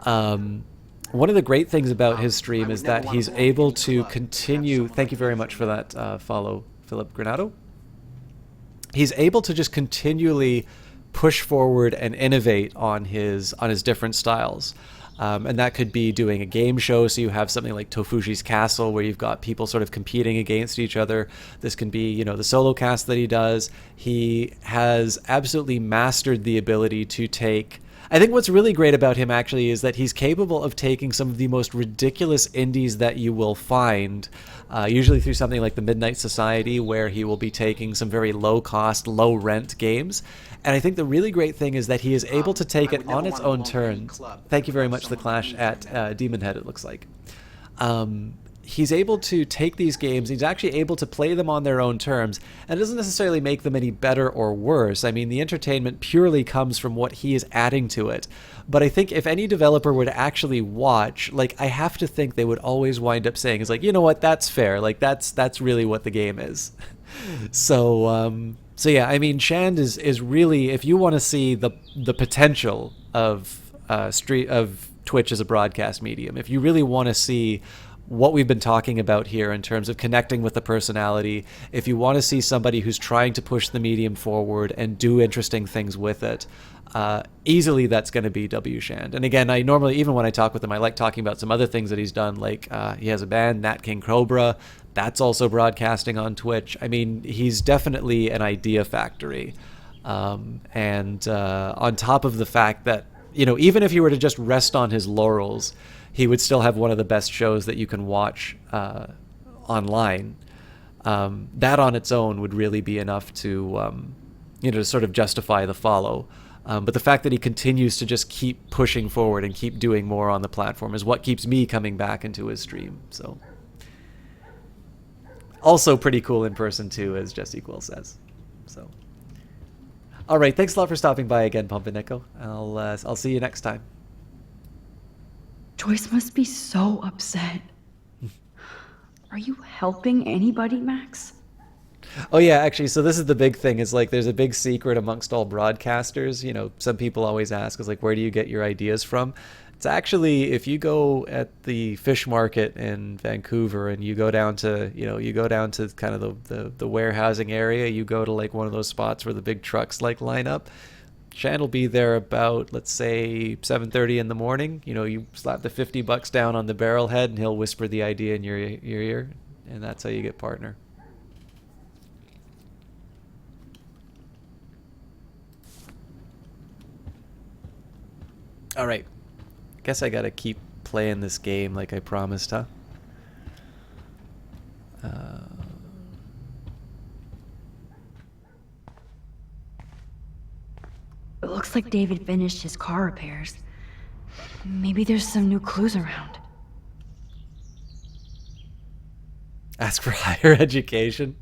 One of the great things about his stream is that he's able to continue... Thank you very much for that follow, Philip Granado. He's able to just continually push forward and innovate on his different styles. And that could be doing a game show, so you have something like Tofuji's Castle, where you've got people sort of competing against each other. This can be, you know, the solo cast that he does. He has absolutely mastered the ability to take... I think what's really great about him, actually, is that he's capable of taking some of the most ridiculous indies that you will find, usually through something like the Midnight Society, where he will be taking some very low-cost, low-rent games. And I think the really great thing is that he is able to take it on its own terms. Thank you very much, The Clash, at Demon Head, it looks like. He's able to take these games, he's actually able to play them on their own terms, and it doesn't necessarily make them any better or worse. I mean, the entertainment purely comes from what he is adding to it. But I think if any developer were to actually watch, like, I have to think they would always wind up saying, it's like, you know what, that's fair. Like, that's really what the game is. So yeah, I mean, Shand is really, if you want to see the potential of Twitch as a broadcast medium, if you really want to see what we've been talking about here in terms of connecting with the personality, if you want to see somebody who's trying to push the medium forward and do interesting things with it, easily that's going to be W. Shand. And again, I normally, even when I talk with him, I like talking about some other things that he's done, like he has a band, Nat King Cobra, that's also broadcasting on Twitch. I mean, he's definitely an idea factory. And on top of the fact that, you know, even if he were to just rest on his laurels, he would still have one of the best shows that you can watch online. That on its own would really be enough to, you know, to sort of justify the follow. But the fact that he continues to just keep pushing forward and keep doing more on the platform is what keeps me coming back into his stream. So, also pretty cool in person too, as Jesse Quill says. So, all right, thanks a lot for stopping by again, Pumpernickel. I'll see you next time. Joyce must be so upset. Are you helping anybody, Max? Oh yeah, actually, so this is the big thing, is like there's a big secret amongst all broadcasters. You know, some people always ask, is like, where do you get your ideas from? It's actually, if you go at the fish market in Vancouver and you go down to, you go down to kind of the warehousing area, you go to like one of those spots where the big trucks like line up. Shan will be there about, let's say, 7:30 in the morning. You slap the $50 down on the barrel head and he'll whisper the idea in your ear, and that's how you get partner. All right. Guess I gotta keep playing this game like I promised, huh? It looks like David finished his car repairs. Maybe there's some new clues around. Ask for higher education.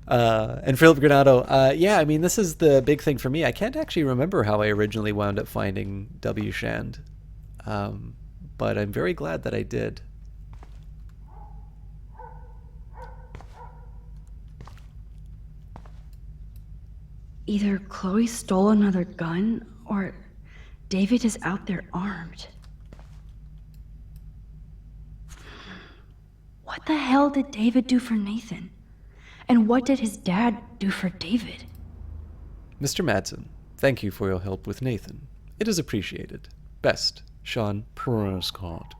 And Philip Granado, yeah, I mean, this is the big thing for me. I can't actually remember how I originally wound up finding W. Shand. But I'm very glad that I did. Either Chloe stole another gun, or David is out there armed. What the hell did David do for Nathan? And what did his dad do for David? Mr. Madsen, thank you for your help with Nathan. It is appreciated. Best, Sean Prescott.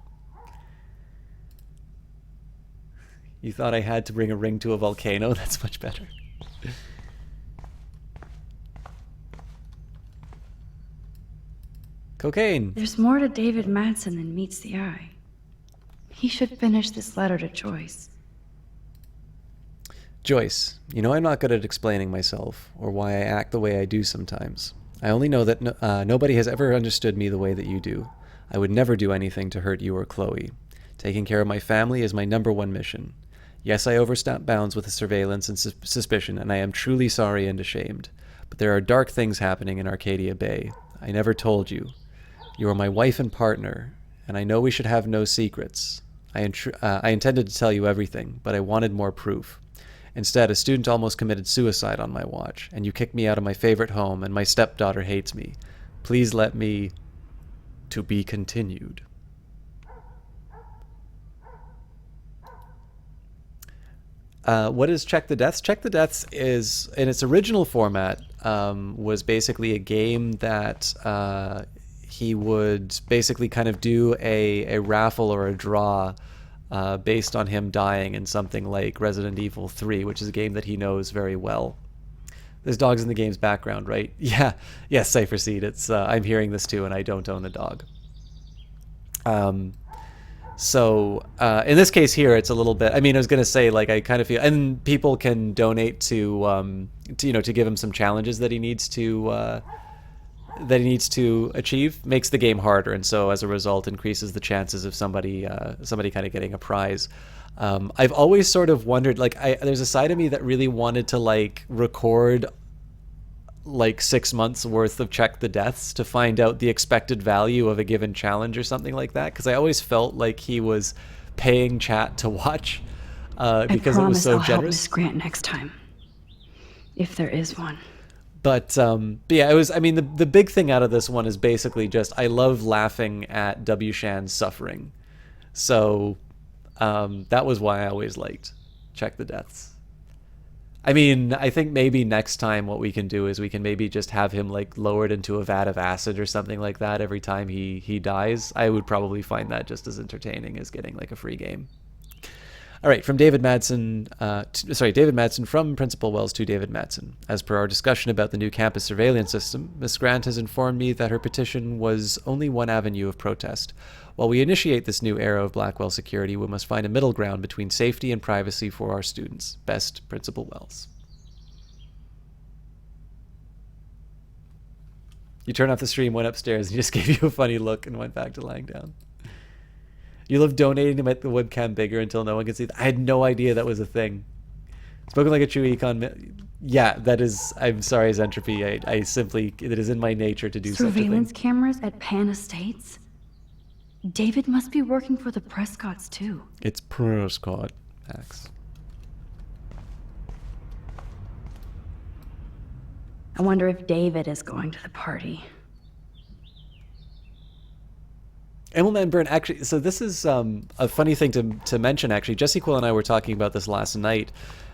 You thought I had to bring a ring to a volcano? That's much better. Cocaine. There's more to David Madsen than meets the eye. He should finish this letter to Joyce. Joyce, I'm not good at explaining myself, or why I act the way I do sometimes. I only know that nobody has ever understood me the way that you do. I would never do anything to hurt you or Chloe. Taking care of my family is my #1 mission. Yes, I overstepped bounds with the surveillance and suspicion, and I am truly sorry and ashamed. But there are dark things happening in Arcadia Bay. I never told you. You are my wife and partner, and I know we should have no secrets. I intended to tell you everything, but I wanted more proof. Instead, a student almost committed suicide on my watch, and you kicked me out of my favorite home, and my stepdaughter hates me. Please let me... to be continued. What is Check the Deaths? Check the Deaths is, in its original format, was basically a game that he would basically kind of do a raffle or a draw based on him dying in something like Resident Evil 3, which is a game that he knows very well. There's dogs in the game's background, right? Yeah, yes, Cypher Seed. It's I'm hearing this too, and I don't own a dog. So in this case here, it's a little bit. I mean, I was gonna say, like, I kind of feel, and people can donate to give him some challenges that he needs to achieve. Makes the game harder, and so as a result, increases the chances of somebody kind of getting a prize. I've always sort of wondered, like, there's a side of me that really wanted to like record like 6 months worth of Check the Deaths to find out the expected value of a given challenge or something like that, because I always felt like he was paying chat to watch because it was so I'll generous. help Miss Grant next time, if there is one. But yeah, it was. I mean, the big thing out of this one is basically just I love laughing at W. Shan's suffering, so that was why I always liked Check the Deaths. I mean, I think maybe next time what we can do is we can maybe just have him like lowered into a vat of acid or something like that every time he dies. I would probably find that just as entertaining as getting like a free game. All right, from David Madsen, David Madsen from Principal Wells to David Madsen. As per our discussion about the new campus surveillance system, Ms. Grant has informed me that her petition was only one avenue of protest. While we initiate this new era of Blackwell security, we must find a middle ground between safety and privacy for our students. Best, Principal Wells. You turned off the stream, went upstairs, and he just gave you a funny look and went back to lying down. You love donating to make the webcam bigger until no one can see that. I had no idea that was a thing. Spoken like a true econ. Yeah, that is. I'm sorry, Zentropy. I simply, it is in my nature to do such a thing. Surveillance cameras at Pan Estates? David must be working for the Prescotts too. It's Prescott, Max. I wonder if David is going to the party. Immelman Burn, actually, so this is a funny thing to mention, actually. Jesse Quill and I were talking about this last night.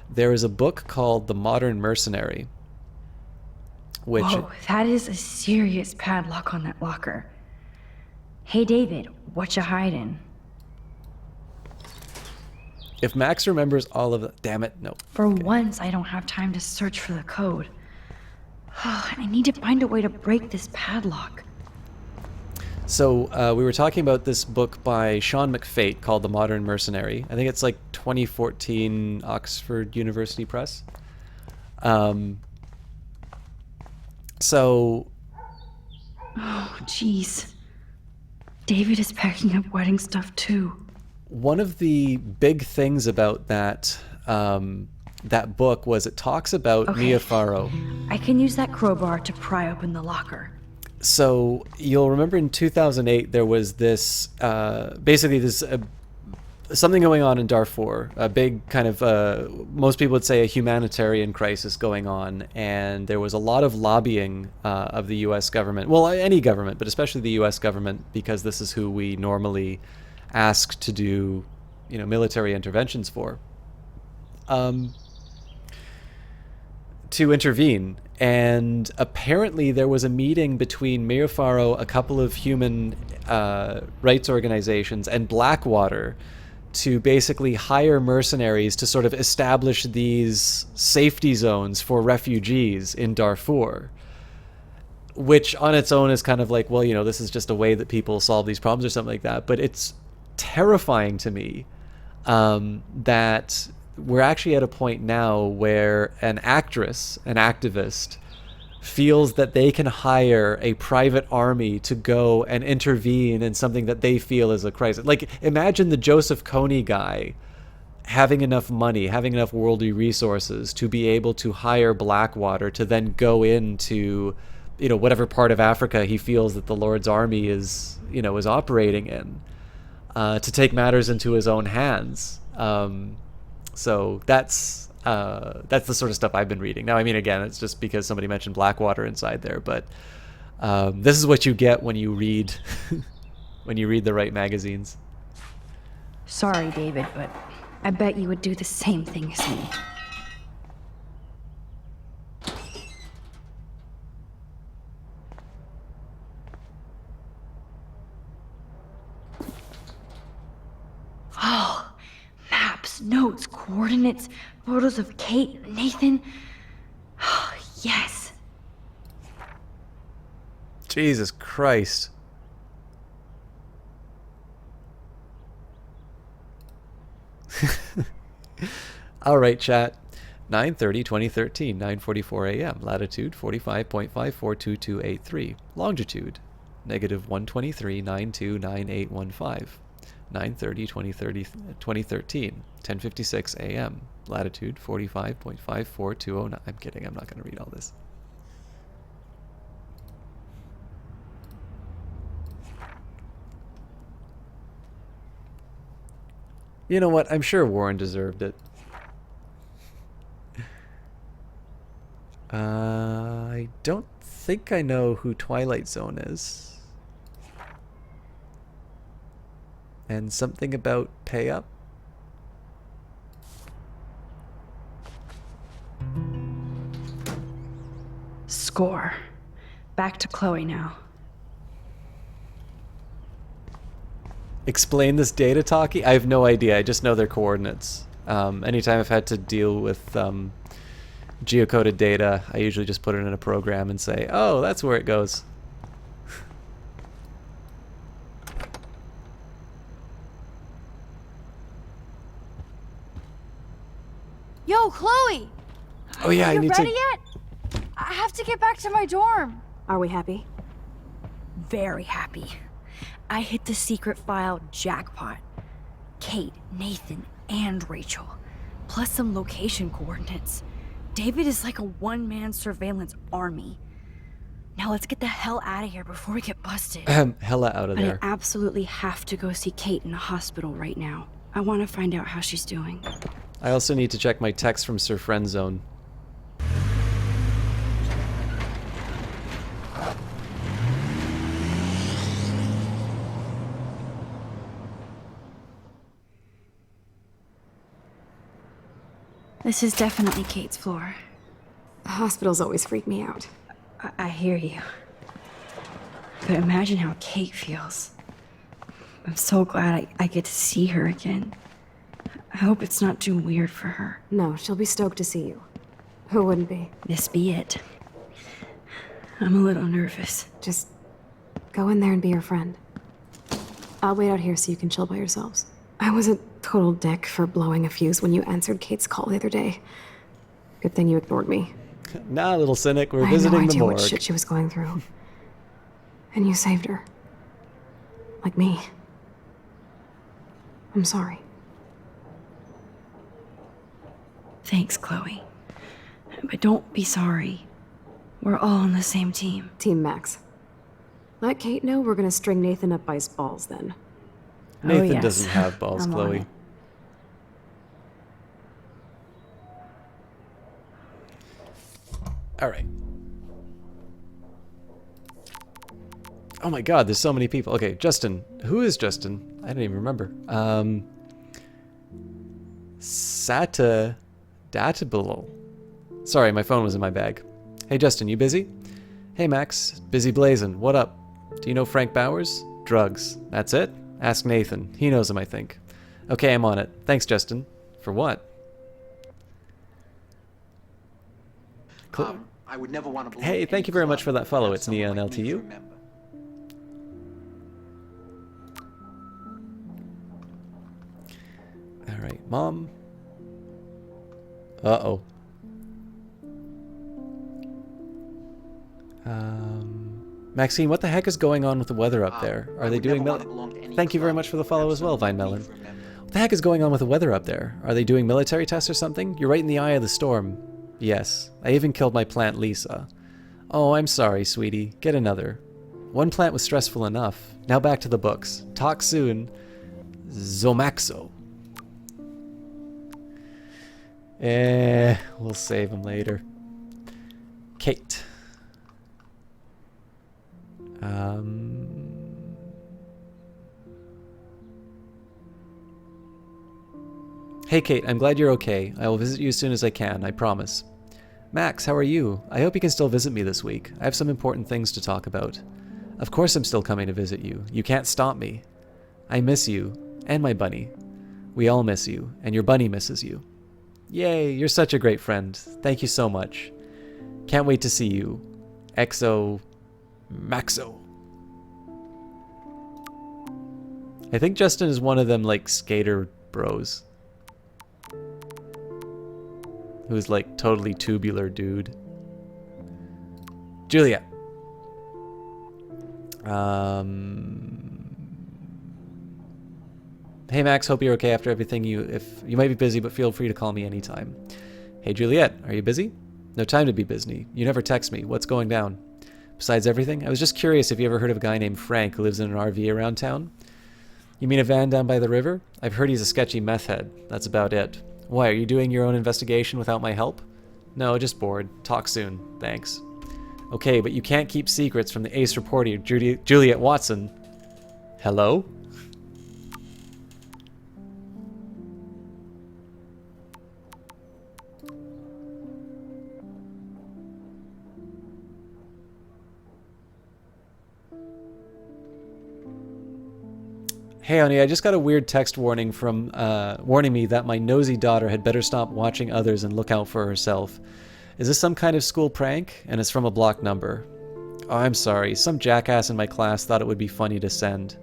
There is a book called The Modern Mercenary, which... Whoa, that is a serious padlock on that locker. Hey, David, what you hiding? If Max remembers all of the... Damn it, no. For once, I don't have time to search for the code. I need to find a way to break this padlock. So we were talking about this book by Sean McFate called The Modern Mercenary. I think it's like 2014 Oxford University Press. So... Oh, jeez. David is packing up wedding stuff too. One of the big things about that that book was it talks about Mia Farrow. I can use that crowbar to pry open the locker. So you'll remember in 2008 there was this basically this something going on in Darfur, a big kind of most people would say a humanitarian crisis going on, and there was a lot of lobbying of the U.S. government, well, any government, but especially the U.S. government, because this is who we normally ask to do, military interventions for, to intervene. And apparently there was a meeting between Mia Farrow, a couple of human rights organizations, and Blackwater to basically hire mercenaries to sort of establish these safety zones for refugees in Darfur, which on its own is kind of like, well, this is just a way that people solve these problems or something like that. But it's terrifying to me that we're actually at a point now where an actress, an activist, feels that they can hire a private army to go and intervene in something that they feel is a crisis. Like, imagine the Joseph Kony guy having enough money, having enough worldly resources to be able to hire Blackwater to then go into, whatever part of Africa he feels that the Lord's army is operating in, to take matters into his own hands. So that's the sort of stuff I've been reading. Now, I mean, again, it's just because somebody mentioned Blackwater inside there, but this is what you get when you read when you read the right magazines. Sorry, David, but I bet you would do the same thing as me. Oh, maps, notes, coordinates, photos of Kate, Nathan. Oh, yes. Jesus Christ. All right, chat. 9/30/2013, 9:44 a.m. Latitude 45.542283. Longitude -123.929815. 9/30/2013, 10:56 a.m. Latitude 45.54209. I'm kidding. I'm not going to read all this. You know what? I'm sure Warren deserved it. I don't think I know who Twilight Zone is. And something about pay up? Score. Back to Chloe now. Explain this data talkie? I have no idea. I just know their coordinates. Anytime I've had to deal with geocoded data, I usually just put it in a program and say, oh, that's where it goes. Yo, Chloe! Oh yeah, I need ready to... yet? I have to get back to my dorm. Are we happy? Very happy. I hit the secret file jackpot. Kate, Nathan, and Rachel. Plus some location coordinates. David is like a one-man surveillance army. Now let's get the hell out of here before we get busted. Hella out of But I there. absolutely have to go see Kate in the hospital right now. I want to find out how she's doing. I also need to check my text from Sir Friendzone. This is definitely Kate's floor. Hospitals always freak me out. I hear you. But imagine how Kate feels. I'm so glad I get to see her again. I hope it's not too weird for her. No, she'll be stoked to see you. Who wouldn't be? This be it. I'm a little nervous. Just go in there and be your friend. I'll wait out here so you can chill by yourselves. I was a total dick for blowing a fuse when you answered Kate's call the other day. Good thing you ignored me. Nah, little cynic, we're I had no visiting the idea what morgue. shit she was going through. And you saved her. Like me. I'm sorry. Thanks, Chloe. But don't be sorry. We're all on the same team. Team Max. Let Kate know we're gonna string Nathan up by his balls then. Nathan yes. doesn't have balls, I'm on Chloe. it. All right. Oh my god, there's so many people. Okay, Justin. Who is Justin? I don't even remember. Sata Databalo. Sorry, my phone was in my bag. Hey Justin, you busy? Hey Max, busy blazing. What up? Do you know Frank Bowers? Drugs. That's it? Ask Nathan. He knows him, I think. Okay, I'm on it. Thanks, Justin. For what? I would never want to Hey, thank you very much for that follow. It's Nia on LTU. Alright, Mom. Uh-oh. Maxine, what the heck is going on with the weather up there? Are they doing Thank you very much for the follow as well, Vine Melon. What the heck is going on with the weather up there? Are they doing military tests or something? You're right in the eye of the storm. Yes. I even killed my plant, Lisa. Oh, I'm sorry, sweetie. Get another. One plant was stressful enough. Now back to the books. Talk soon. Zomaxo. We'll save him later. Kate. Hey Kate, I'm glad you're okay. I will visit you as soon as I can, I promise. Max, how are you? I hope you can still visit me this week. I have some important things to talk about. Of course I'm still coming to visit you. You can't stop me. I miss you, and my bunny. We all miss you, and your bunny misses you. Yay, you're such a great friend. Thank you so much. Can't wait to see you. Exo... Maxo. I think Justin is one of them, like, skater bros. Who's, like, totally tubular dude. Juliet. Hey Max, hope you're okay after everything. If you might be busy, but feel free to call me anytime. Hey Juliet, are you busy? No time to be busy. You never text me. What's going down? Besides everything, I was just curious if you ever heard of a guy named Frank who lives in an RV around town. You mean a van down by the river? I've heard he's a sketchy meth head. That's about it. Why, are you doing your own investigation without my help? No, just bored. Talk soon. Thanks. Okay, but you can't keep secrets from the ace reporter, Juliet Watson. Hello? Hey honey, I just got a weird text warning from warning me that my nosy daughter had better stop watching others and look out for herself. Is this some kind of school prank? And it's from a blocked number. Oh, I'm sorry. Some jackass in my class thought it would be funny to send.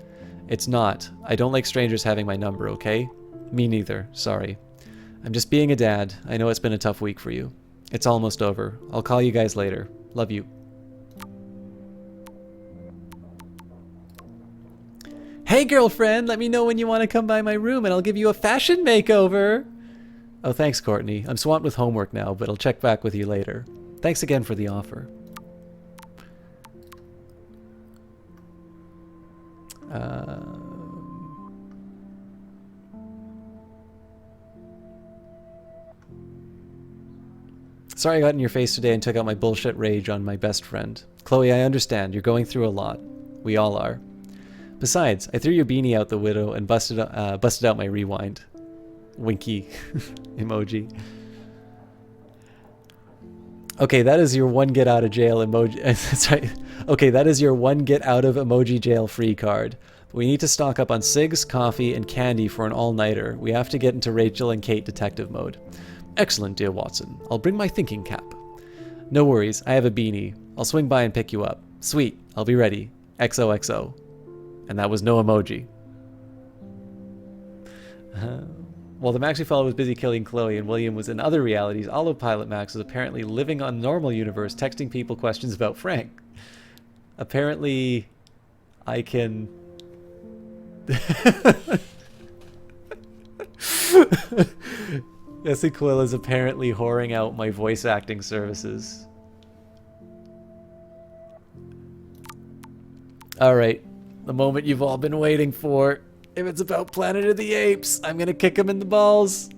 It's not. I don't like strangers having my number, okay? Me neither. Sorry. I'm just being a dad. I know it's been a tough week for you. It's almost over. I'll call you guys later. Love you. Hey girlfriend, let me know when you want to come by my room and I'll give you a fashion makeover. Oh, thanks Courtney. I'm swamped with homework now, but I'll check back with you later. Thanks again for the offer. Sorry I got in your face today and took out my bullshit rage on my best friend. Chloe, I understand. You're going through a lot. We all are. Besides, I threw your beanie out the window and busted out my rewind. Winky emoji. Okay, that is your one get out of jail emoji. Sorry. Okay, that is your one get out of emoji jail free card. We need to stock up on cigs, coffee, and candy for an all-nighter. We have to get into Rachel and Kate detective mode. Excellent, dear Watson. I'll bring my thinking cap. No worries, I have a beanie. I'll swing by and pick you up. Sweet, I'll be ready. XOXO. And that was no emoji. While the Maxi fellow was busy killing Chloe and William was in other realities, Autopilot Max was apparently living on normal universe, texting people questions about Frank. Apparently, I can... Nessie Quill is apparently whoring out my voice acting services. Alright, the moment you've all been waiting for. If it's about Planet of the Apes, I'm gonna kick him in the balls.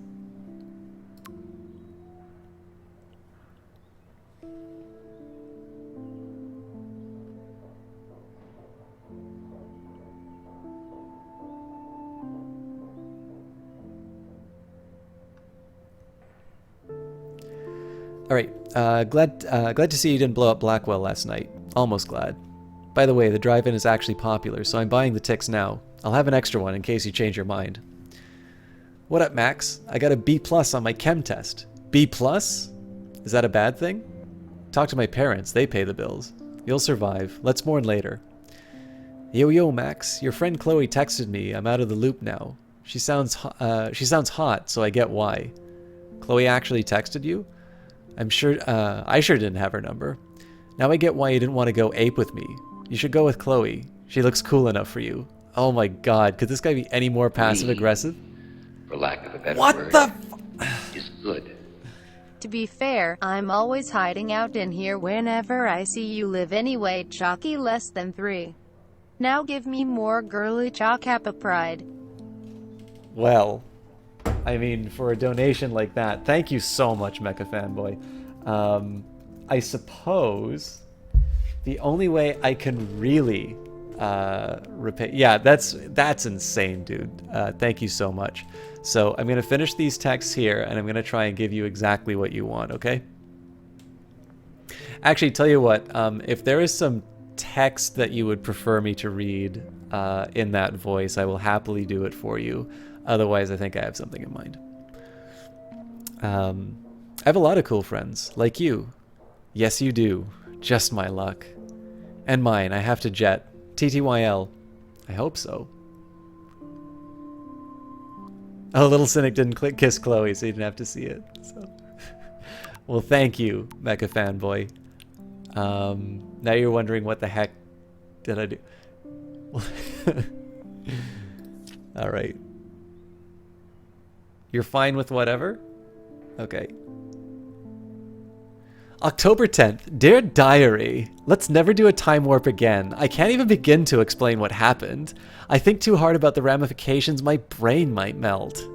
Alright, glad to see you didn't blow up Blackwell last night. Almost glad. By the way, the drive-in is actually popular, so I'm buying the ticks now. I'll have an extra one in case you change your mind. What up, Max? I got a B+ on my chem test. B+? Is that a bad thing? Talk to my parents, they pay the bills. You'll survive. Let's mourn later. Yo, Max. Your friend Chloe texted me. I'm out of the loop now. She sounds hot, so I get why. Chloe actually texted you? I'm sure, I sure didn't have her number. Now I get why you didn't want to go ape with me. You should go with Chloe. She looks cool enough for you. Oh my god, could this guy be any more passive-aggressive? For lack of a better what word, the is good. To be fair, I'm always hiding out in here whenever I see you live anyway, Chalky less than 3. Now give me more girly Chalkappa pride. Well, I mean, for a donation like that, thank you so much, Mecha Fanboy. I suppose the only way I can really repay... Yeah, that's insane, dude. Thank you so much. So I'm going to finish these texts here, and I'm going to try and give you exactly what you want, okay? Actually, tell you what, if there is some text that you would prefer me to read in that voice, I will happily do it for you. Otherwise, I think I have something in mind. I have a lot of cool friends, like you. Yes, you do. Just my luck. And mine, I have to jet. TTYL. I hope so. Oh, Little Cynic didn't kiss Chloe, so you didn't have to see it. So. Well, thank you, Mecha Fanboy. Now you're wondering what the heck did I do? Alright. You're fine with whatever? Okay. October 10th. Dear Diary, let's never do a time warp again. I can't even begin to explain what happened. I think too hard about the ramifications, my brain might melt.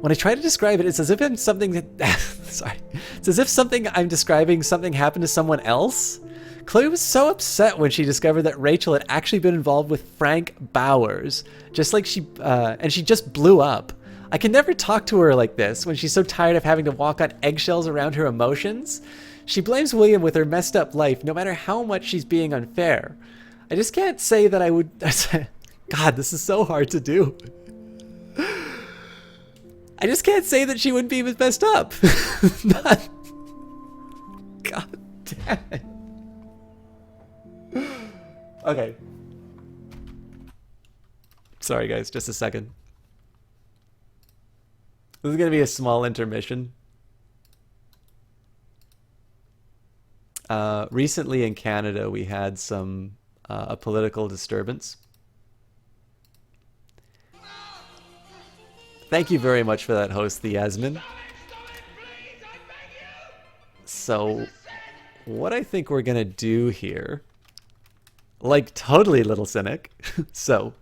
When I try to describe it, it's as if I'm something that... Sorry. It's as if something I'm describing something happened to someone else. Chloe was so upset when she discovered that Rachel had actually been involved with Frank Bowers. And she just blew up. I can never talk to her like this when she's so tired of having to walk on eggshells around her emotions. She blames William with her messed up life, no matter how much she's being unfair. I just can't say that I would... God, this is so hard to do. I just can't say that she wouldn't be messed up. God damn it. Okay. Sorry, guys, just a second. This is going to be a small intermission. Recently in Canada, we had a political disturbance. Thank you very much for that, host, the Yasmin. So, what I think we're gonna do here, like totally Little Cynic, so,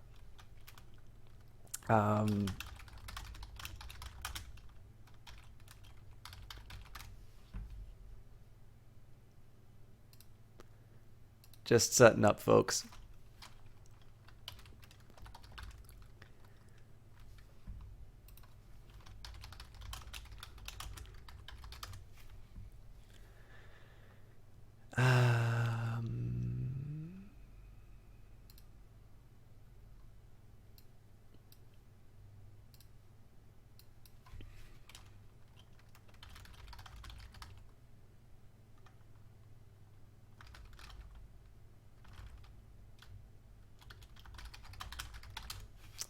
just setting up, folks.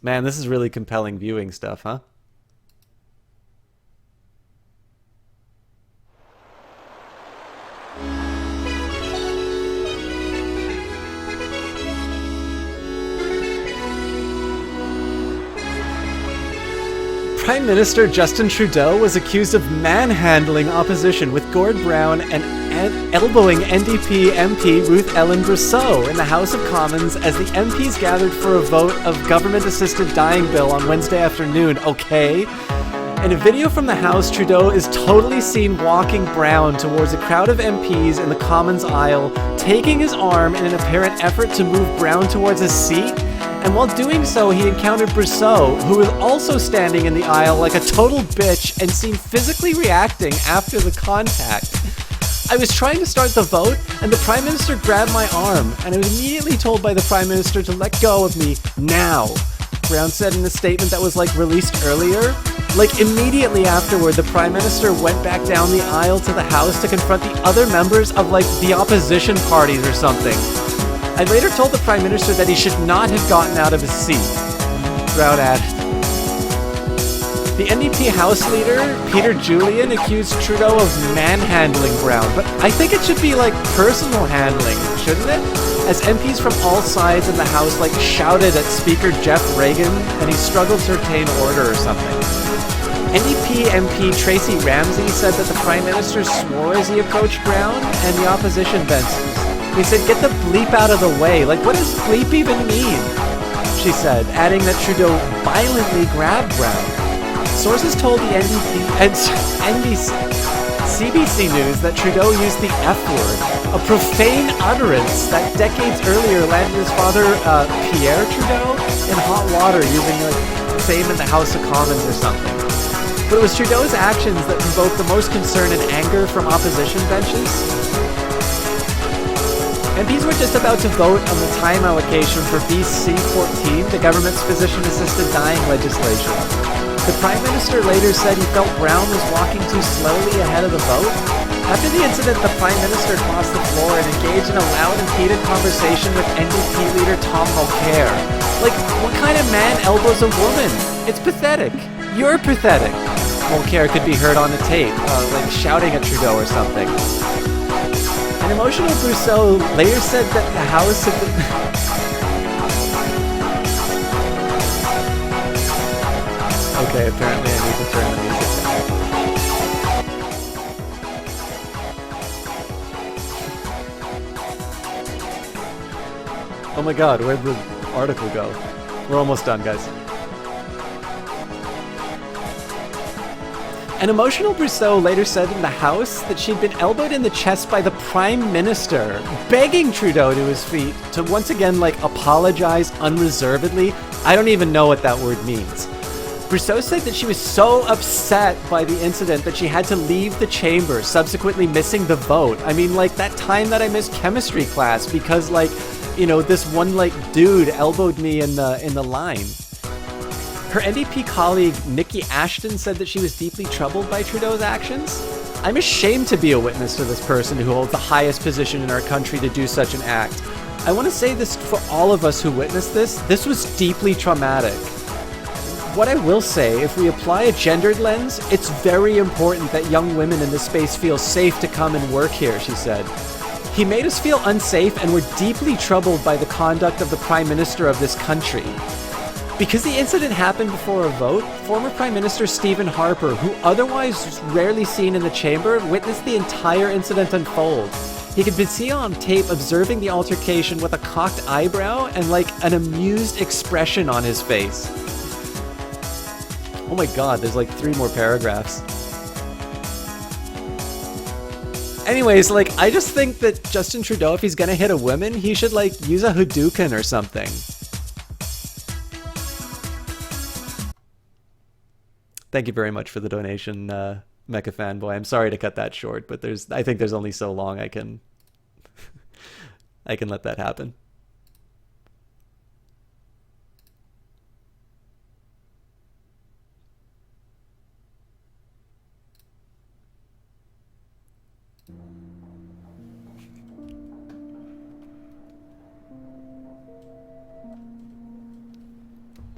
Man, this is really compelling viewing stuff, huh? Prime Minister Justin Trudeau was accused of manhandling opposition with Gord Brown and elbowing NDP MP Ruth Ellen Brosseau in the House of Commons as the MPs gathered for a vote of government-assisted dying bill on Wednesday afternoon, okay? In a video from the House, Trudeau is totally seen walking Brown towards a crowd of MPs in the Commons aisle, taking his arm in an apparent effort to move Brown towards his seat. And while doing so, he encountered Brosseau, who was also standing in the aisle like a total bitch and seemed physically reacting after the contact. I was trying to start the vote, and the Prime Minister grabbed my arm, and I was immediately told by the Prime Minister to let go of me now. Brown said in a statement that was released earlier. Immediately afterward, the Prime Minister went back down the aisle to the House to confront the other members of the opposition parties or something. I later told the Prime Minister that he should not have gotten out of his seat. Brown added. The NDP House Leader, Peter Julian, accused Trudeau of manhandling Brown, but I think it should be personal handling, shouldn't it? As MPs from all sides in the House shouted at Speaker Jeff Reagan and he struggled to retain order or something. NDP MP Tracy Ramsey said that the Prime Minister swore as he approached Brown and the opposition benches. He said, "Get the bleep out of the way." What does bleep even mean? She said, adding that Trudeau violently grabbed Brown. Sources told the NDP and CBC News that Trudeau used the F word, a profane utterance that decades earlier landed his father, Pierre Trudeau, in hot water using same in the House of Commons or something. But it was Trudeau's actions that provoked the most concern and anger from opposition benches. MPs were just about to vote on the time allocation for BC 14, the government's physician-assisted dying legislation. The Prime Minister later said he felt Brown was walking too slowly ahead of the vote. After the incident, the Prime Minister crossed the floor and engaged in a loud and heated conversation with NDP leader Tom Mulcair. What kind of man elbows a woman? It's pathetic. You're pathetic. Mulcair could be heard on the tape, shouting at Trudeau or something. An emotional Brosseau later said that the House had been... Okay, apparently I need to turn the music down. Oh my god, where'd the article go? We're almost done, guys. An emotional Brosseau later said in the House that she'd been elbowed in the chest by the Prime Minister, begging Trudeau to his feet to once again, apologize unreservedly. I don't even know what that word means. Brosseau said that she was so upset by the incident that she had to leave the chamber, subsequently missing the vote. I mean, that time that I missed chemistry class because, this one, dude elbowed me in the line. Her NDP colleague, Nikki Ashton, said that she was deeply troubled by Trudeau's actions. I'm ashamed to be a witness to this person who holds the highest position in our country to do such an act. I want to say this for all of us who witnessed this. This was deeply traumatic. What I will say, if we apply a gendered lens, it's very important that young women in this space feel safe to come and work here, she said. He made us feel unsafe and we're deeply troubled by the conduct of the Prime Minister of this country. Because the incident happened before a vote, former Prime Minister Stephen Harper, who otherwise was rarely seen in the chamber, witnessed the entire incident unfold. He could be seen on tape observing the altercation with a cocked eyebrow and an amused expression on his face. Oh my god, there's 3 more paragraphs. Anyways, I just think that Justin Trudeau, if he's gonna hit a woman, he should use a Hadouken or something. Thank you very much for the donation, Mecha Fanboy. I'm sorry to cut that short, but I think there's only so long I can let that happen.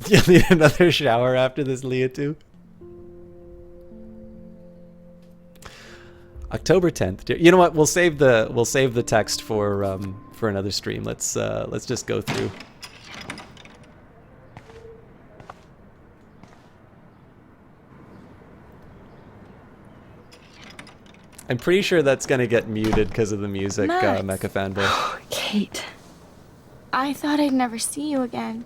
You'll need another shower after this, Leah, too. October 10th. You know what? We'll save the text for another stream. Let's just go through. I'm pretty sure that's gonna get muted because of the music, Max. Mecha Fanboy. Kate, I thought I'd never see you again.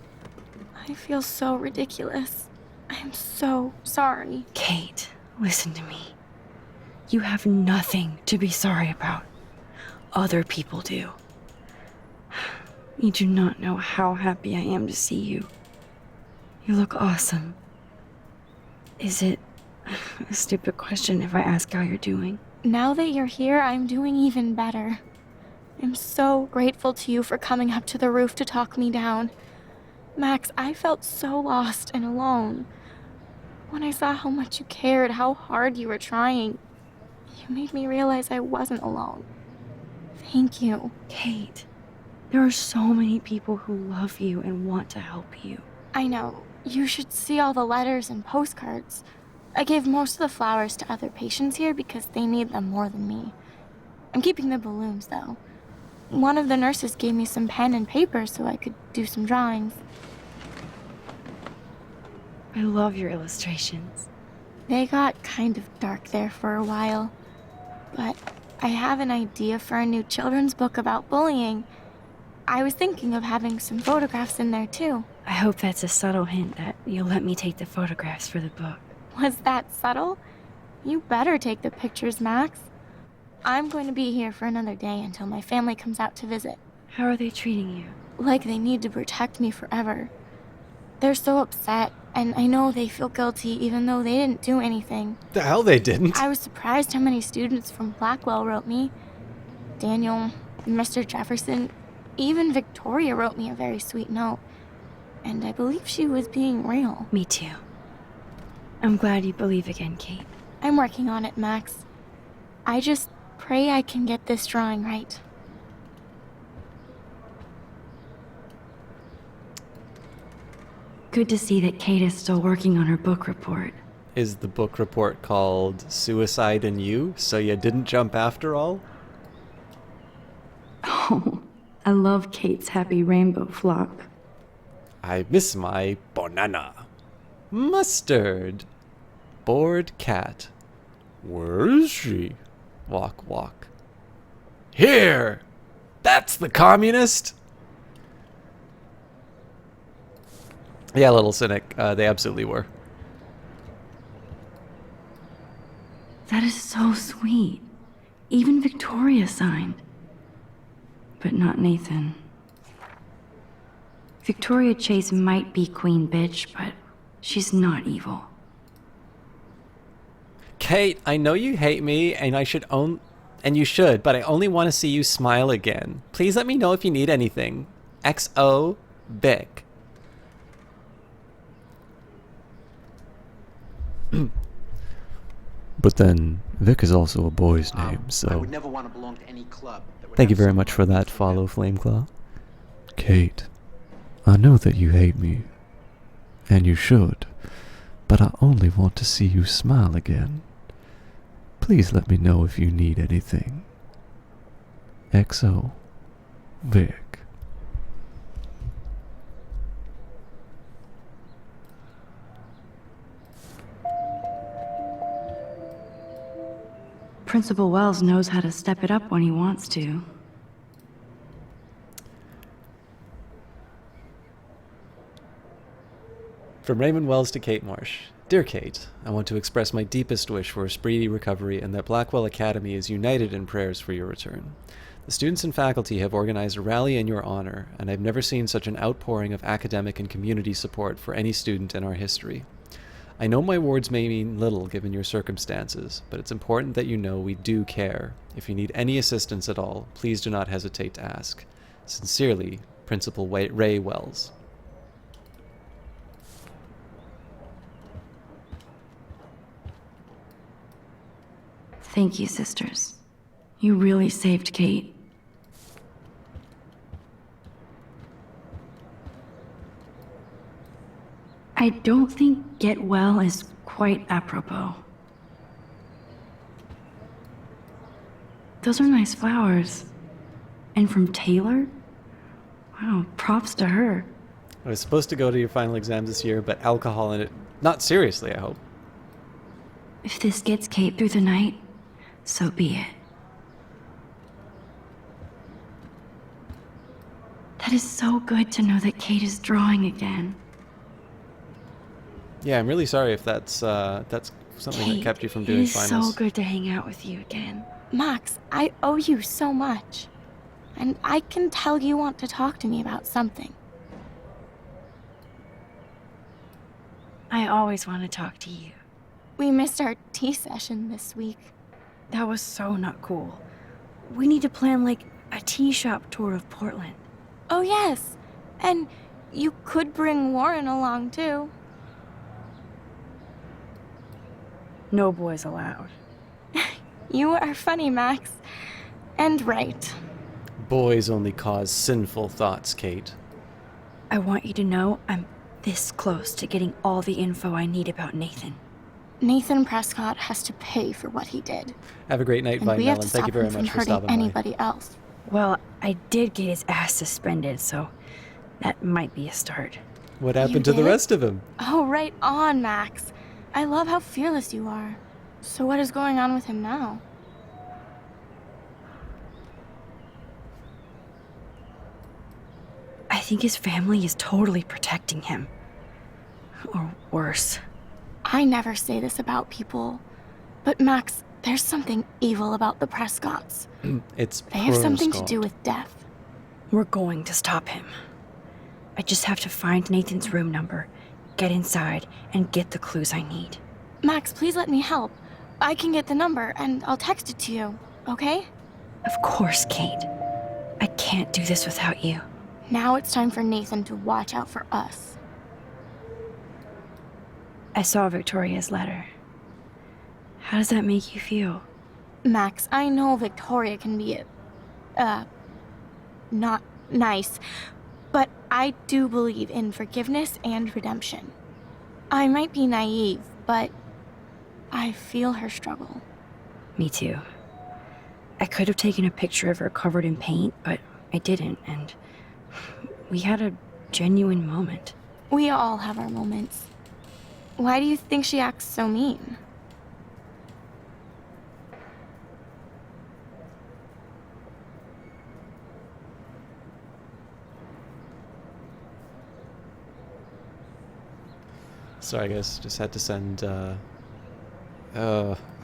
I feel so ridiculous. I'm so sorry. Kate, listen to me. You have nothing to be sorry about. Other people do. You do not know how happy I am to see you. You look awesome. Is it a stupid question if I ask how you're doing? Now that you're here, I'm doing even better. I'm so grateful to you for coming up to the roof to talk me down. Max, I felt so lost and alone. When I saw how much you cared, how hard you were trying, you made me realize I wasn't alone. Thank you. Kate, there are so many people who love you and want to help you. I know. You should see all the letters and postcards. I gave most of the flowers to other patients here because they need them more than me. I'm keeping the balloons, though. One of the nurses gave me some pen and paper so I could do some drawings. I love your illustrations. They got kind of dark there for a while. But I have an idea for a new children's book about bullying. I was thinking of having some photographs in there, too. I hope that's a subtle hint that you'll let me take the photographs for the book. Was that subtle? You better take the pictures, Max. I'm going to be here for another day until my family comes out to visit. How are they treating you? Like they need to protect me forever. They're so upset, and I know they feel guilty even though they didn't do anything. The hell they didn't. I was surprised how many students from Blackwell wrote me. Daniel, Mr. Jefferson, even Victoria wrote me a very sweet note. And I believe she was being real. Me too. I'm glad you believe again, Kate. I'm working on it, Max. I just pray I can get this drawing right. Good to see that Kate is still working on her book report. Is the book report called Suicide in You? So you didn't jump after all? Oh, I love Kate's happy rainbow flock. I miss my banana. Mustard. Bored cat. Where is she? Walk, walk. Here! That's the communist! Yeah, Little Cynic, they absolutely were. That is so sweet. Even Victoria signed. But not Nathan. Victoria Chase might be Queen Bitch, but she's not evil. Kate, I know you hate me, and you should, but I only want to see you smile again. Please let me know if you need anything. XO Vic. But then, Vic is also a boy's name, I so... would never want to belong to any club that would Thank you have very someone much for like that you follow, in Flameclaw. Kate, I know that you hate me, and you should, but I only want to see you smile again. Please let me know if you need anything. XO, Vic. Principal Wells knows how to step it up when he wants to. From Raymond Wells to Kate Marsh. Dear Kate, I want to express my deepest wish for a speedy recovery and that Blackwell Academy is united in prayers for your return. The students and faculty have organized a rally in your honor, and I've never seen such an outpouring of academic and community support for any student in our history. I know my words may mean little given your circumstances, but it's important that you know we do care. If you need any assistance at all, please do not hesitate to ask. Sincerely, Principal Ray Wells. Thank you, sisters. You really saved Kate. I don't think get well is quite apropos. Those are nice flowers. And from Taylor? Wow, props to her. I was supposed to go to your final exams this year, but alcohol in it. Not seriously, I hope. If this gets Kate through the night, so be it. That is so good to know that Kate is drawing again. Yeah, I'm really sorry if that's something that Kate, kept you from it doing is finals. so good to hang out with you again. Max, I owe you so much. And I can tell you want to talk to me about something. I always want to talk to you. We missed our tea session this week. That was so not cool. We need to plan like a tea shop tour of Portland. Oh, yes. And you could bring Warren along, too. No boys allowed. You are funny, Max. And right. Boys only cause sinful thoughts, Kate. I want you to know I'm this close to getting all the info I need about Nathan. Nathan Prescott has to pay for what he did. Have a great night, And Vine we have Melon. to Thank you stop him very from much for hurting stopping by. anybody else. Well, I did get his ass suspended, so that might be a start. What happened You to the did? rest of him? Oh, right on, Max. I love how fearless you are. So what is going on with him now? I think his family is totally protecting him. Or worse. I never say this about people, but Max, there's something evil about the Prescotts. It's They have something to Prescott. do with death. We're going to stop him. I just have to find Nathan's room number, get inside, and get the clues I need. Max, please let me help. I can get the number and I'll text it to you, okay? Of course, Kate. I can't do this without you. Now it's time for Nathan to watch out for us. I saw Victoria's letter. How does that make you feel? Max, I know Victoria can be not nice, but I do believe in forgiveness and redemption. I might be naive, but I feel her struggle. Me too. I could have taken a picture of her covered in paint, but I didn't, and we had a genuine moment. We all have our moments. Why do you think she acts so mean? Sorry, guys. Just had to send. I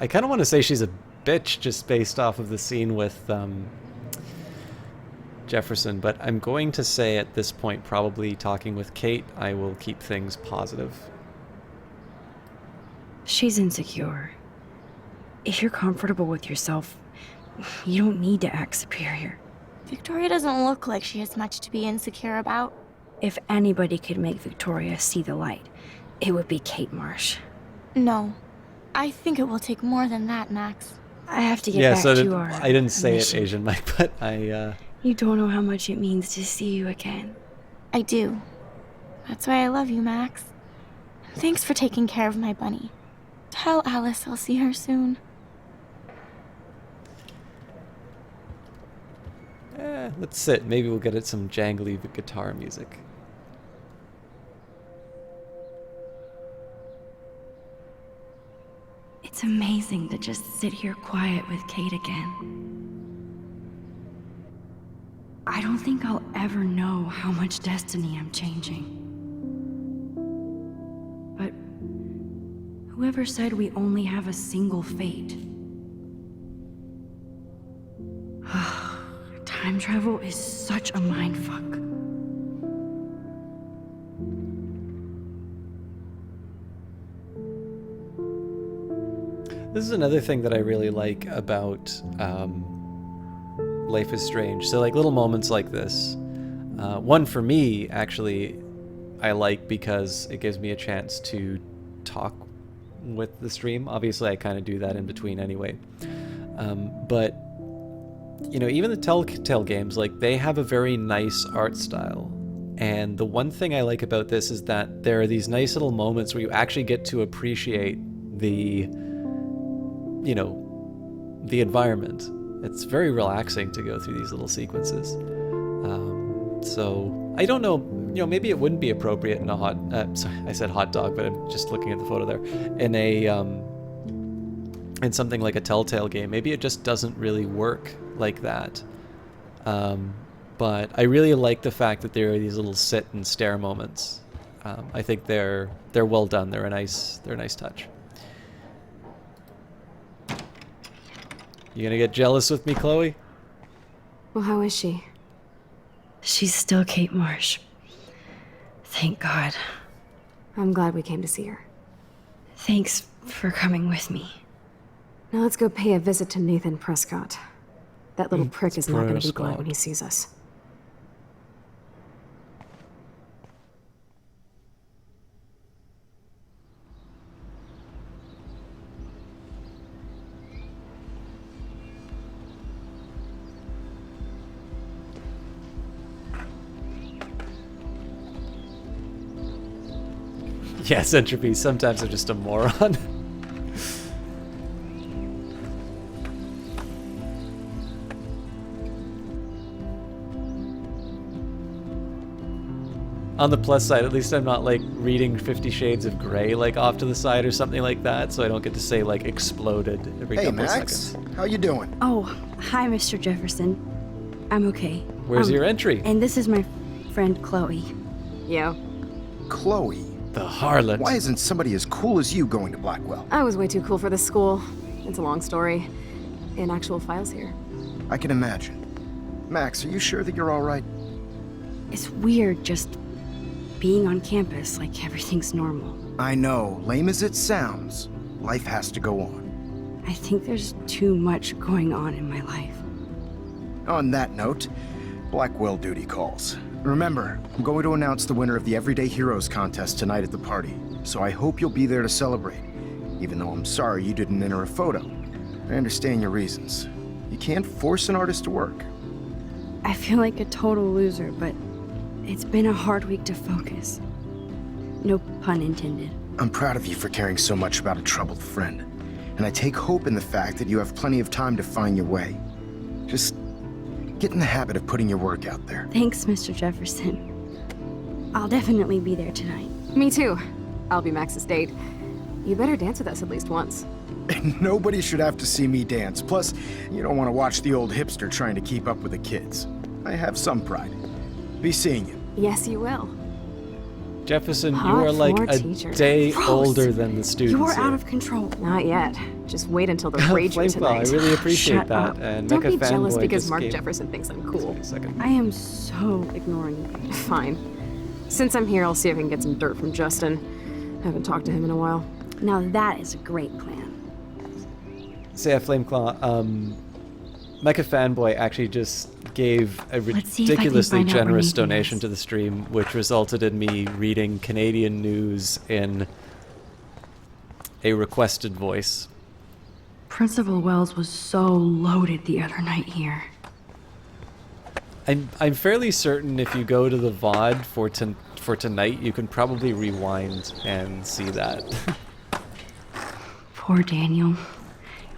kind of want to say she's a bitch just based off of the scene with Jefferson, but I'm going to say at this point, probably talking with Kate, I will keep things positive. She's insecure. If you're comfortable with yourself, you don't need to act superior. Victoria doesn't look like she has much to be insecure about. If anybody could make Victoria see the light, it would be Kate Marsh. No. I think it will take more than that, Max. I have to get Yeah, back so to our I didn't say mission. it, Asian Mike, but I. You don't know how much it means to see you again. I do. That's why I love you, Max. Thanks for taking care of my bunny. Tell Alice I'll see her soon. Let's sit. Maybe we'll get at some jangly guitar music. It's amazing to just sit here quiet with Kate again. I don't think I'll ever know how much destiny I'm changing. But whoever said we only have a single fate? Time travel is such a mindfuck. This is another thing that I really like about Life is Strange. So, like, little moments like this. One for me, actually, I like because it gives me a chance to talk with the stream. Obviously, I kind of do that in between anyway. But, you know, even the Telltale games, like, they have a very nice art style. And the one thing I like about this is that there are these nice little moments where you actually get to appreciate the, you know, the environment. It's very relaxing to go through these little sequences. So I don't know, you know, maybe it wouldn't be appropriate in a sorry, I said hot dog, but I'm just looking at the photo there. In a, in something like a Telltale game, maybe it just doesn't really work like that. But I really like the fact that there are these little sit and stare moments. I think they're well done. They're a nice touch. You gonna get jealous with me, Chloe? Well, how is she? She's still Kate Marsh. Thank God. I'm glad we came to see her. Thanks for coming with me. Now let's go pay a visit to Nathan Prescott. That little prick is not going to be glad when he sees us. Yes, Entropy, sometimes I'm just a moron. On the plus side, at least I'm not like reading 50 Shades of Grey like off to the side or something like that, so I don't get to say like exploded every couple of seconds. How you doing? Oh, hi, Mr. Jefferson. I'm okay. Where's your entry? And this is my friend Chloe. Yo. Chloe. The harlot. Why isn't somebody as cool as you going to Blackwell? I was way too cool for this school. It's a long story. In actual files here. I can imagine. Max, are you sure that you're all right? It's weird just being on campus like everything's normal. I know, lame as it sounds, life has to go on. I think there's too much going on in my life. On that note, Blackwell duty calls. Remember, I'm going to announce the winner of the Everyday Heroes contest tonight at the party, so I hope you'll be there to celebrate, even though I'm sorry you didn't enter a photo. I understand your reasons. You can't force an artist to work. I feel like a total loser, but it's been a hard week to focus. No pun intended. I'm proud of you for caring so much about a troubled friend, and I take hope in the fact that you have plenty of time to find your way. Just get in the habit of putting your work out there. Thanks, Mr. Jefferson. I'll definitely be there tonight. Me too. I'll be Max's date. You better dance with us at least once. Nobody should have to see me dance. Plus, you don't want to watch the old hipster trying to keep up with the kids. I have some pride. Be seeing you. Yes, you will. Jefferson, you Hot are like floor a teacher. day Gross. older than the students. You are here. out of control. Not yet. Just wait until the rage Flameclaw, tonight. I really appreciate Shut that. up. And Don't Mecha be jealous Fanboy because just Mark gave- Jefferson thinks I'm cool. Wait a second. I am so ignoring you. Fine. Since I'm here, I'll see if I can get some dirt from Justin. Haven't talked to him in a while. Now that is a great plan. So yeah, Flameclaw, Mecha Fanboy actually just gave a Let's see if I can ridiculously find out where generous Nathan donation is. to the stream, which resulted in me reading Canadian news in a requested voice. Principal Wells was so loaded the other night here. I'm fairly certain if you go to the VOD for tonight, you can probably rewind and see that. Poor Daniel.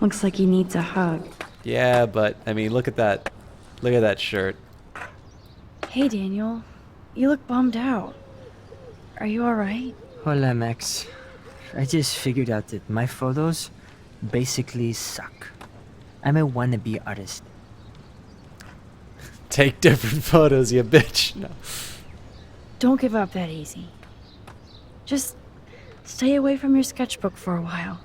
Looks like he needs a hug. Yeah, but I mean, look at that. Look at that shirt. Hey, Daniel. You look bummed out. Are you alright? Hola, Max. I just figured out that my photos basically suck. I'm a wannabe artist. Take different photos, you bitch. No. Don't give up that easy. Just stay away from your sketchbook for a while.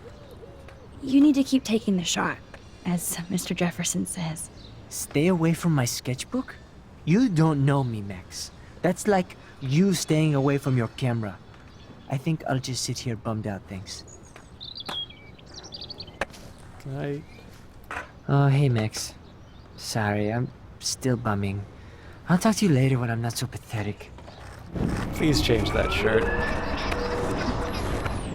You need to keep taking the shot, as Mr. Jefferson says. Stay away from my sketchbook? You don't know me, Max. That's like you staying away from your camera. I think I'll just sit here bummed out, thanks. Can I? Oh, hey, Max. Sorry, I'm still bumming. I'll talk to you later when I'm not so pathetic. Please change that shirt.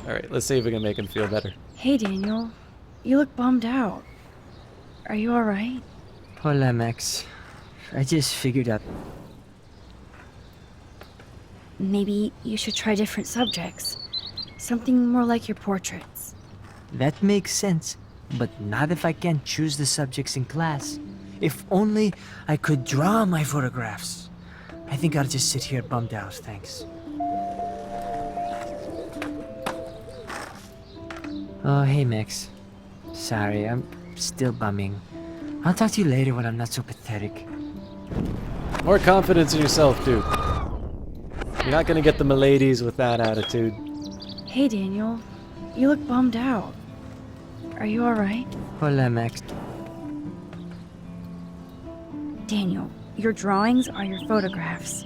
Alright, let's see if we can make him feel better. Hey, Daniel. You look bummed out. Are you alright? Hola, Max. I just figured out... maybe you should try different subjects. Something more like your portraits. That makes sense, but not if I can't choose the subjects in class. If only I could draw my photographs. I think I'll just sit here bummed out, thanks. Oh, hey, Max. Sorry, I'm still bumming. I'll talk to you later when I'm not so pathetic. More confidence in yourself, dude. You're not gonna get the miladies with that attitude. Hey, Daniel. You look bummed out. Are you alright? Hola, Max. Daniel, your drawings are your photographs.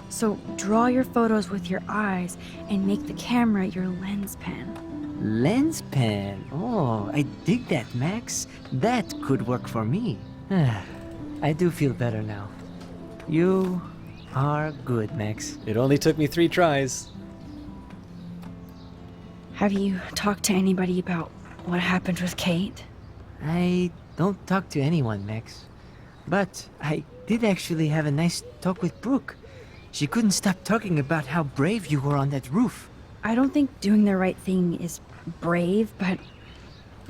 So draw your photos with your eyes and make the camera your lens pen. Lens pen. Oh, I dig that, Max. That could work for me. I do feel better now. You are good, Max. It only took me 3 tries. Have you talked to anybody about what happened with Kate? I don't talk to anyone, Max. But I did actually have a nice talk with Brooke. She couldn't stop talking about how brave you were on that roof. I don't think doing the right thing is brave, but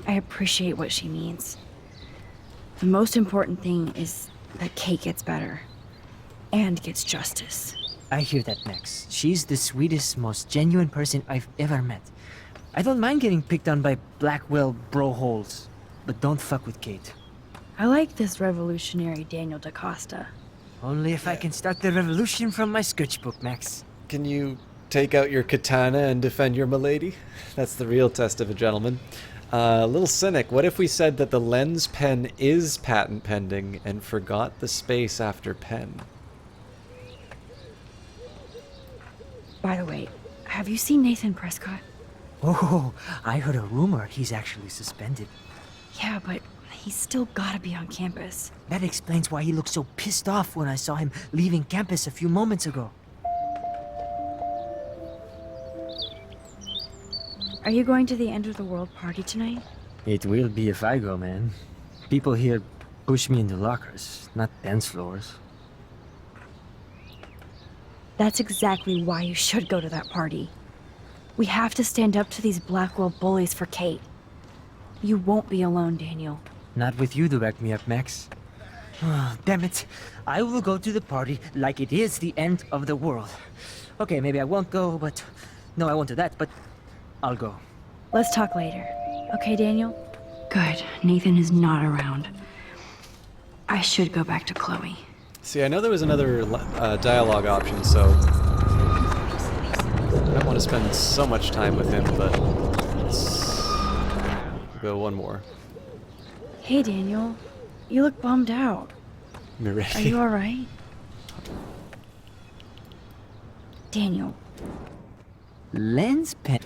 I appreciate what she means. The most important thing is that Kate gets better and gets justice. I hear that, Max. She's the sweetest, most genuine person I've ever met. I don't mind getting picked on by Blackwell bro-holes, but don't fuck with Kate. I like this revolutionary Daniel DaCosta. Only if I can start the revolution from my sketchbook, Max. Can you take out your katana and defend your milady? That's the real test of a gentleman. Little cynic, what if we said that the lens pen is patent pending and forgot the space after pen? By the way, have you seen Nathan Prescott? Oh, I heard a rumor he's actually suspended. Yeah, but he's still gotta be on campus. That explains why he looked so pissed off when I saw him leaving campus a few moments ago. Are you going to the End of the World party tonight? It will be if I go, man. People here push me into lockers, not dance floors. That's exactly why you should go to that party. We have to stand up to these Blackwell bullies for Kate. You won't be alone, Daniel. Not with you to back me up, Max. Oh, damn it. I will go to the party like it is the end of the world. Okay, maybe I won't go, but... No, I won't do that, but I'll go. Let's talk later. Okay, Daniel? Good. Nathan is not around. I should go back to Chloe. See, I know there was another dialogue option, so I don't want to spend so much time with him, but let's go one more. Hey, Daniel. You look bummed out. You ready? Are you alright? Daniel. Lens pen.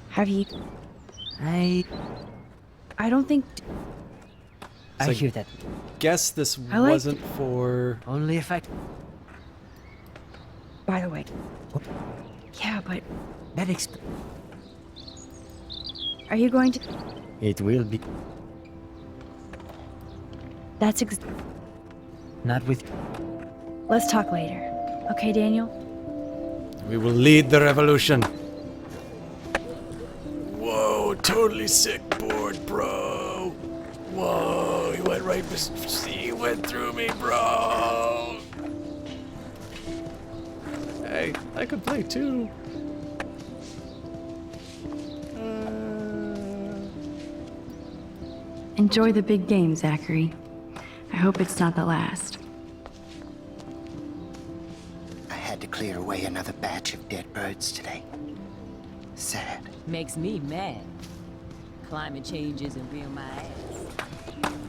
Have you... I don't think... I hear that. Guess this I liked wasn't for... Only if I... By the way... Yeah, but... That Are you going to... It will be... That's Not with... Let's talk later. Okay, Daniel? We will lead the revolution. Whoa, totally sick board, bro. Whoa, he went right... He went through me, bro. Hey, I could play too. Enjoy the big game, Zachary. I hope it's not the last. I had to clear away another batch of dead birds today. Sad. Makes me mad. Climate change isn't real my ass.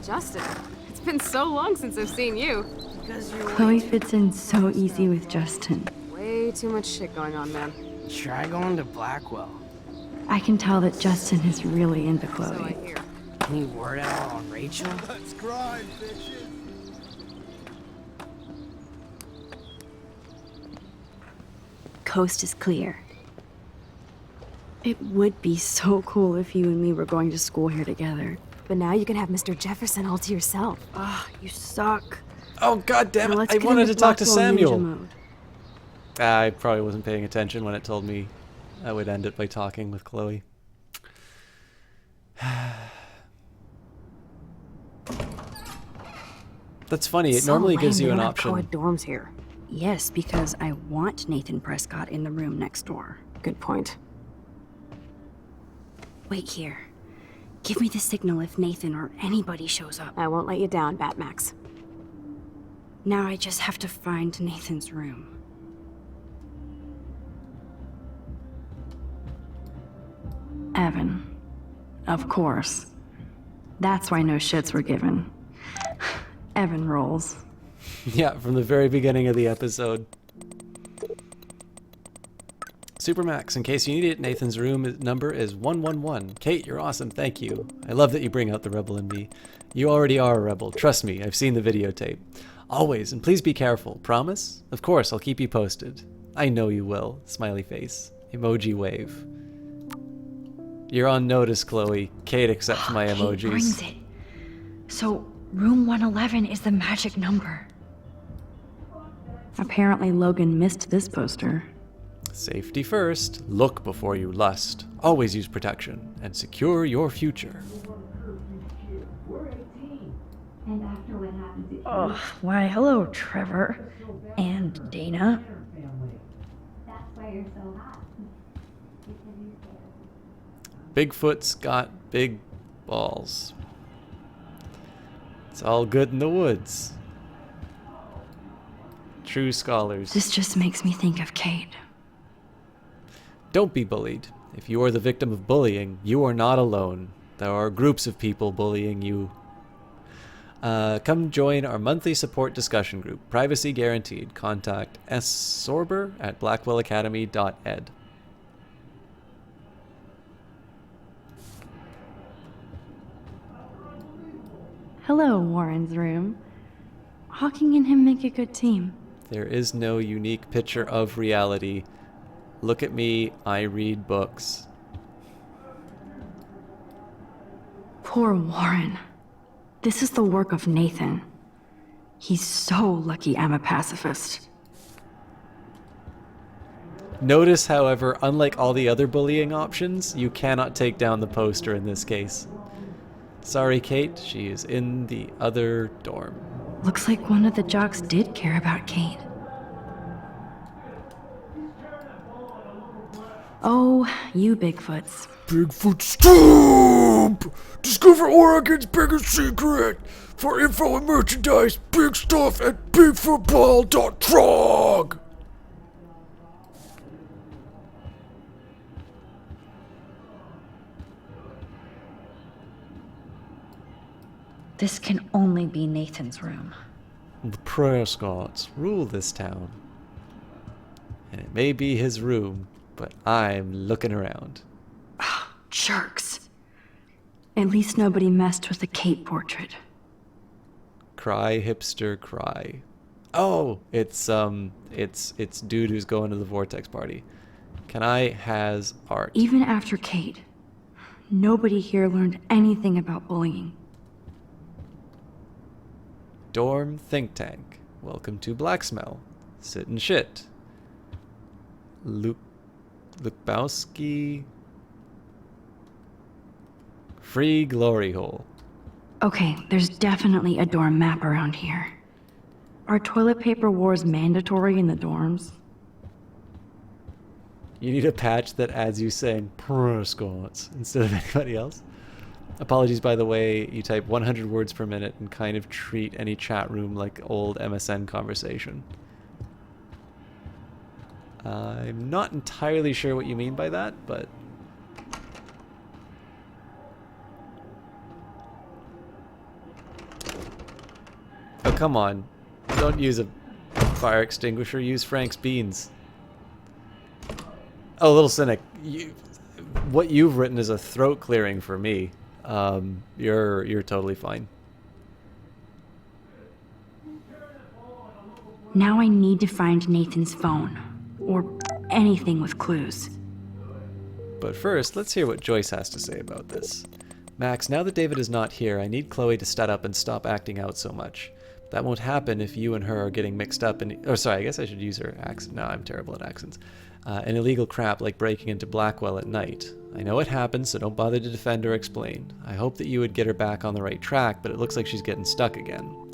Justin, it's been so long since I've seen you. Chloe fits in so easy with Justin. Way too much shit going on, man. Try going to Blackwell. I can tell that Justin is really into So I Chloe. hear. Any word out on Rachel? Let's grind, bitches. Coast is clear. It would be so cool if you and me were going to school here together. But now you can have Mr. Jefferson all to yourself. Ah, you suck. Oh, god damn Now it. let's I get wanted into to talk to Blackwell Ninja Samuel. mode. I probably wasn't paying attention when it told me I would end it by talking with Chloe. That's funny. It So normally lame gives they you an don't have option. co-ed dorms here. Yes, because I want Nathan Prescott in the room next door. Good point. Wait here. Give me the signal if Nathan or anybody shows up. I won't let you down, Batmax. Now I just have to find Nathan's room. Evan. Of course. That's why no shits were given. Evan rolls. Yeah, from the very beginning of the episode. Supermax, in case you need it, Nathan's room number is 111. Kate, you're awesome, thank you. I love that you bring out the rebel in me. You already are a rebel, trust me, I've seen the videotape. Always, and please be careful, promise? Of course, I'll keep you posted. I know you will, smiley face. Emoji wave. You're on notice, Chloe. Kate accepts my Kate emojis. brings it. So, room 111 is the magic number. Apparently Logan missed this poster. Safety first, look before you lust. Always use protection, and secure your future. Oh, why, hello, Trevor. And Dana. Bigfoot's got big balls. It's all good in the woods. True scholars. This just makes me think of Kate. Don't be bullied. If you are the victim of bullying, you are not alone. There are groups of people bullying you. Come join our monthly support discussion group. Privacy guaranteed. Contact ssorber@blackwellacademy.ed. Hello, Warren's room. Hawking and him make a good team. There is no unique picture of reality. Look at me, I read books. Poor Warren. This is the work of Nathan. He's so lucky I'm a pacifist. Notice, however, unlike all the other bullying options, you cannot take down the poster in this case. Sorry, Kate, she is in the other dorm. Looks like one of the jocks did care about Kate. Oh, you Bigfoots. Bigfoot Stomp! Discover Oregon's biggest secret! For info and merchandise, big stuff at bigfootball.trog! This can only be Nathan's room. The Prescotts rule this town. And it may be his room, but I'm looking around. Jerks. At least nobody messed with the Kate portrait. Cry, hipster, cry. Oh, it's dude who's going to the Vortex party. Can I has art? Even after Kate, nobody here learned anything about bullying. Dorm think tank. Welcome to Blacksmell. Sit and shit. Lukbowski. Free glory hole. Okay, there's definitely a dorm map around here. Are toilet paper wars mandatory in the dorms? You need a patch that adds you saying Prescotts instead of anybody else. Apologies, by the way, you type 100 words per minute and kind of treat any chat room like old MSN conversation. I'm not entirely sure what you mean by that, but... Oh, come on. Don't use a fire extinguisher, use Frank's beans. Oh, Little Cynic, what you've written is a throat clearing for me. You're totally fine. Now I need to find Nathan's phone, or anything with clues. But first, let's hear what Joyce has to say about this. Max, now that David is not here, I need Chloe to shut up and stop acting out so much. That won't happen if you and her are getting mixed up in... Oh, sorry, I guess I should use her accent. No, I'm terrible at accents. An illegal crap like breaking into Blackwell at night. I know it happens, so don't bother to defend or explain. I hope that you would get her back on the right track, but it looks like she's getting stuck again.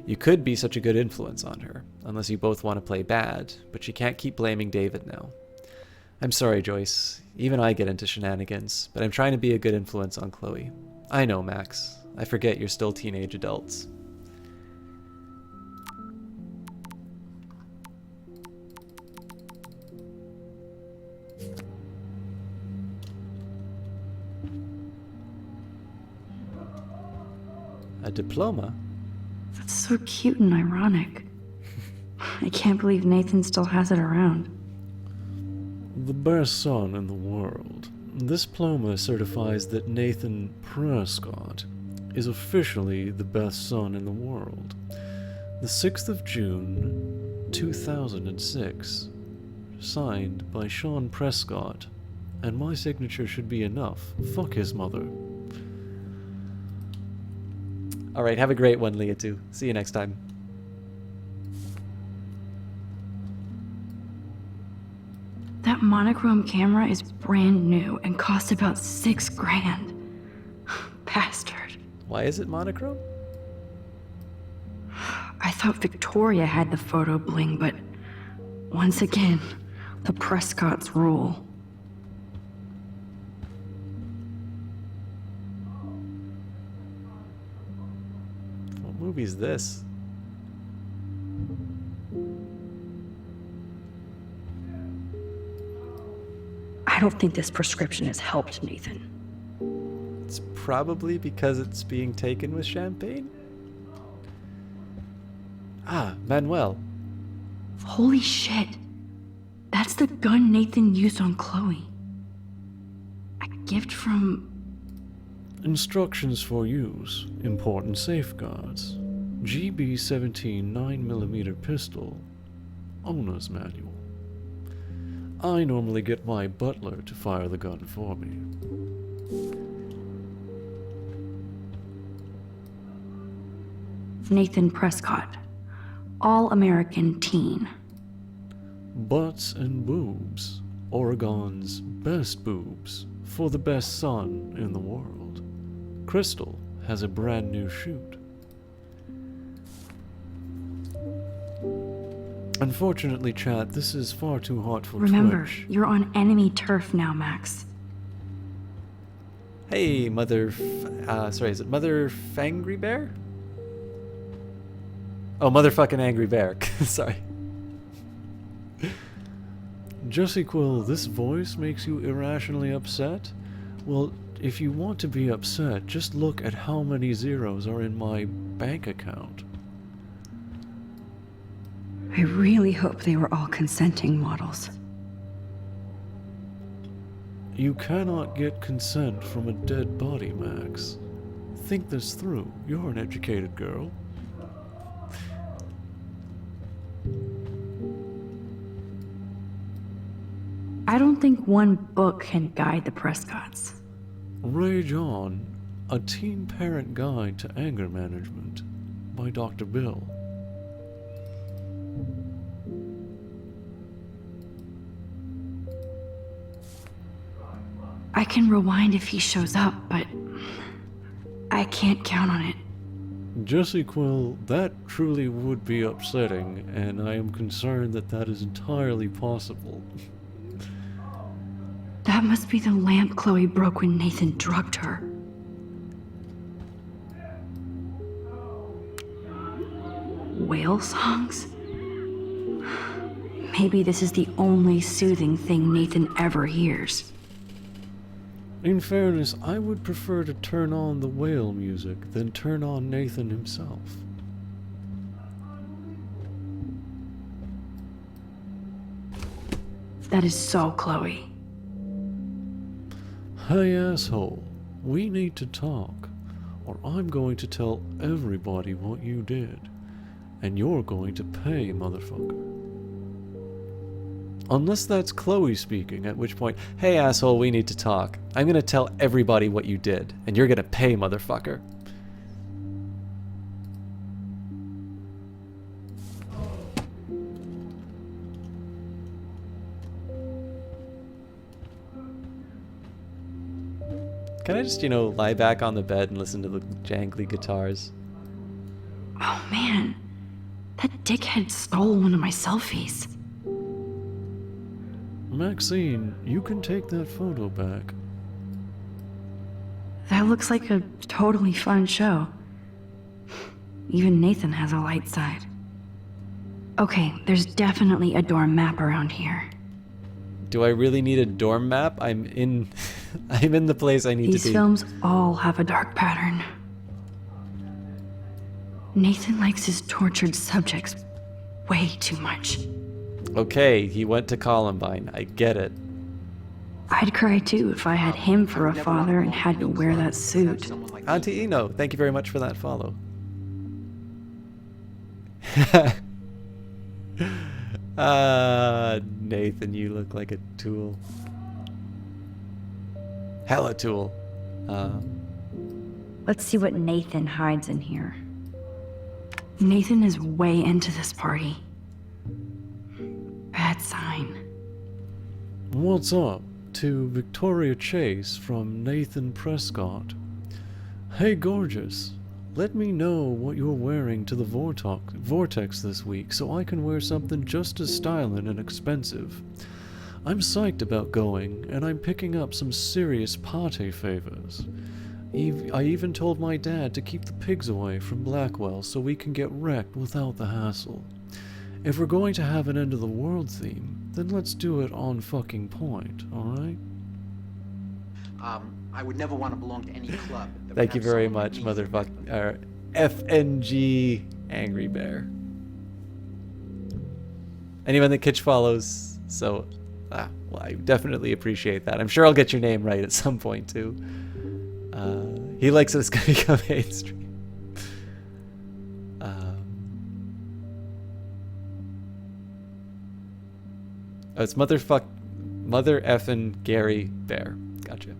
You could be such a good influence on her, unless you both want to play bad, but she can't keep blaming David now. I'm sorry, Joyce. Even I get into shenanigans, but I'm trying to be a good influence on Chloe. I know, Max. I forget you're still teenage adults. A diploma? That's so cute and ironic. I can't believe Nathan still has it around. The best son in the world. This diploma certifies that Nathan Prescott is officially the best son in the world. The 6th of June, 2006. Signed by Sean Prescott. And my signature should be enough. Fuck his mother. Alright, have a great one, Leah2. See you next time. That monochrome camera is brand new and cost about $6,000. Bastard. Why is it monochrome? I thought Victoria had the photo bling, but once again, the Prescotts rule. What movie's this? I don't think this prescription has helped, Nathan. It's probably because it's being taken with champagne? Ah, Manuel. Holy shit. That's the gun Nathan used on Chloe. A gift from... Instructions for use. Important safeguards. GB-17 9mm pistol. Owner's manual. I normally get my butler to fire the gun for me. Nathan Prescott. All-American teen. Butts and boobs. Oregon's best boobs. For the best son in the world. Crystal has a brand new shoot. Unfortunately, chat, this is far too hot for Remember, Twitch. you're on enemy turf now, Max. Hey, sorry, is it Mother Fangry Bear? Oh, motherfucking Angry Bear. Sorry. Jesse Quill, this voice makes you irrationally upset? Well, if you want to be upset, just look at how many zeros are in my bank account. I really hope they were all consenting models. You cannot get consent from a dead body, Max. Think this through. You're an educated girl. I don't think one book can guide the Prescotts. Rage On, A Teen Parent Guide to Anger Management by Dr. Bill. I can rewind if he shows up, but I can't count on it. Jesse Quill, that truly would be upsetting, and I am concerned that that is entirely possible. That must be the lamp Chloe broke when Nathan drugged her. Whale songs? Maybe this is the only soothing thing Nathan ever hears. In fairness, I would prefer to turn on the whale music than turn on Nathan himself. That is so Chloe. Hey asshole, we need to talk, or I'm going to tell everybody what you did, and you're going to pay, motherfucker. Unless that's Chloe speaking, at which point, hey asshole, we need to talk. I'm gonna tell everybody what you did, and you're gonna pay, motherfucker. Can I just, you know, lie back on the bed and listen to the jangly guitars? Oh man, that dickhead stole one of my selfies. Maxine, you can take that photo back. That looks like a totally fun show. Even Nathan has a light side. Okay, there's definitely a dorm map around here. Do I really need a dorm map? I'm in I'm in the place I need These to be. films all have a dark pattern. Nathan likes his tortured subjects way too much. Okay, he went to Columbine. I get it. I'd cry too if I had him for a father and had to wear that suit. Auntie Eno, thank you very much for that follow. Nathan, you look like a tool. Hella tool. Let's see what Nathan hides in here. Nathan is way into this party. Bad sign. What's up? To Victoria Chase from Nathan Prescott. Hey, gorgeous. Let me know what you're wearing to the Vortex this week so I can wear something just as styling and expensive. I'm psyched about going, and I'm picking up some serious party favors. I even told my dad to keep the pigs away from Blackwell so we can get wrecked without the hassle. If we're going to have an end of the world theme, then let's do it on fucking point, alright? I would never want to belong to any club. that Thank you would have very someone much, like me. motherfucker. FNG Angry Bear. Anyone that Kitch follows, so well, I definitely appreciate that. I'm sure I'll get your name right at some point too. He likes it. It's gonna become mainstream. Oh, it's mother effing Gary Bear. Gotcha.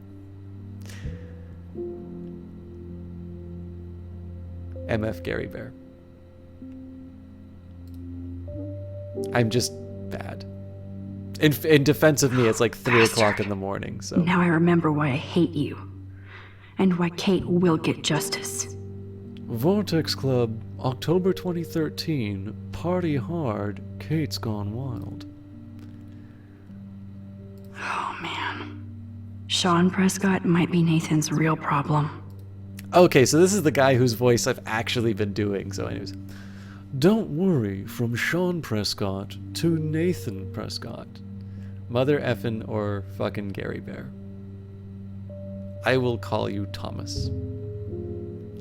MF Gary Bear. I'm just bad. In defense of me, it's like 3 o'clock in the morning, so. Now I remember why I hate you. And why Kate will get justice. Vortex Club, October 2013. Party hard. Kate's gone wild. Oh man. Sean Prescott might be Nathan's real problem. Okay, so this is the guy whose voice I've actually been doing, so anyways. Don't worry, from Sean Prescott to Nathan Prescott. Mother effin' or fucking Gary Bear. I will call you Thomas.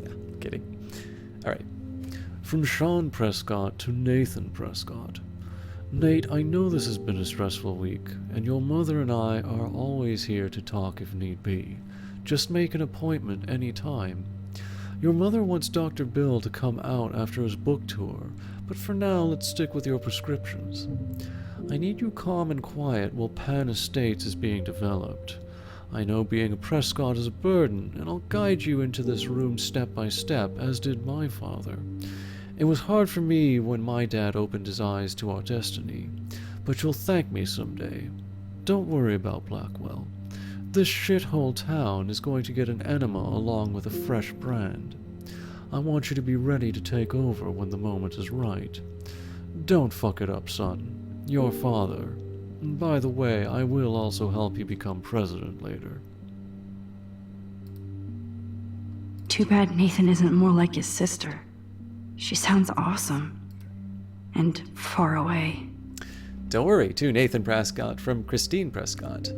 Yeah, kidding. Alright. From Sean Prescott to Nathan Prescott. Nate, I know this has been a stressful week, and your mother and I are always here to talk if need be. Just make an appointment any time. Your mother wants Dr. Bill to come out after his book tour, but for now let's stick with your prescriptions. I need you calm and quiet while Pan Estates is being developed. I know being a Prescott is a burden, and I'll guide you into this room step by step, as did my father. It was hard for me when my dad opened his eyes to our destiny, but you'll thank me someday. Don't worry about Blackwell. This shithole town is going to get an enema along with a fresh brand. I want you to be ready to take over when the moment is right. Don't fuck it up, son. Your father. And by the way, I will also help you become president later. Too bad Nathan isn't more like his sister. She sounds awesome. And far away. Don't worry, to Nathan Prescott from Christine Prescott.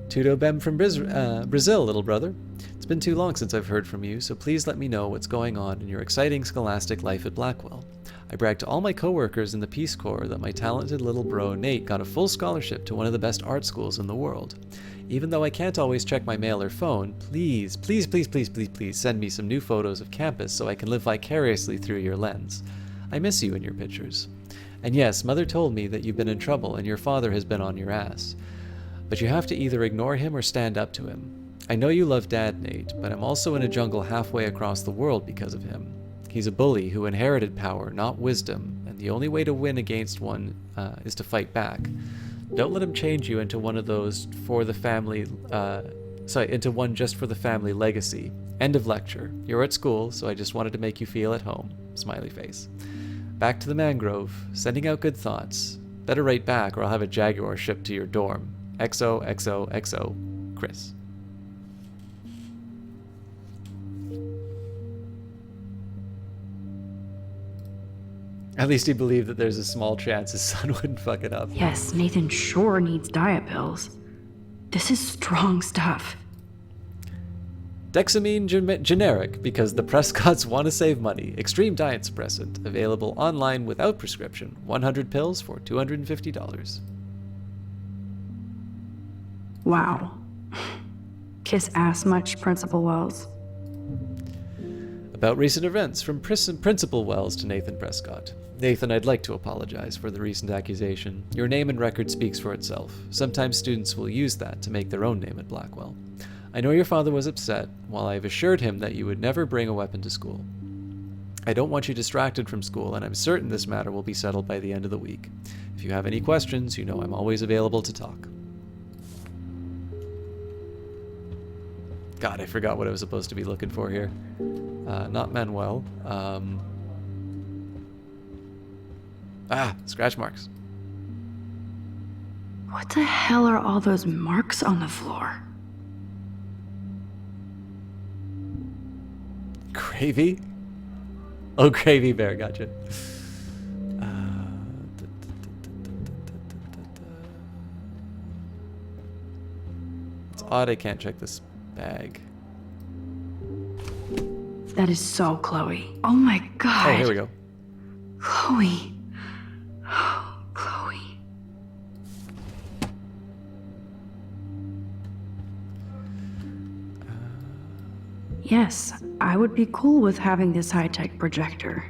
Tudo Bem from Brazil, little brother. It's been too long since I've heard from you, so please let me know what's going on in your exciting scholastic life at Blackwell. I bragged to all my coworkers in the Peace Corps that my talented little bro Nate got a full scholarship to one of the best art schools in the world. Even though I can't always check my mail or phone, please, please, please, please, please, please send me some new photos of campus so I can live vicariously through your lens. I miss you in your pictures. And yes, Mother told me that you've been in trouble and your father has been on your ass. But you have to either ignore him or stand up to him. I know you love Dad, Nate, but I'm also in a jungle halfway across the world because of him. He's a bully who inherited power, not wisdom, and the only way to win against one is to fight back. Don't let him change you into one of those for the family into one just for the family legacy. End of lecture. You're at school, so I just wanted to make you feel at home. Smiley face. Back to the mangrove. Sending out good thoughts. Better write back or I'll have a Jaguar shipped to your dorm. XOXOXO. Chris. At least he believed that there's a small chance his son wouldn't fuck it up. Yes, Nathan sure needs diet pills. This is strong stuff. Dexamine generic, because the Prescotts want to save money. Extreme diet suppressant. Available online without prescription. 100 pills for $250. Wow. Kiss ass much, Principal Wells? About recent events from Principal Wells to Nathan Prescott. Nathan, I'd like to apologize for the recent accusation. Your name and record speaks for itself. Sometimes students will use that to make their own name at Blackwell. I know your father was upset, while I have assured him that you would never bring a weapon to school. I don't want you distracted from school, and I'm certain this matter will be settled by the end of the week. If you have any questions, you know I'm always available to talk. God, I forgot what I was supposed to be looking for here. Not Manuel. Scratch marks. What the hell are all those marks on the floor? Gravy? Oh, Gravy Bear, gotcha. It's odd I can't check this bag. That is so Chloe. Oh my god. Oh, here we go. Chloe. Oh, Chloe. Yes, I would be cool with having this high-tech projector.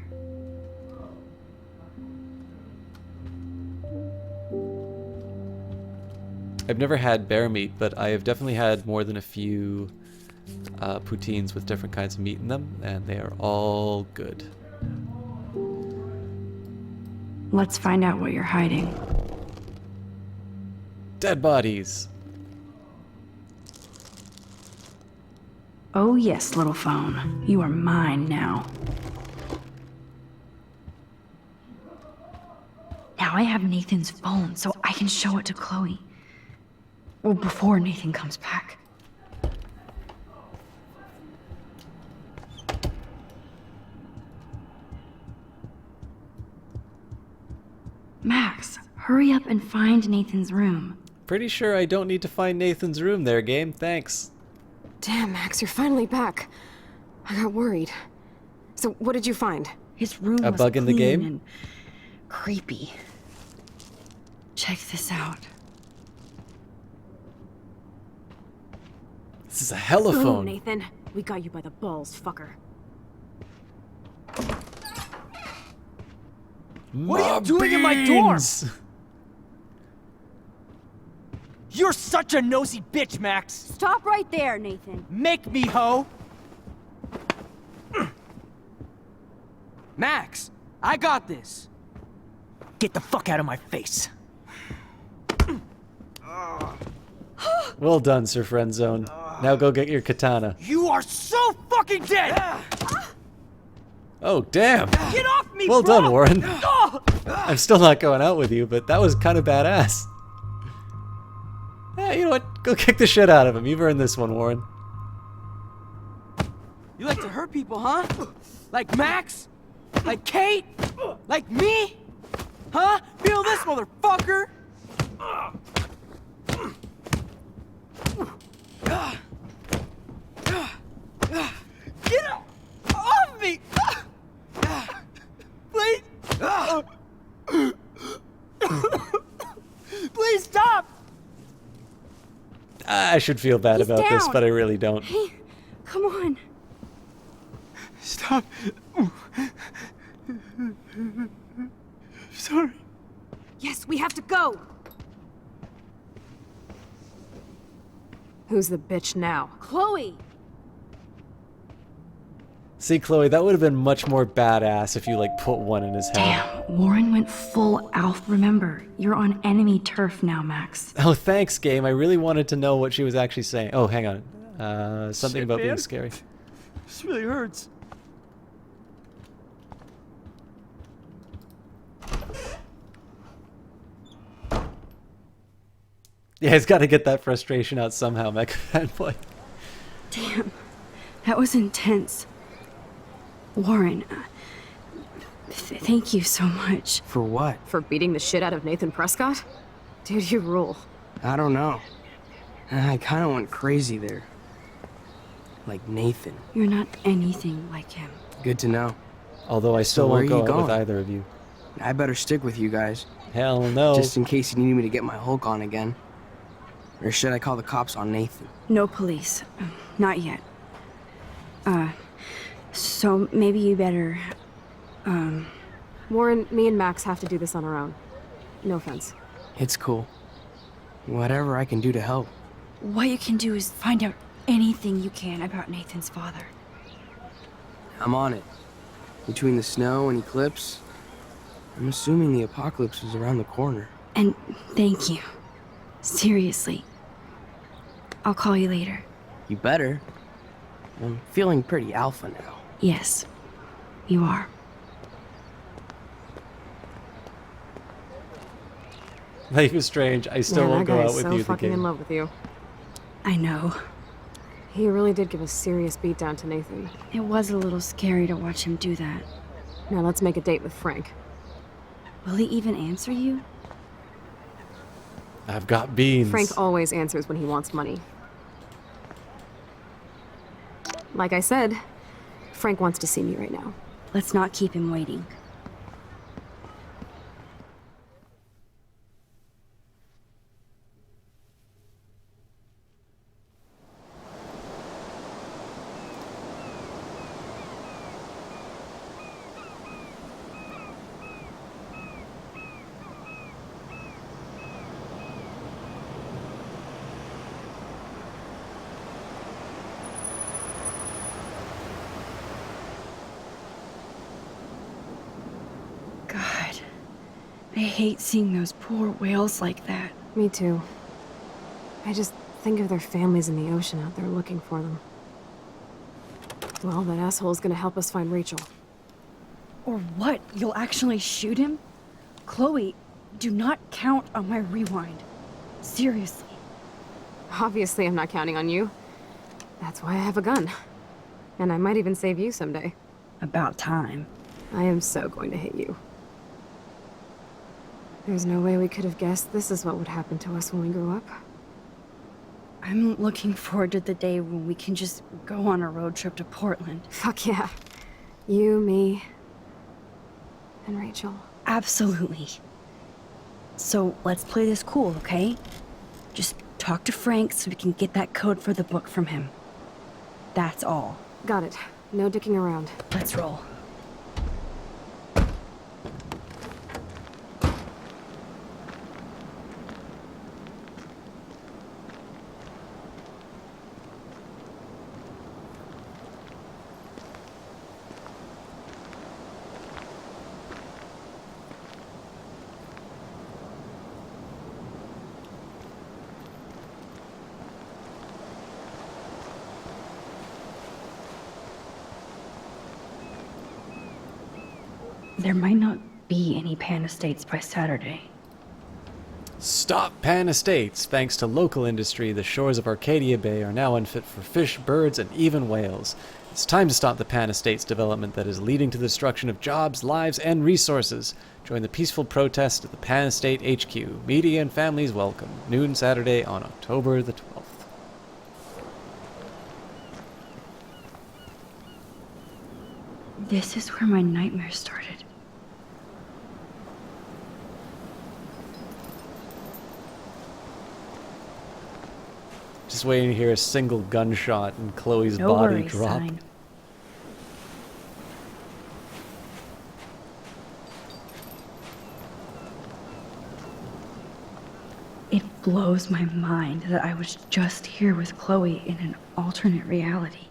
I've never had bear meat, but I have definitely had more than a few poutines with different kinds of meat in them, and they are all good. Let's find out what you're hiding. Dead bodies. Oh yes, little phone. You are mine now. Now I have Nathan's phone, so I can show it to Chloe. Well, before Nathan comes back. Max, hurry up and find Nathan's room. Pretty sure I don't need to find Nathan's room there, game. Thanks. Damn, Max, you're finally back. I got worried. So, what did you find? His room A was bug in the clean game? and creepy. Check this out. This is a hella Boom, phone. Nathan. We got you by the balls, fucker. What are you doing in my dorm? Beans! You're such a nosy bitch, Max. Stop right there, Nathan. Make me, ho. Max, I got this. Get the fuck out of my face. Well done, Sir Friendzone. Now go get your katana. You are so fucking dead. Oh, damn. Get off me, Well bro! done, Warren. I'm still not going out with you, but that was kind of badass. Yeah, you know what? Go kick the shit out of him. You've earned this one, Warren. You like to hurt people, huh? Like Max? Like Kate? Like me? Huh? Feel this, motherfucker! Get off me! Please! Please stop! I should feel bad He's about this, down. but I really don't. Hey, come on. Stop. Sorry. Yes, we have to go. Who's the bitch now? Chloe. See, Chloe, that would have been much more badass if you, like, put one in his head. Damn, Warren went full Alf. Remember, you're on enemy turf now, Max. Oh, thanks, game. I really wanted to know what she was actually saying. Oh, hang on. Something Shit, about being man. scary. This really hurts. Yeah, he's got to get that frustration out somehow, Mecha Fanboy. Damn, that was intense. Warren, thank you so much. For what? For beating the shit out of Nathan Prescott? Dude, you rule. I don't know. I kind of went crazy there. Like Nathan. You're not anything like him. Good to know. Although I still So where won't are go you out with going? either of you. I better stick with you guys. Hell no. Just in case you need me to get my Hulk on again. Or should I call the cops on Nathan? No police. Not yet. So maybe you better, Warren, me and Max have to do this on our own. No offense. It's cool. Whatever I can do to help. What you can do is find out anything you can about Nathan's father. I'm on it. Between the snow and eclipse, I'm assuming the apocalypse is around the corner. And thank you. Seriously. I'll call you later. You better. I'm feeling pretty alpha now. Yes, you are. Life is strange. I still Man, won't that go guy out is with so you. The fucking game. in love with you. I know. He really did give a serious beat down to Nathan. It was a little scary to watch him do that. Now let's make a date with Frank. Will he even answer you? I've got beans. Frank always answers when he wants money. Like I said, Frank wants to see me right now. Let's not keep him waiting. God, I hate seeing those poor whales like that. Me too. I just think of their families in the ocean out there looking for them. Well, that asshole's gonna help us find Rachel. Or what? You'll actually shoot him? Chloe, do not count on my rewind. Seriously. Obviously, I'm not counting on you. That's why I have a gun. And I might even save you someday. About time. I am so going to hit you. There's no way we could have guessed this is what would happen to us when we grew up. I'm looking forward to the day when we can just go on a road trip to Portland. Fuck yeah. You, me, and Rachel. Absolutely. So let's play this cool, okay? Just talk to Frank so we can get that code for the book from him. That's all. Got it. No dicking around. Let's roll. There might not be any Pan Estates by Saturday. Stop Pan Estates! Thanks to local industry, the shores of Arcadia Bay are now unfit for fish, birds, and even whales. It's time to stop the Pan Estates development that is leading to the destruction of jobs, lives, and resources. Join the peaceful protest at the Pan Estate HQ. Media and families welcome. Noon Saturday on October the 12th. This is where my nightmare started. Just waiting to hear a single gunshot and Chloe's No body worries, drop. sign. It blows my mind that I was just here with Chloe in an alternate reality.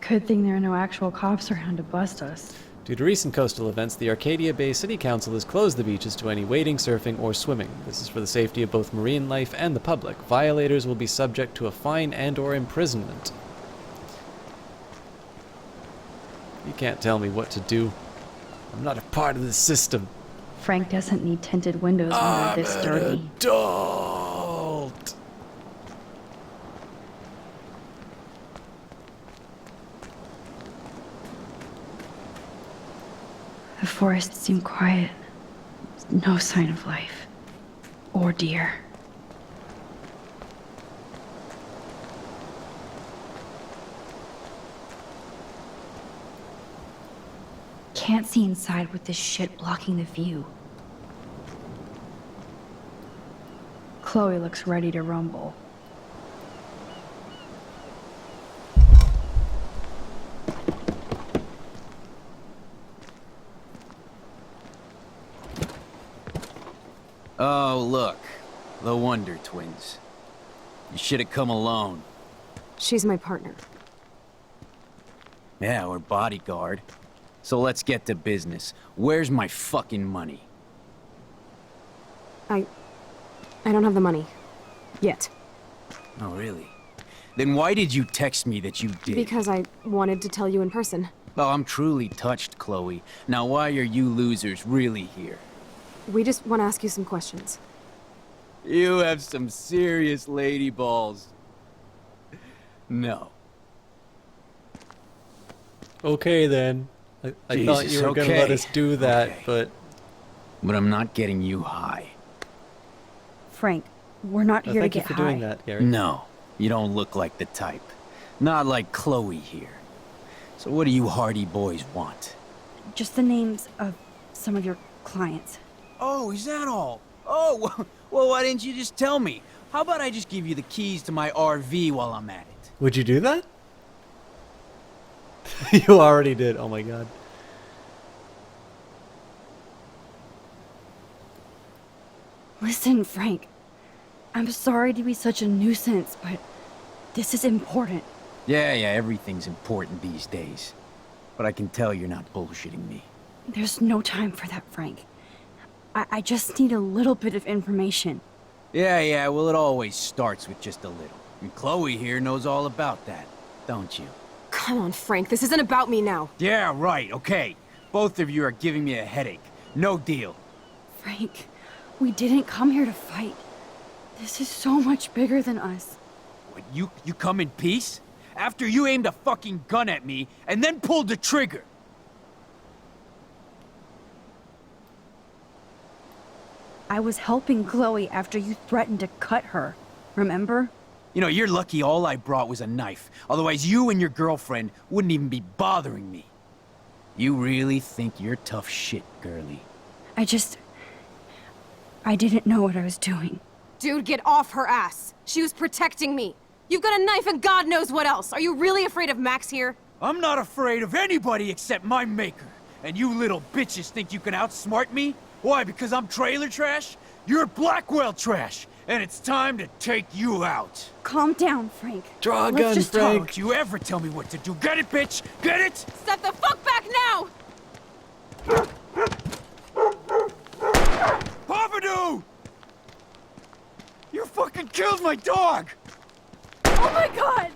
Good thing there are no actual cops around to bust us. Due to recent coastal events, the Arcadia Bay City Council has closed the beaches to any wading, surfing, or swimming. This is for the safety of both marine life and the public. Violators will be subject to a fine and/or imprisonment. You can't tell me what to do. I'm not a part of the system. Frank doesn't need tinted windows when they're this dirty. Adult. The forest seemed quiet. No sign of life. Or deer. Can't see inside with this shit blocking the view. Chloe looks ready to rumble. Oh, look. The Wonder Twins. You should have come alone. She's my partner. Yeah, or bodyguard. So let's get to business. Where's my fucking money? I don't have the money. Yet. Oh, really? Then why did you text me that you did? Because I wanted to tell you in person. Oh, I'm truly touched, Chloe. Now why are you losers really here? We just want to ask you some questions. You have some serious lady balls. No. Okay then. I thought you were gonna let us do that, but I'm not getting you high. Frank, we're not here to thank get you for high. doing that, Gary. No, you don't look like the type. Not like Chloe here. So what do you hardy boys want? Just the names of some of your clients. Oh, is that all? Oh, well, why didn't you just tell me? How about I just give you the keys to my RV while I'm at it? Would you do that? You already did. Oh my god. Listen, Frank. I'm sorry to be such a nuisance, but this is important. Yeah, everything's important these days. But I can tell you're not bullshitting me. There's no time for that, Frank. I just need a little bit of information. Yeah, well, it always starts with just a little. And Chloe here knows all about that, don't you? Come on, Frank. This isn't about me now. Yeah, right, okay. Both of you are giving me a headache. No deal. Frank, we didn't come here to fight. This is so much bigger than us. What, you come in peace? After you aimed a fucking gun at me and then pulled the trigger. I was helping Chloe after you threatened to cut her. Remember? You know, you're lucky all I brought was a knife. Otherwise, you and your girlfriend wouldn't even be bothering me. You really think you're tough shit, girlie. I didn't know what I was doing. Dude, get off her ass. She was protecting me. You've got a knife and God knows what else. Are you really afraid of Max here? I'm not afraid of anybody except my maker. And you little bitches think you can outsmart me? Why, because I'm trailer trash? You're Blackwell trash, and it's time to take you out. Calm down, Frank. Draw a Let's gun, just Frank. Don't you ever tell me what to do. Get it, bitch? Get it? Step the fuck back now! Papadoo! You fucking killed my dog! Oh my god!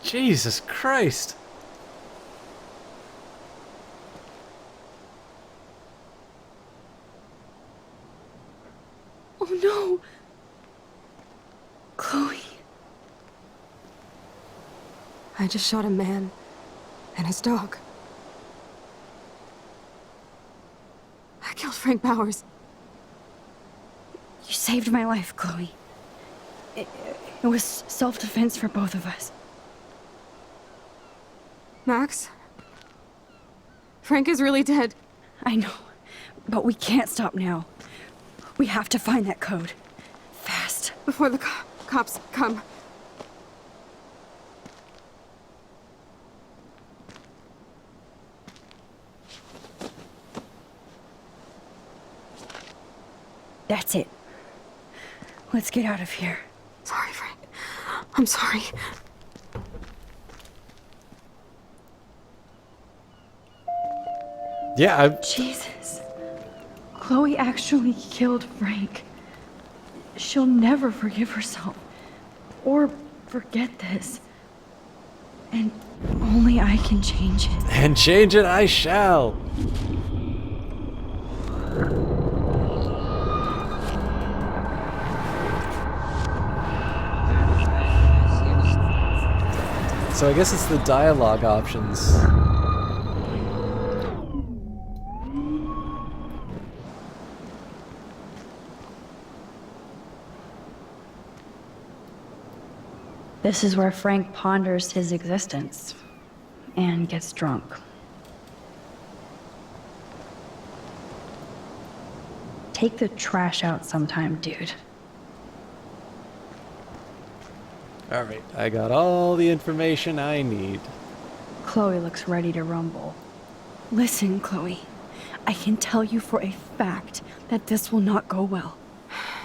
Jesus Christ. Oh no! Chloe. I just shot a man and his dog. I killed Frank Bowers. You saved my life, Chloe. It was self-defense for both of us. Max? Frank is really dead. I know, but we can't stop now. We have to find that code. Fast. Before the cops come. That's it. Let's get out of here. Sorry, Frank. I'm sorry. Yeah, Jesus. Chloe actually killed Frank. She'll never forgive herself. Or forget this. And only I can change it. And change it I shall. So I guess it's the dialogue options. This is where Frank ponders his existence and gets drunk. Take the trash out sometime, dude. Alright, I got all the information I need. Chloe looks ready to rumble. Listen, Chloe. I can tell you for a fact that this will not go well.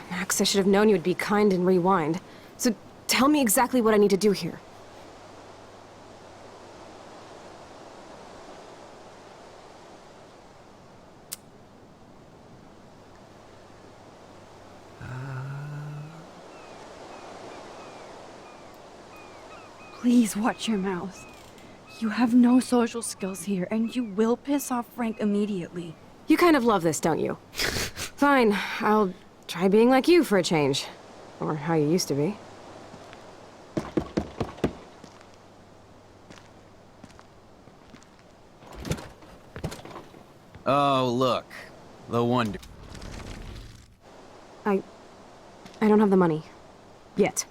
Max, I should have known you would be kind and rewind. So tell me exactly what I need to do here. Please watch your mouth. You have no social skills here, and you will piss off Frank immediately. You kind of love this, don't you? Fine, I'll try being like you for a change. Or how you used to be. Oh, look. The wonder. I don't have the money. Yet.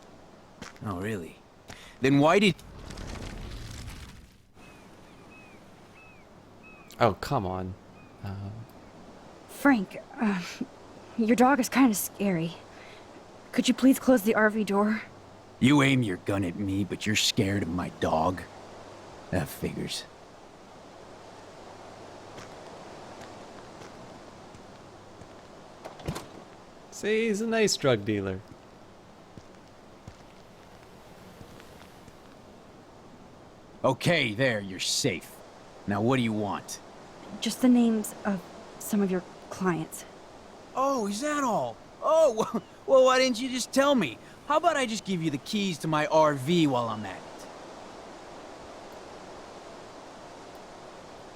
Oh, really? Then why did... Oh, come on. Frank, your dog is kind of scary. Could you please close the RV door? You aim your gun at me, but you're scared of my dog? That figures. See, he's a nice drug dealer. Okay, there, you're safe. Now what do you want? Just the names of some of your clients. Oh, is that all? Oh, well, why didn't you just tell me? How about I just give you the keys to my RV while I'm at it?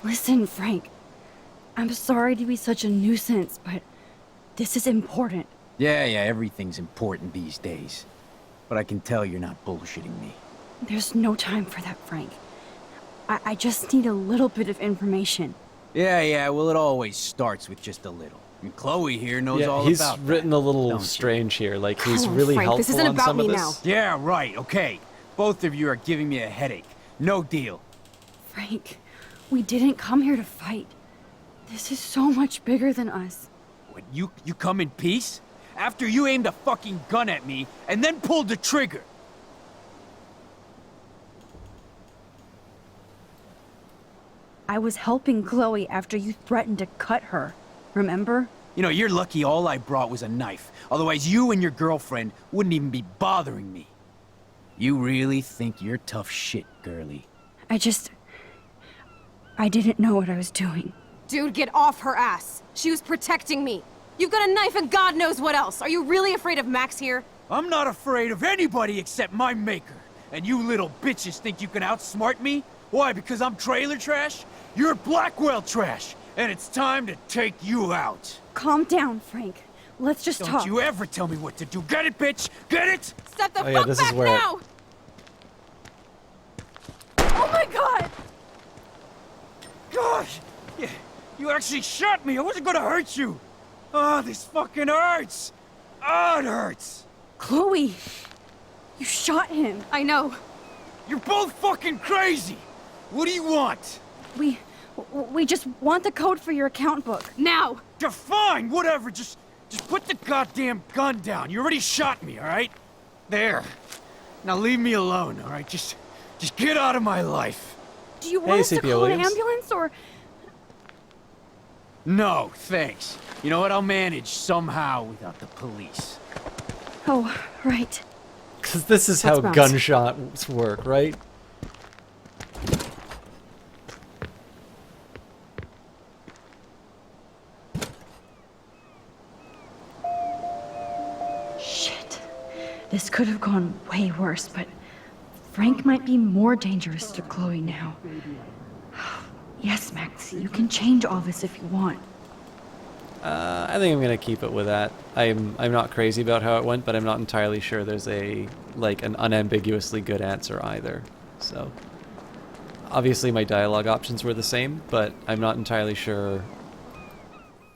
Listen, Frank. I'm sorry to be such a nuisance, but this is important. Yeah, everything's important these days. But I can tell you're not bullshitting me. There's no time for that, Frank. I just need a little bit of information. Yeah, well, it always starts with just a little. And Chloe here knows all about he's that. written a little strange here. Like, he's really Frank, this helpful isn't on about some of me this. now. Yeah, right, okay. Both of you are giving me a headache. No deal. Frank, we didn't come here to fight. This is so much bigger than us. What, you come in peace? After you aimed a fucking gun at me and then pulled the trigger. I was helping Chloe after you threatened to cut her. Remember? You know, you're lucky all I brought was a knife. Otherwise, you and your girlfriend wouldn't even be bothering me. You really think you're tough shit, girlie. I didn't know what I was doing. Dude, get off her ass. She was protecting me. You've got a knife and God knows what else. Are you really afraid of Max here? I'm not afraid of anybody except my maker. And you little bitches think you can outsmart me? Why, because I'm trailer trash? You're Blackwell trash, and it's time to take you out. Calm down, Frank. Let's just talk. Don't you ever tell me what to do. Get it, bitch? Get it? Step the Oh, yeah, fuck this is back where now! Oh my god! Gosh! You actually shot me. I wasn't gonna hurt you. Oh, this fucking hurts. Oh, it hurts. Chloe, you shot him. I know. You're both fucking crazy. What do you want? We just want the code for your account book. Now! You're fine, whatever. Just put the goddamn gun down. You already shot me, all right? There. Now leave me alone, all right? Just get out of my life. Do you want us to CPO call Williams. an ambulance or... No, thanks. You know what? I'll manage somehow without the police. Oh, right. Because this is how Let's bounce. gunshots work, right? Shit. This could have gone way worse, but Frank might be more dangerous to Chloe now. Yes, Max, you can change all this if you want. I think I'm gonna keep it with that. I'm not crazy about how it went, but I'm not entirely sure there's an unambiguously good answer either. So obviously my dialogue options were the same, but I'm not entirely sure.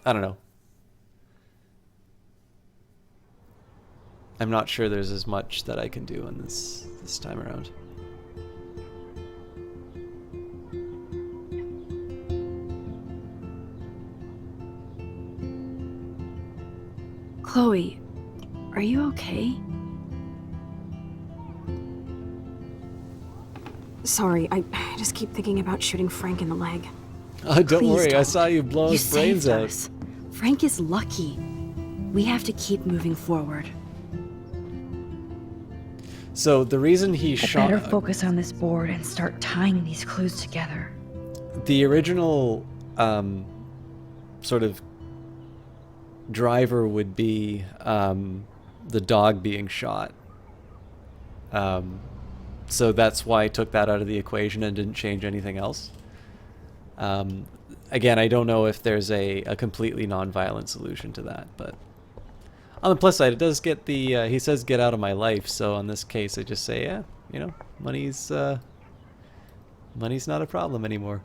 I don't know. I'm not sure there's as much that I can do on this time around. Chloe, are you okay? Sorry, I just keep thinking about shooting Frank in the leg. Oh, don't Please worry, I don't. saw you blow his brains saved out. us. Frank is lucky. We have to keep moving forward. So the reason he I shot better focus on this board and start tying these clues together. the original sort of driver would be the dog being shot. So that's why I took that out of the equation and didn't change anything else. Again, I don't know if there's a completely non-violent solution to that, but on the plus side, it does get the, he says get out of my life, so in this case I just say, yeah, you know, money's not a problem anymore.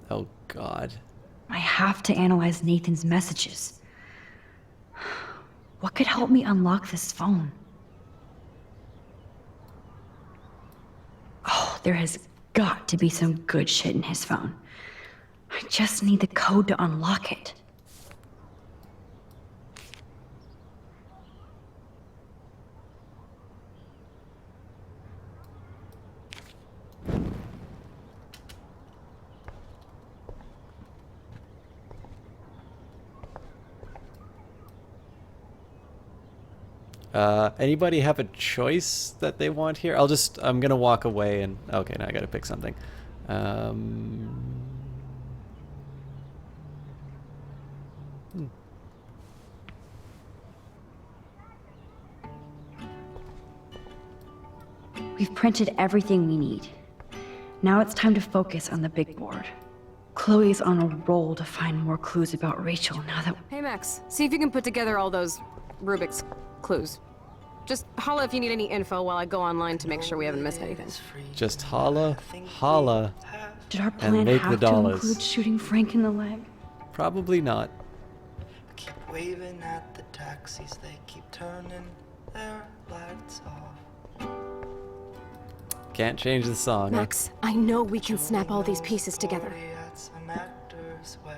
Oh God. I have to analyze Nathan's messages. What could help me unlock this phone? Oh, there has got to be some good shit in his phone. I just need the code to unlock it. Anybody have a choice that they want here? I'm gonna walk away and, okay, now I gotta pick something. We've printed everything we need. Now it's time to focus on the big board. Chloe's on a roll to find more clues about Rachel now that... Hey Max, see if you can put together all those Rubik's clues. Just holla if you need any info while I go online to make sure we haven't missed anything. Just holla, Did our and plan make have the to dollars. include shooting Frank in the leg? Probably not. Waving at the taxis, they keep turning their lights off. Can't change the song. eh? Max, I know we can snap all these pieces together.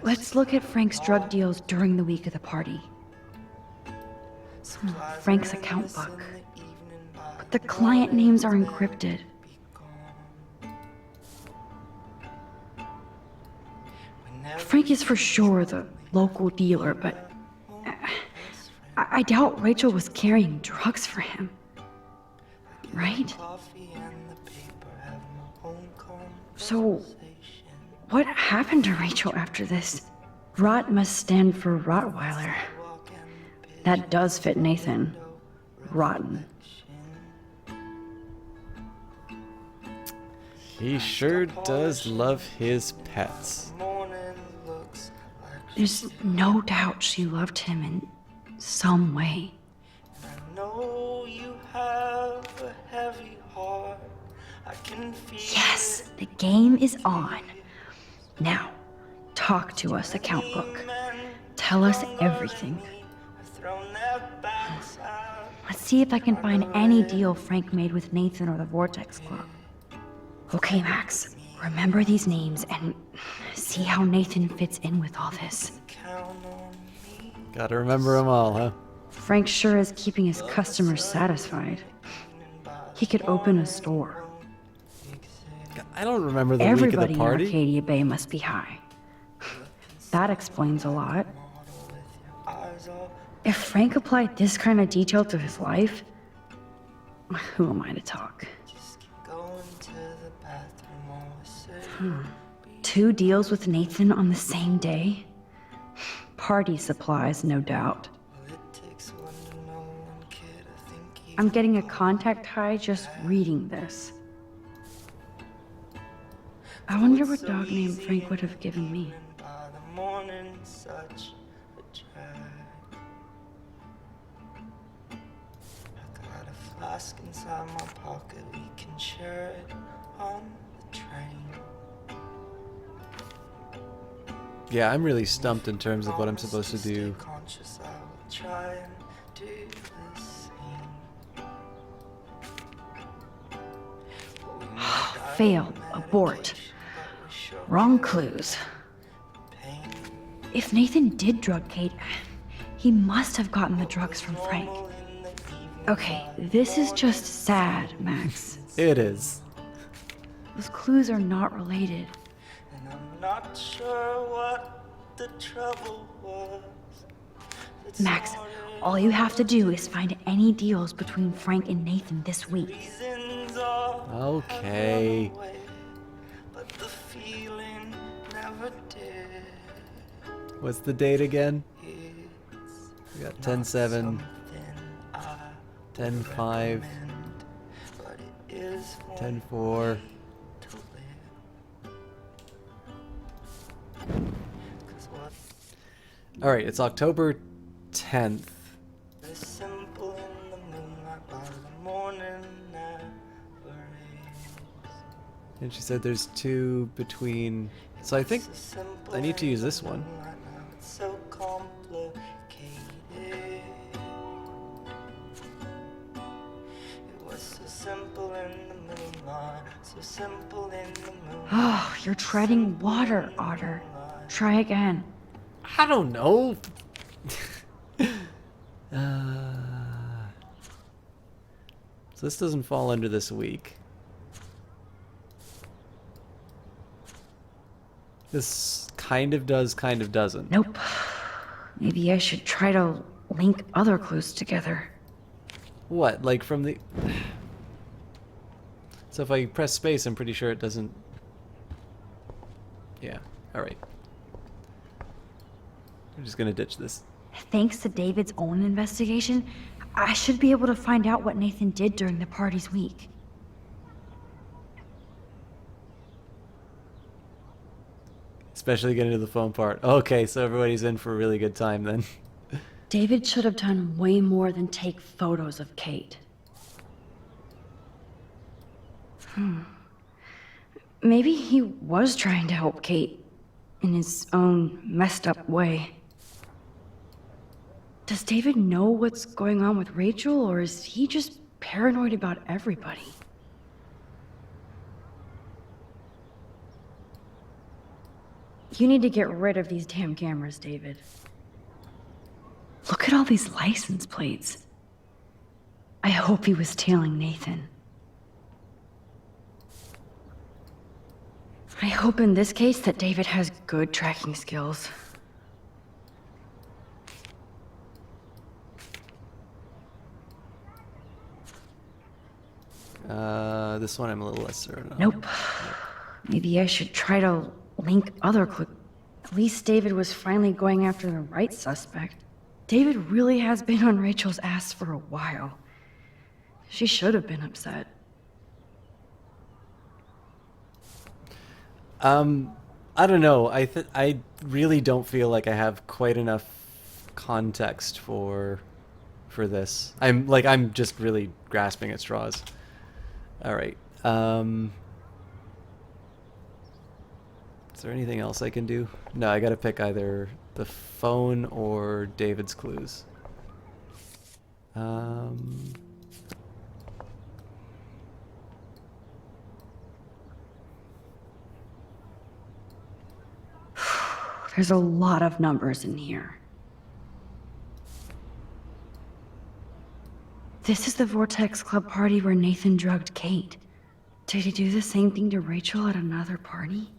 Let's look at Frank's drug deals during the week of the party. Frank's account book. But the client names are encrypted. Frank is for sure the local dealer, but I doubt Rachel was carrying drugs for him. Right? So, what happened to Rachel after this? Rot must stand for Rottweiler. That does fit Nathan. Rotten. He sure does love his pets. There's no doubt she loved him in some way. Know you have a heavy heart. I can feel Yes, the game is on. Now, talk to us, account book. Tell us everything. Let's see if I can find any deal Frank made with Nathan or the Vortex Club. Okay, Max, remember these names and see how Nathan fits in with all this. Gotta remember them all, huh? Frank sure is keeping his customers satisfied. He could open a store. I don't remember the week of Everybody the in party. Arcadia Bay must be high. That explains a lot. If Frank applied this kind of detail to his life, who am I to talk? 2 deals with Nathan on the same day? Party supplies, no doubt. I'm getting a contact high just reading this. I wonder what dog name Frank would have given me. Flask inside my pocket, we can share it on the train. Yeah, I'm really stumped in terms of what I'm supposed to do. Conscious, I will try and do the same. Failed. Abort. Wrong clues. If Nathan did drug Kate, he must have gotten the drugs from Frank. Okay, this is just sad, Max. It is. Those clues are not related. And I'm not sure what the trouble was. Max, all you have to do is find any deals between Frank and Nathan this week. Okay. But the feeling never did. What's the date again? We got 10/7, 10/5, 10/4. All right, it's October 10th. And she said there's 2 between, so I think I need to use this one. So complicated. It was so simple in the moonlight, so simple in the moonlight. Oh, you're treading water, Otter. Try again. I don't know. So this doesn't fall under this week. This kind of does, kind of doesn't. Nope. Maybe I should try to link other clues together. What, like from the... So if I press space, I'm pretty sure it doesn't... Yeah, alright. I'm just gonna ditch this. Thanks to David's own investigation, I should be able to find out what Nathan did during the party's week. Especially getting to the phone part. Okay, so everybody's in for a really good time then. David should have done way more than take photos of Kate. Maybe he was trying to help Kate in his own messed up way. Does David know what's going on with Rachel, or is he just paranoid about everybody? You need to get rid of these damn cameras, David. Look at all these license plates. I hope he was tailing Nathan. I hope in this case that David has good tracking skills. This one I'm a little less certain on. Nope. Maybe I should try to link other clues. At least David was finally going after the right suspect. David really has been on Rachel's ass for a while. She should have been upset. I don't know. I really don't feel like I have quite enough context for this. I'm just really grasping at straws. All right. Is there anything else I can do? No, I gotta pick either the phone or David's clues. There's a lot of numbers in here. This is the Vortex Club party where Nathan drugged Kate. Did he do the same thing to Rachel at another party?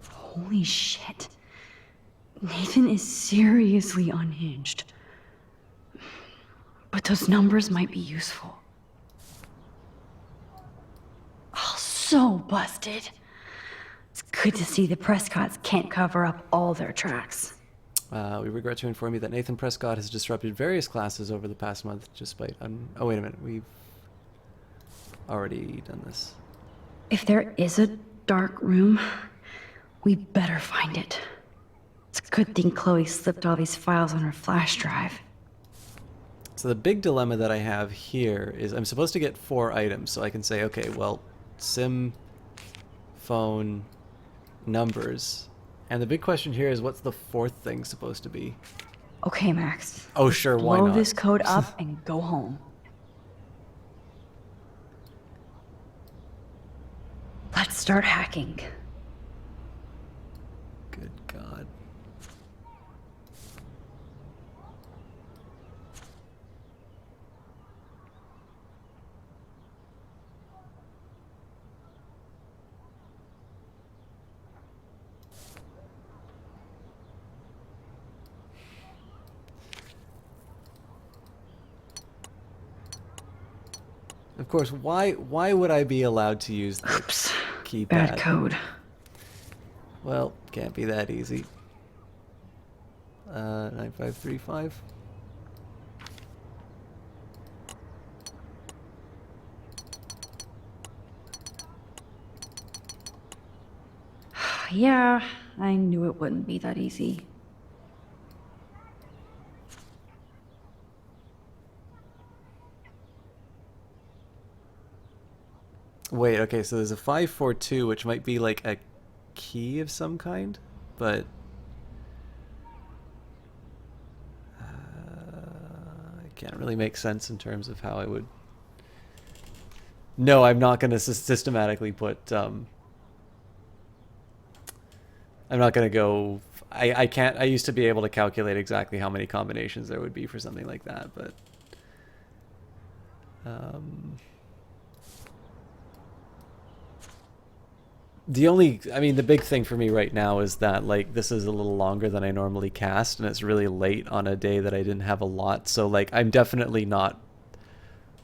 Holy shit. Nathan is seriously unhinged. But those numbers might be useful. Oh, so busted. It's good to see the Prescotts can't cover up all their tracks. We regret to inform you that Nathan Prescott has disrupted various classes over the past month, despite... oh, wait a minute. We've already done this. If there is a dark room, we better find it. It's a good thing Chloe slipped all these files on her flash drive. So the big dilemma that I have here is I'm supposed to get 4 items, so I can say, okay, well, sim, phone, numbers. And the big question here is, what's the 4th thing supposed to be? Okay, Max. Oh, sure, why not? Blow this code up and go home. Let's start hacking. Good God. Of course, why would I be allowed to use the keypad? Bad code. Well, can't be that easy. 9535. Yeah, I knew it wouldn't be that easy. Wait, okay, so there's a 542, which might be like a key of some kind, but... it can't really make sense in terms of how I would... No, I'm not going to systematically put... I'm not going to go... I can't... I used to be able to calculate exactly how many combinations there would be for something like that, but... The only, I mean, the big thing for me right now is that, like, this is a little longer than I normally cast, and it's really late on a day that I didn't have a lot, so, like, I'm definitely not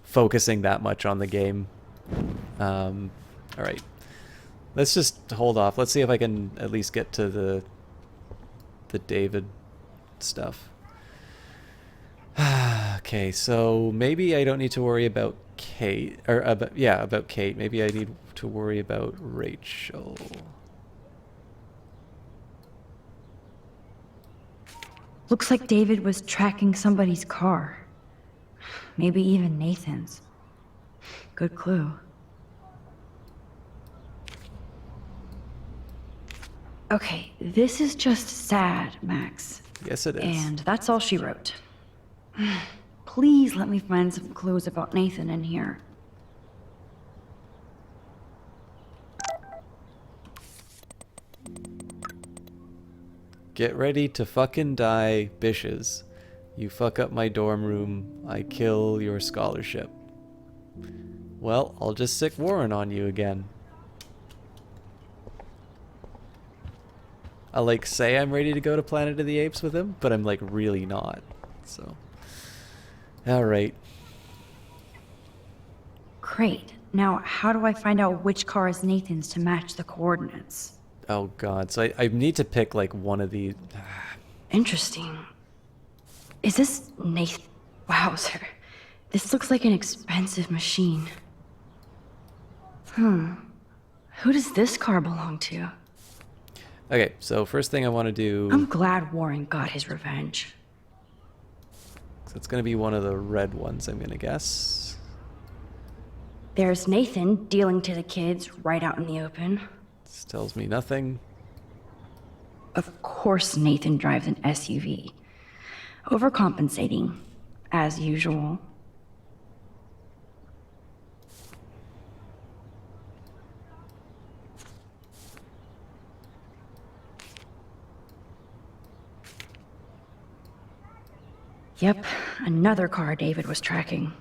focusing that much on the game. Alright. Let's just hold off. Let's see if I can at least get to the David stuff. Okay, so maybe I don't need to worry about Kate, or about Kate. Maybe I need to worry about Rachel. Looks like David was tracking somebody's car. Maybe even Nathan's. Good clue. Okay, this is just sad, Max. Yes, it is. And that's all she wrote. Please let me find some clues about Nathan in here. Get ready to fucking die, bitches. You fuck up my dorm room, I kill your scholarship. Well, I'll just sick Warren on you again. I like say I'm ready to go to Planet of the Apes with him, but I'm like really not. So, alright. Great. Now, how do I find out which car is Nathan's to match the coordinates? Oh god, so I need to pick like one of these. Interesting. Is this Nathan? Wowzer. This looks like an expensive machine. Who does this car belong to? Okay, so first thing I want to do... I'm glad Warren got his revenge. So it's going to be one of the red ones, I'm going to guess. There's Nathan dealing to the kids right out in the open. This tells me nothing. Of course Nathan drives an SUV. Overcompensating, as usual. Yep, another car David was tracking.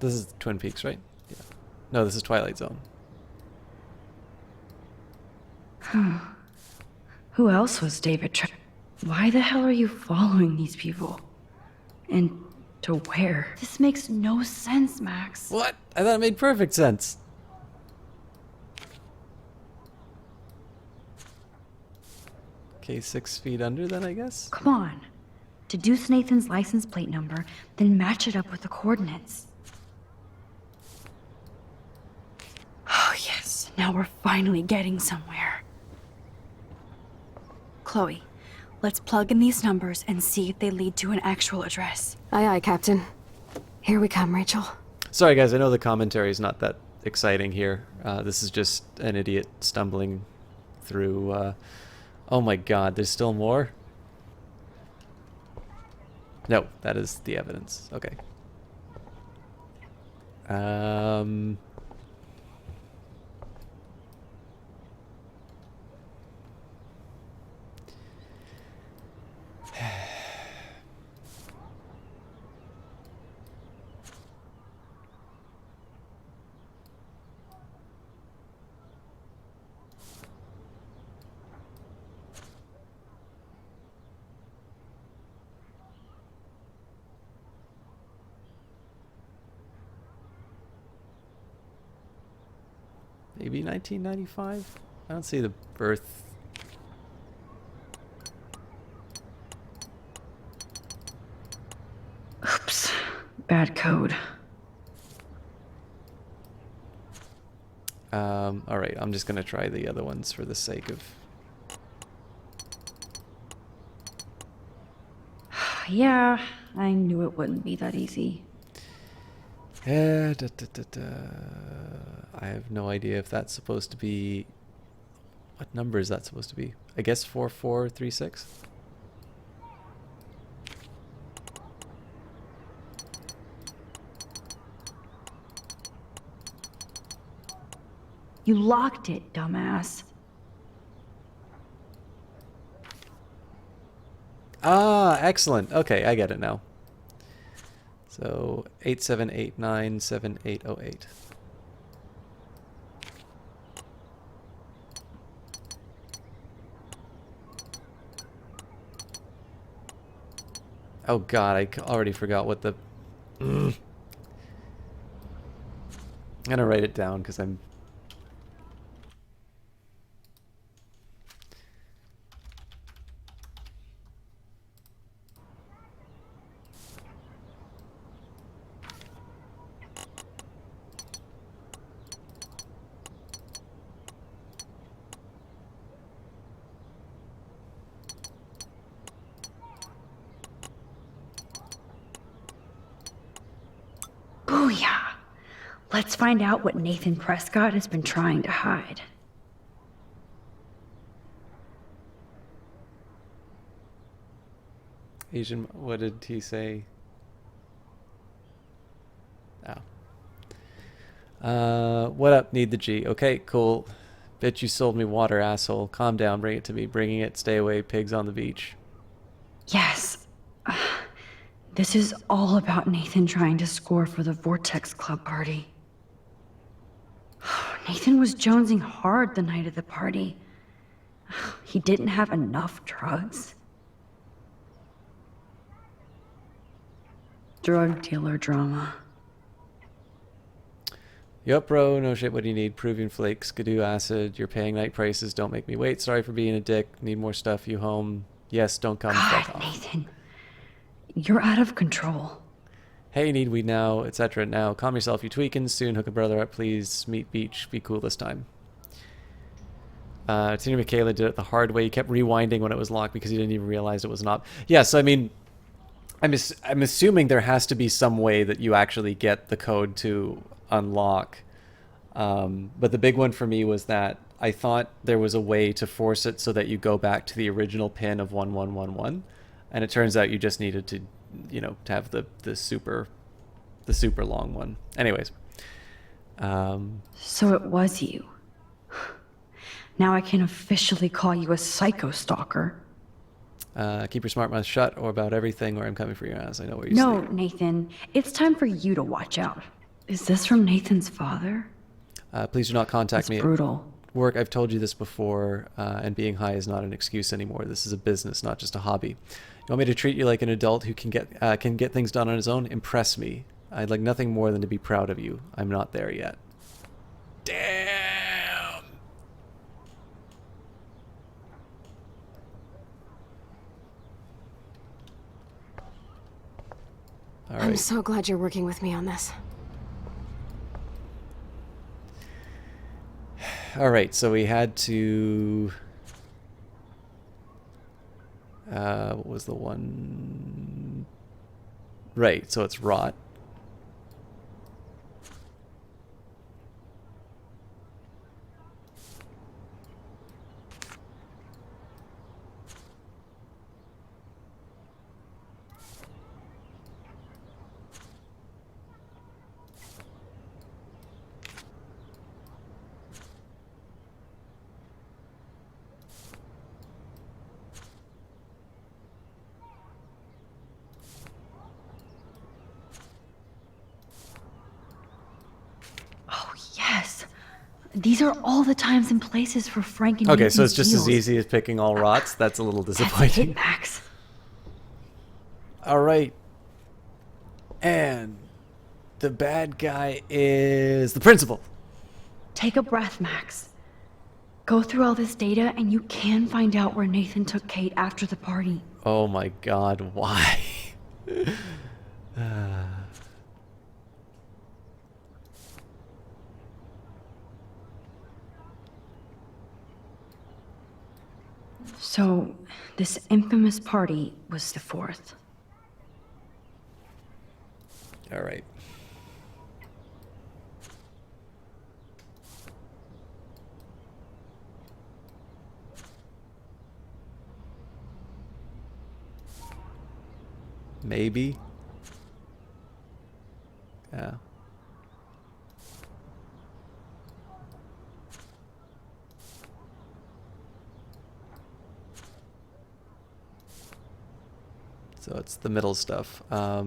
This is Twin Peaks, right? Yeah. No, this is Twilight Zone. Who else was David Why the hell are you following these people? And to where? This makes no sense, Max. What? I thought it made perfect sense. Okay, 6 feet under then, I guess? Come on. Deduce Nathan's license plate number, then match it up with the coordinates. Oh, yes. Now we're finally getting somewhere. Chloe, let's plug in these numbers and see if they lead to an actual address. Aye, aye, Captain. Here we come, Rachel. Sorry, guys, I know the commentary is not that exciting here. This is just an idiot stumbling through... Oh my god, there's still more? No, that is the evidence. Okay. Maybe 1995? I don't see the birth. Oops. Bad code. Alright, I'm just gonna try the other ones for the sake of... Yeah, I knew it wouldn't be that easy. I have no idea if that's supposed to be... What number is that supposed to be? I guess 4436? You locked it, dumbass. Ah, excellent. Okay, I get it now. So 87897808. Oh god, I already forgot what the... I'm gonna write it down because I'm... Booyah! Let's find out what Nathan Prescott has been trying to hide. Asian, what did he say? Oh. What up, need the G. Okay, cool. Bet you sold me water, asshole. Calm down, bring it to me. Bringing it, stay away, pigs on the beach. Yes. This is all about Nathan trying to score for the Vortex Club party. Nathan was jonesing hard the night of the party. He didn't have enough drugs. Drug dealer drama. Yup, bro, no shit, what do you need? Peruvian flakes, Skidoo acid, you're paying night prices, don't make me wait, sorry for being a dick, need more stuff, you home. Yes, don't come, fuck off. Nathan, you're out of control. Hey, need weed now, etc. Now, calm yourself, you tweakins, soon hook a brother up, please, meet beach, be cool this time. Tina Michaela did it the hard way, he kept rewinding when it was locked because he didn't even realize it was not. Yes, I mean, I'm assuming there has to be some way that you actually get the code to unlock. But the big one for me was that I thought there was a way to force it so that you go back to the original pin of 1111, and it turns out you just needed to, you know, to have the super long one. Anyways, so it was you. Now I can officially call you a psycho stalker. Keep your smart mouth shut or about everything, or I'm coming for your ass. I know where you No, sleep. Nathan. It's time for you to watch out. Is this from Nathan's father? Please do not contact It's me brutal. at work. I've told you this before, and being high is not an excuse anymore. This is a business, not just a hobby. You want me to treat you like an adult who can get things done on his own? Impress me. I'd like nothing more than to be proud of you. I'm not there yet. Damn. All I'm right. so glad you're working with me on this. All right, so we had to... what was the one? Right, so it's rot. Oh, yes. These are all the times and places for Frank and Okay, so Nathan's it's just as deals. easy as picking all rots. That's a little That's disappointing. it, Max. All right. And the bad guy is the principal. Take a breath, Max. Go through all this data and you can find out where Nathan took Kate after the party. Oh my god, why? So, this infamous party was the 4th. All right. Maybe. Yeah. So it's the middle stuff. I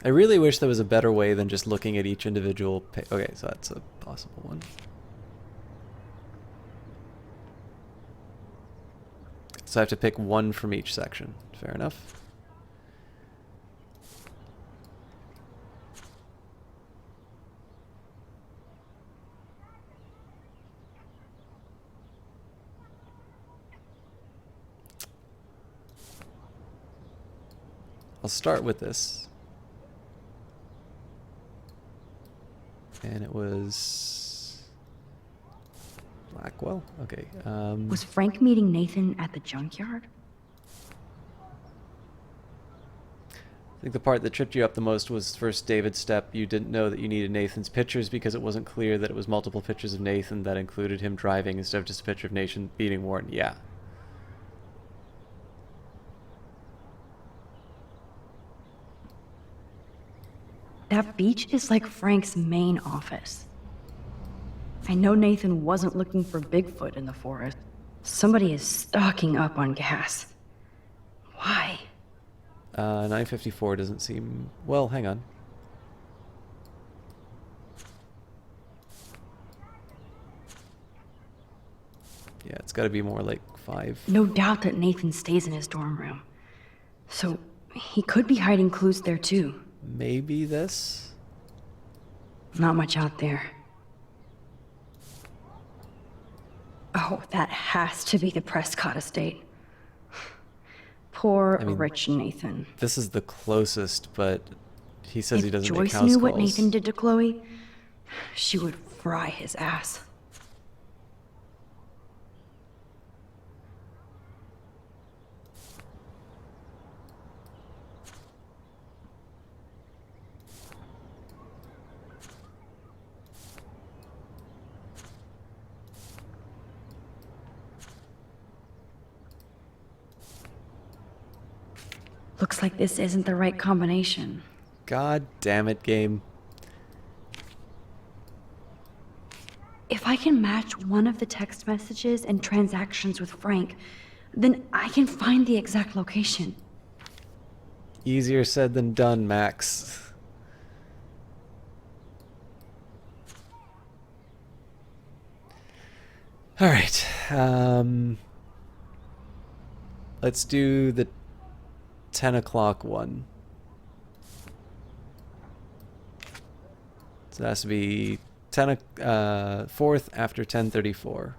really wish there was a better way than just looking at each individual okay, so that's a possible one. So I have to pick one from each section. Fair enough. I'll start with this. And it was Blackwell? Okay. Was Frank meeting Nathan at the junkyard? I think the part that tripped you up the most was first David's step. You didn't know that you needed Nathan's pictures because it wasn't clear that it was multiple pictures of Nathan that included him driving instead of just a picture of Nathan beating Warren. Yeah. That beach is like Frank's main office. I know Nathan wasn't looking for Bigfoot in the forest. Somebody is stocking up on gas. Why? 954 doesn't seem... Well, hang on. Yeah, it's got to be more like 5. No doubt that Nathan stays in his dorm room. So, he could be hiding clues there too. Maybe this? Not much out there. Oh, that has to be the Prescott estate. Poor I mean, rich Nathan. This is the closest, but he says he If doesn't make Joyce house knew calls. what Nathan did to Chloe, she would fry his ass. Looks like this isn't the right combination. God damn it, game. I can match one of the text messages and transactions with Frank, then I can find the exact location. Easier said than done, Max. All right. Let's do the 10 o'clock one. So that has to be 4th after 10:34.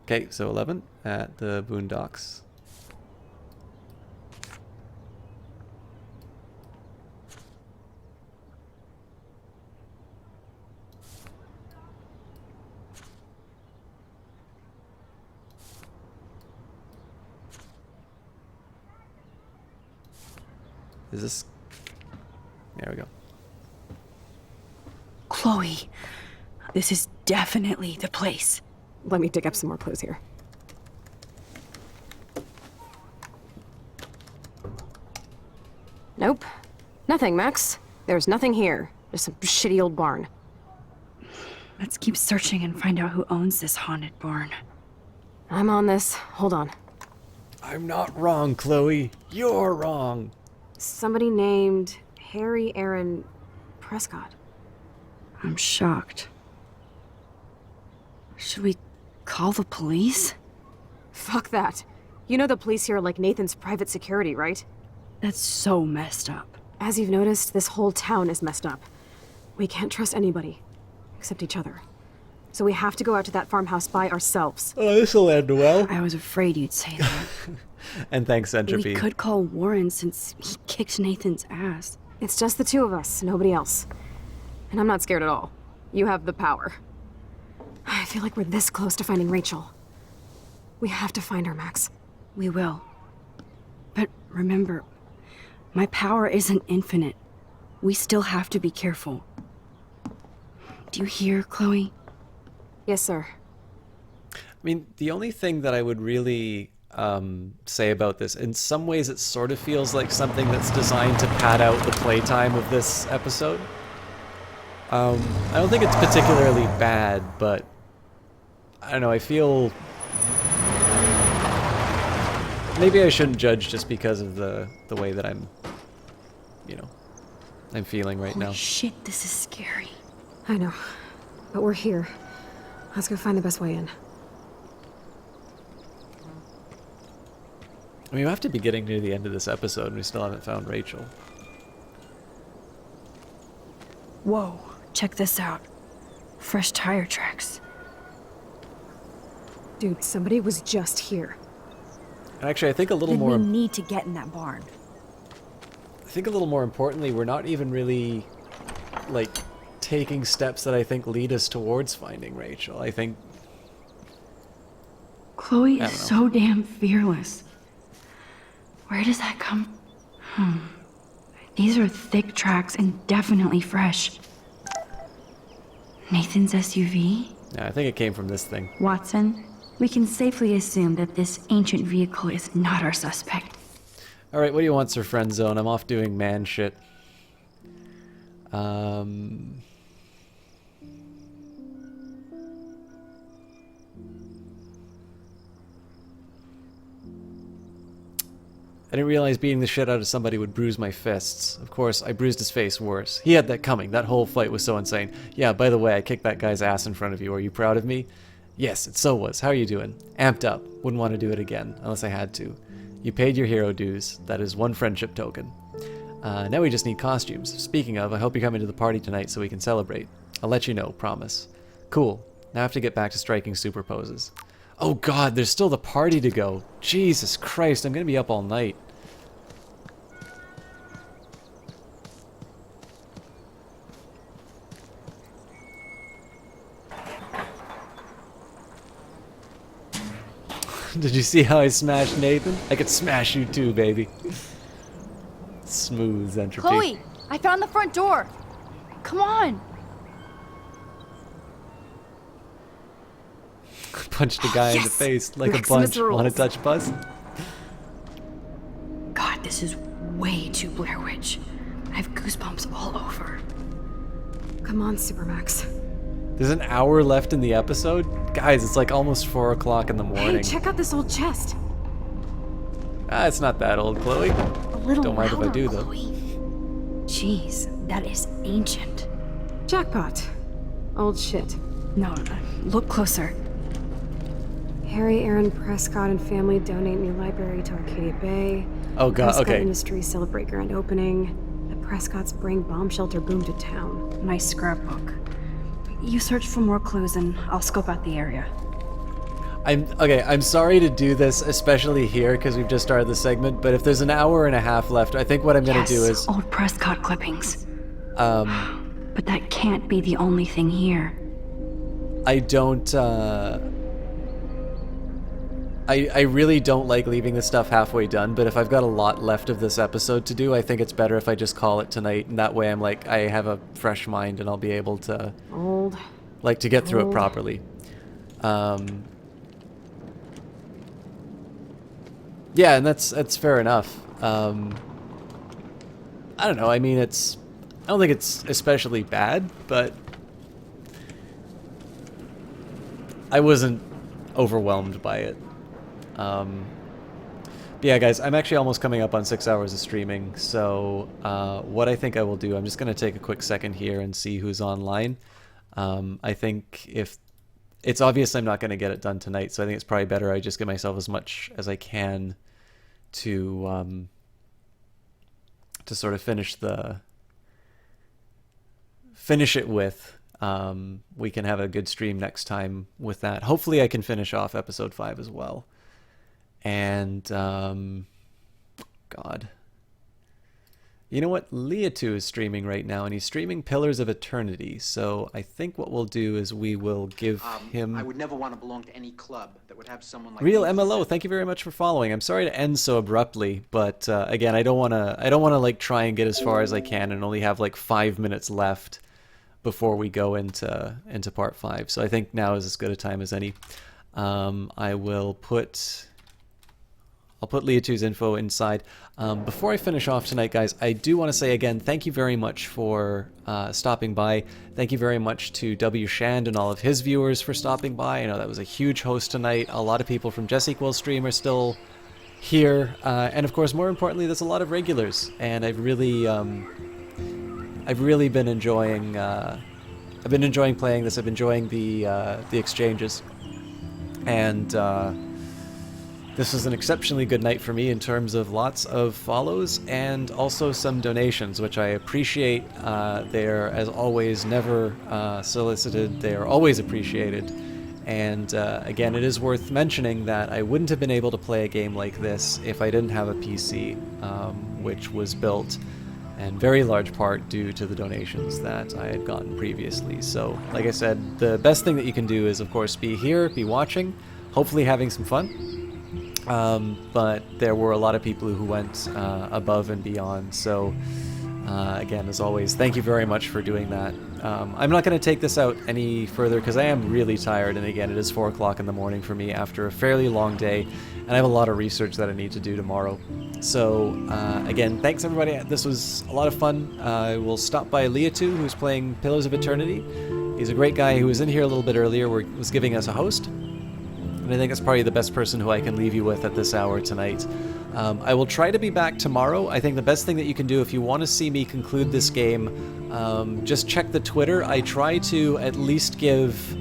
Okay, so 11 at the Boondocks. Is this... There we go. Chloe, this is definitely the place. Let me dig up some more clues here. Nope. Nothing, Max. There's nothing here. Just some shitty old barn. Let's keep searching and find out who owns this haunted barn. I'm on this. Hold on. I'm not wrong, Chloe. You're wrong. Somebody named Harry Aaron Prescott. I'm shocked. Should we call the police? Fuck that. You know the police here are like Nathan's private security, right? That's so messed up. As you've noticed, this whole town is messed up. We can't trust anybody, except each other. So we have to go out to that farmhouse by ourselves. Oh, this'll end well. I was afraid you'd say that. And thanks, Entropy. We could call Warren since he kicked Nathan's ass. It's just the two of us, nobody else. And I'm not scared at all. You have the power. I feel like we're this close to finding Rachel. We have to find her, Max. We will. But remember, my power isn't infinite. We still have to be careful. Do you hear, Chloe? Yes, sir. I mean, the only thing that I would really say about this, in some ways it sort of feels like something that's designed to pad out the playtime of this episode. I don't think it's particularly bad, but I don't know, I feel... Maybe I shouldn't judge just because of the way that I'm, you know, I'm feeling right now. Holy shit, this is scary. I know, but we're here. Let's go find the best way in. I mean, we have to be getting near the end of this episode and we still haven't found Rachel. Whoa, check this out. Fresh tire tracks. Dude, somebody was just here. And actually, I think a little Then more... we need to get in that barn. I think a little more importantly, we're not even really, like, taking steps that I think lead us towards finding Rachel. I think... Chloe is so damn fearless. Where does that come? These are thick tracks and definitely fresh. Nathan's SUV? Yeah, I think it came from this thing. Watson, we can safely assume that this ancient vehicle is not our suspect. Alright, what do you want, Sir Friend Zone? I'm off doing man shit. I didn't realize beating the shit out of somebody would bruise my fists. Of course, I bruised his face worse. He had that coming. That whole fight was so insane. Yeah, by the way, I kicked that guy's ass in front of you. Are you proud of me? Yes, it so was. How are you doing? Amped up. Wouldn't want to do it again, unless I had to. You paid your hero dues. That is one friendship token. Now we just need costumes. Speaking of, I hope you're coming to the party tonight so we can celebrate. I'll let you know, promise. Cool. Now I have to get back to striking super poses. Oh god, there's still the party to go. Jesus Christ, I'm gonna be up all night. Did you see how I smashed Nathan? I could smash you too, baby. Smooth Entropy. Chloe, I found the front door. Come on. Punched a guy in the face like Maximus a bunch. rules. Want to touch Buzz? God This is way too Blair Witch. I have goosebumps all over. Come on, Supermax. There's an hour left in the episode? Guys, it's like almost 4 o'clock in the morning. Hey, check out this old chest. Ah, it's not that old, Chloe. A little Don't mind if I louder, do, though. Chloe. Jeez, that is ancient. Jackpot. Old shit. No, look closer. Harry Aaron Prescott and family donate new library to Arcadia Bay. Oh god, Prescott okay. Industries celebrate grand opening. The Prescotts bring bomb shelter boom to town. Nice scrapbook. You search for more clues and I'll scope out the area. I'm sorry to do this, especially here, because we've just started the segment, but if there's an hour and a half left, I think what I'm gonna do is... old Prescott clippings. Um... But that can't be the only thing here. I don't, I really don't like leaving this stuff halfway done, but if I've got a lot left of this episode to do, I think it's better if I just call it tonight, and that way I'm like, I have a fresh mind and I'll be able to... to get through it properly. Yeah, and that's fair enough. I don't know, I mean, I don't think it's especially bad, but I wasn't overwhelmed by it. But yeah, guys, I'm actually almost coming up on 6 hours of streaming, so what I think I will do, I'm just going to take a quick second here and see who's online. I think if it's obvious I'm not going to get it done tonight, so I think it's probably better I just give myself as much as I can to sort of finish it with. We can have a good stream next time with that. Hopefully I can finish off episode 5 as well. And God, you know what? Leah2 is streaming right now, and he's streaming Pillars of Eternity. So I think what we'll do is we will give him... I would never want to belong to any club that would have someone like Real me. MLO, thank you very much for following. I'm sorry to end so abruptly, but again, I don't want to like try and get as far as I can and only have like 5 minutes left before we go into part 5. So I think now is as good a time as any. I'll put Leah2's info inside. Before I finish off tonight, guys, I do want to say again, thank you very much for stopping by. Thank you very much to W. Shand and all of his viewers for stopping by. I know that was a huge host tonight. A lot of people from Jess Equals stream are still here. And of course, more importantly, there's a lot of regulars. And I've really been enjoying I've been enjoying playing this. I've been enjoying the exchanges. And this was an exceptionally good night for me in terms of lots of follows and also some donations, which I appreciate. They're, as always, never solicited. They are always appreciated. And again, it is worth mentioning that I wouldn't have been able to play a game like this if I didn't have a PC, which was built in very large part due to the donations that I had gotten previously. So, like I said, the best thing that you can do is, of course, be here, be watching, hopefully having some fun. But there were a lot of people who went above and beyond. So, again, as always, thank you very much for doing that. I'm not going to take this out any further because I am really tired. And again, it is 4 o'clock in the morning for me after a fairly long day. And I have a lot of research that I need to do tomorrow. So, again, thanks everybody. This was a lot of fun. I will stop by Leah2, who's playing Pillars of Eternity. He's a great guy who was in here a little bit earlier, was giving us a host. And I think that's probably the best person who I can leave you with at this hour tonight. I will try to be back tomorrow. I think the best thing that you can do if you want to see me conclude this game, just check the Twitter. I try to at least give...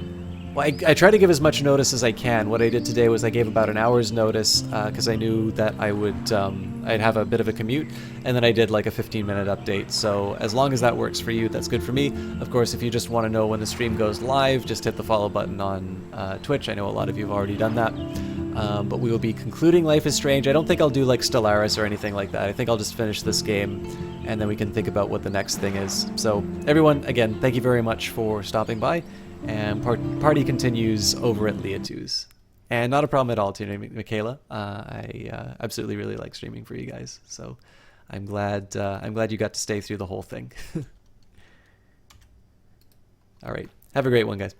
Well, I try to give as much notice as I can. What I did today was I gave about an hour's notice because I knew that I would I'd have a bit of a commute, and then I did like a 15-minute update. So as long as that works for you, that's good for me. Of course, if you just want to know when the stream goes live, just hit the follow button on Twitch. I know a lot of you have already done that. But we will be concluding Life is Strange. I don't think I'll do like Stellaris or anything like that. I think I'll just finish this game, and then we can think about what the next thing is. So everyone, again, thank you very much for stopping by. And party continues over at Leah2's. And not a problem at all, Tina Michaela. I absolutely really like streaming for you guys. So I'm glad you got to stay through the whole thing. All right. Have a great one, guys.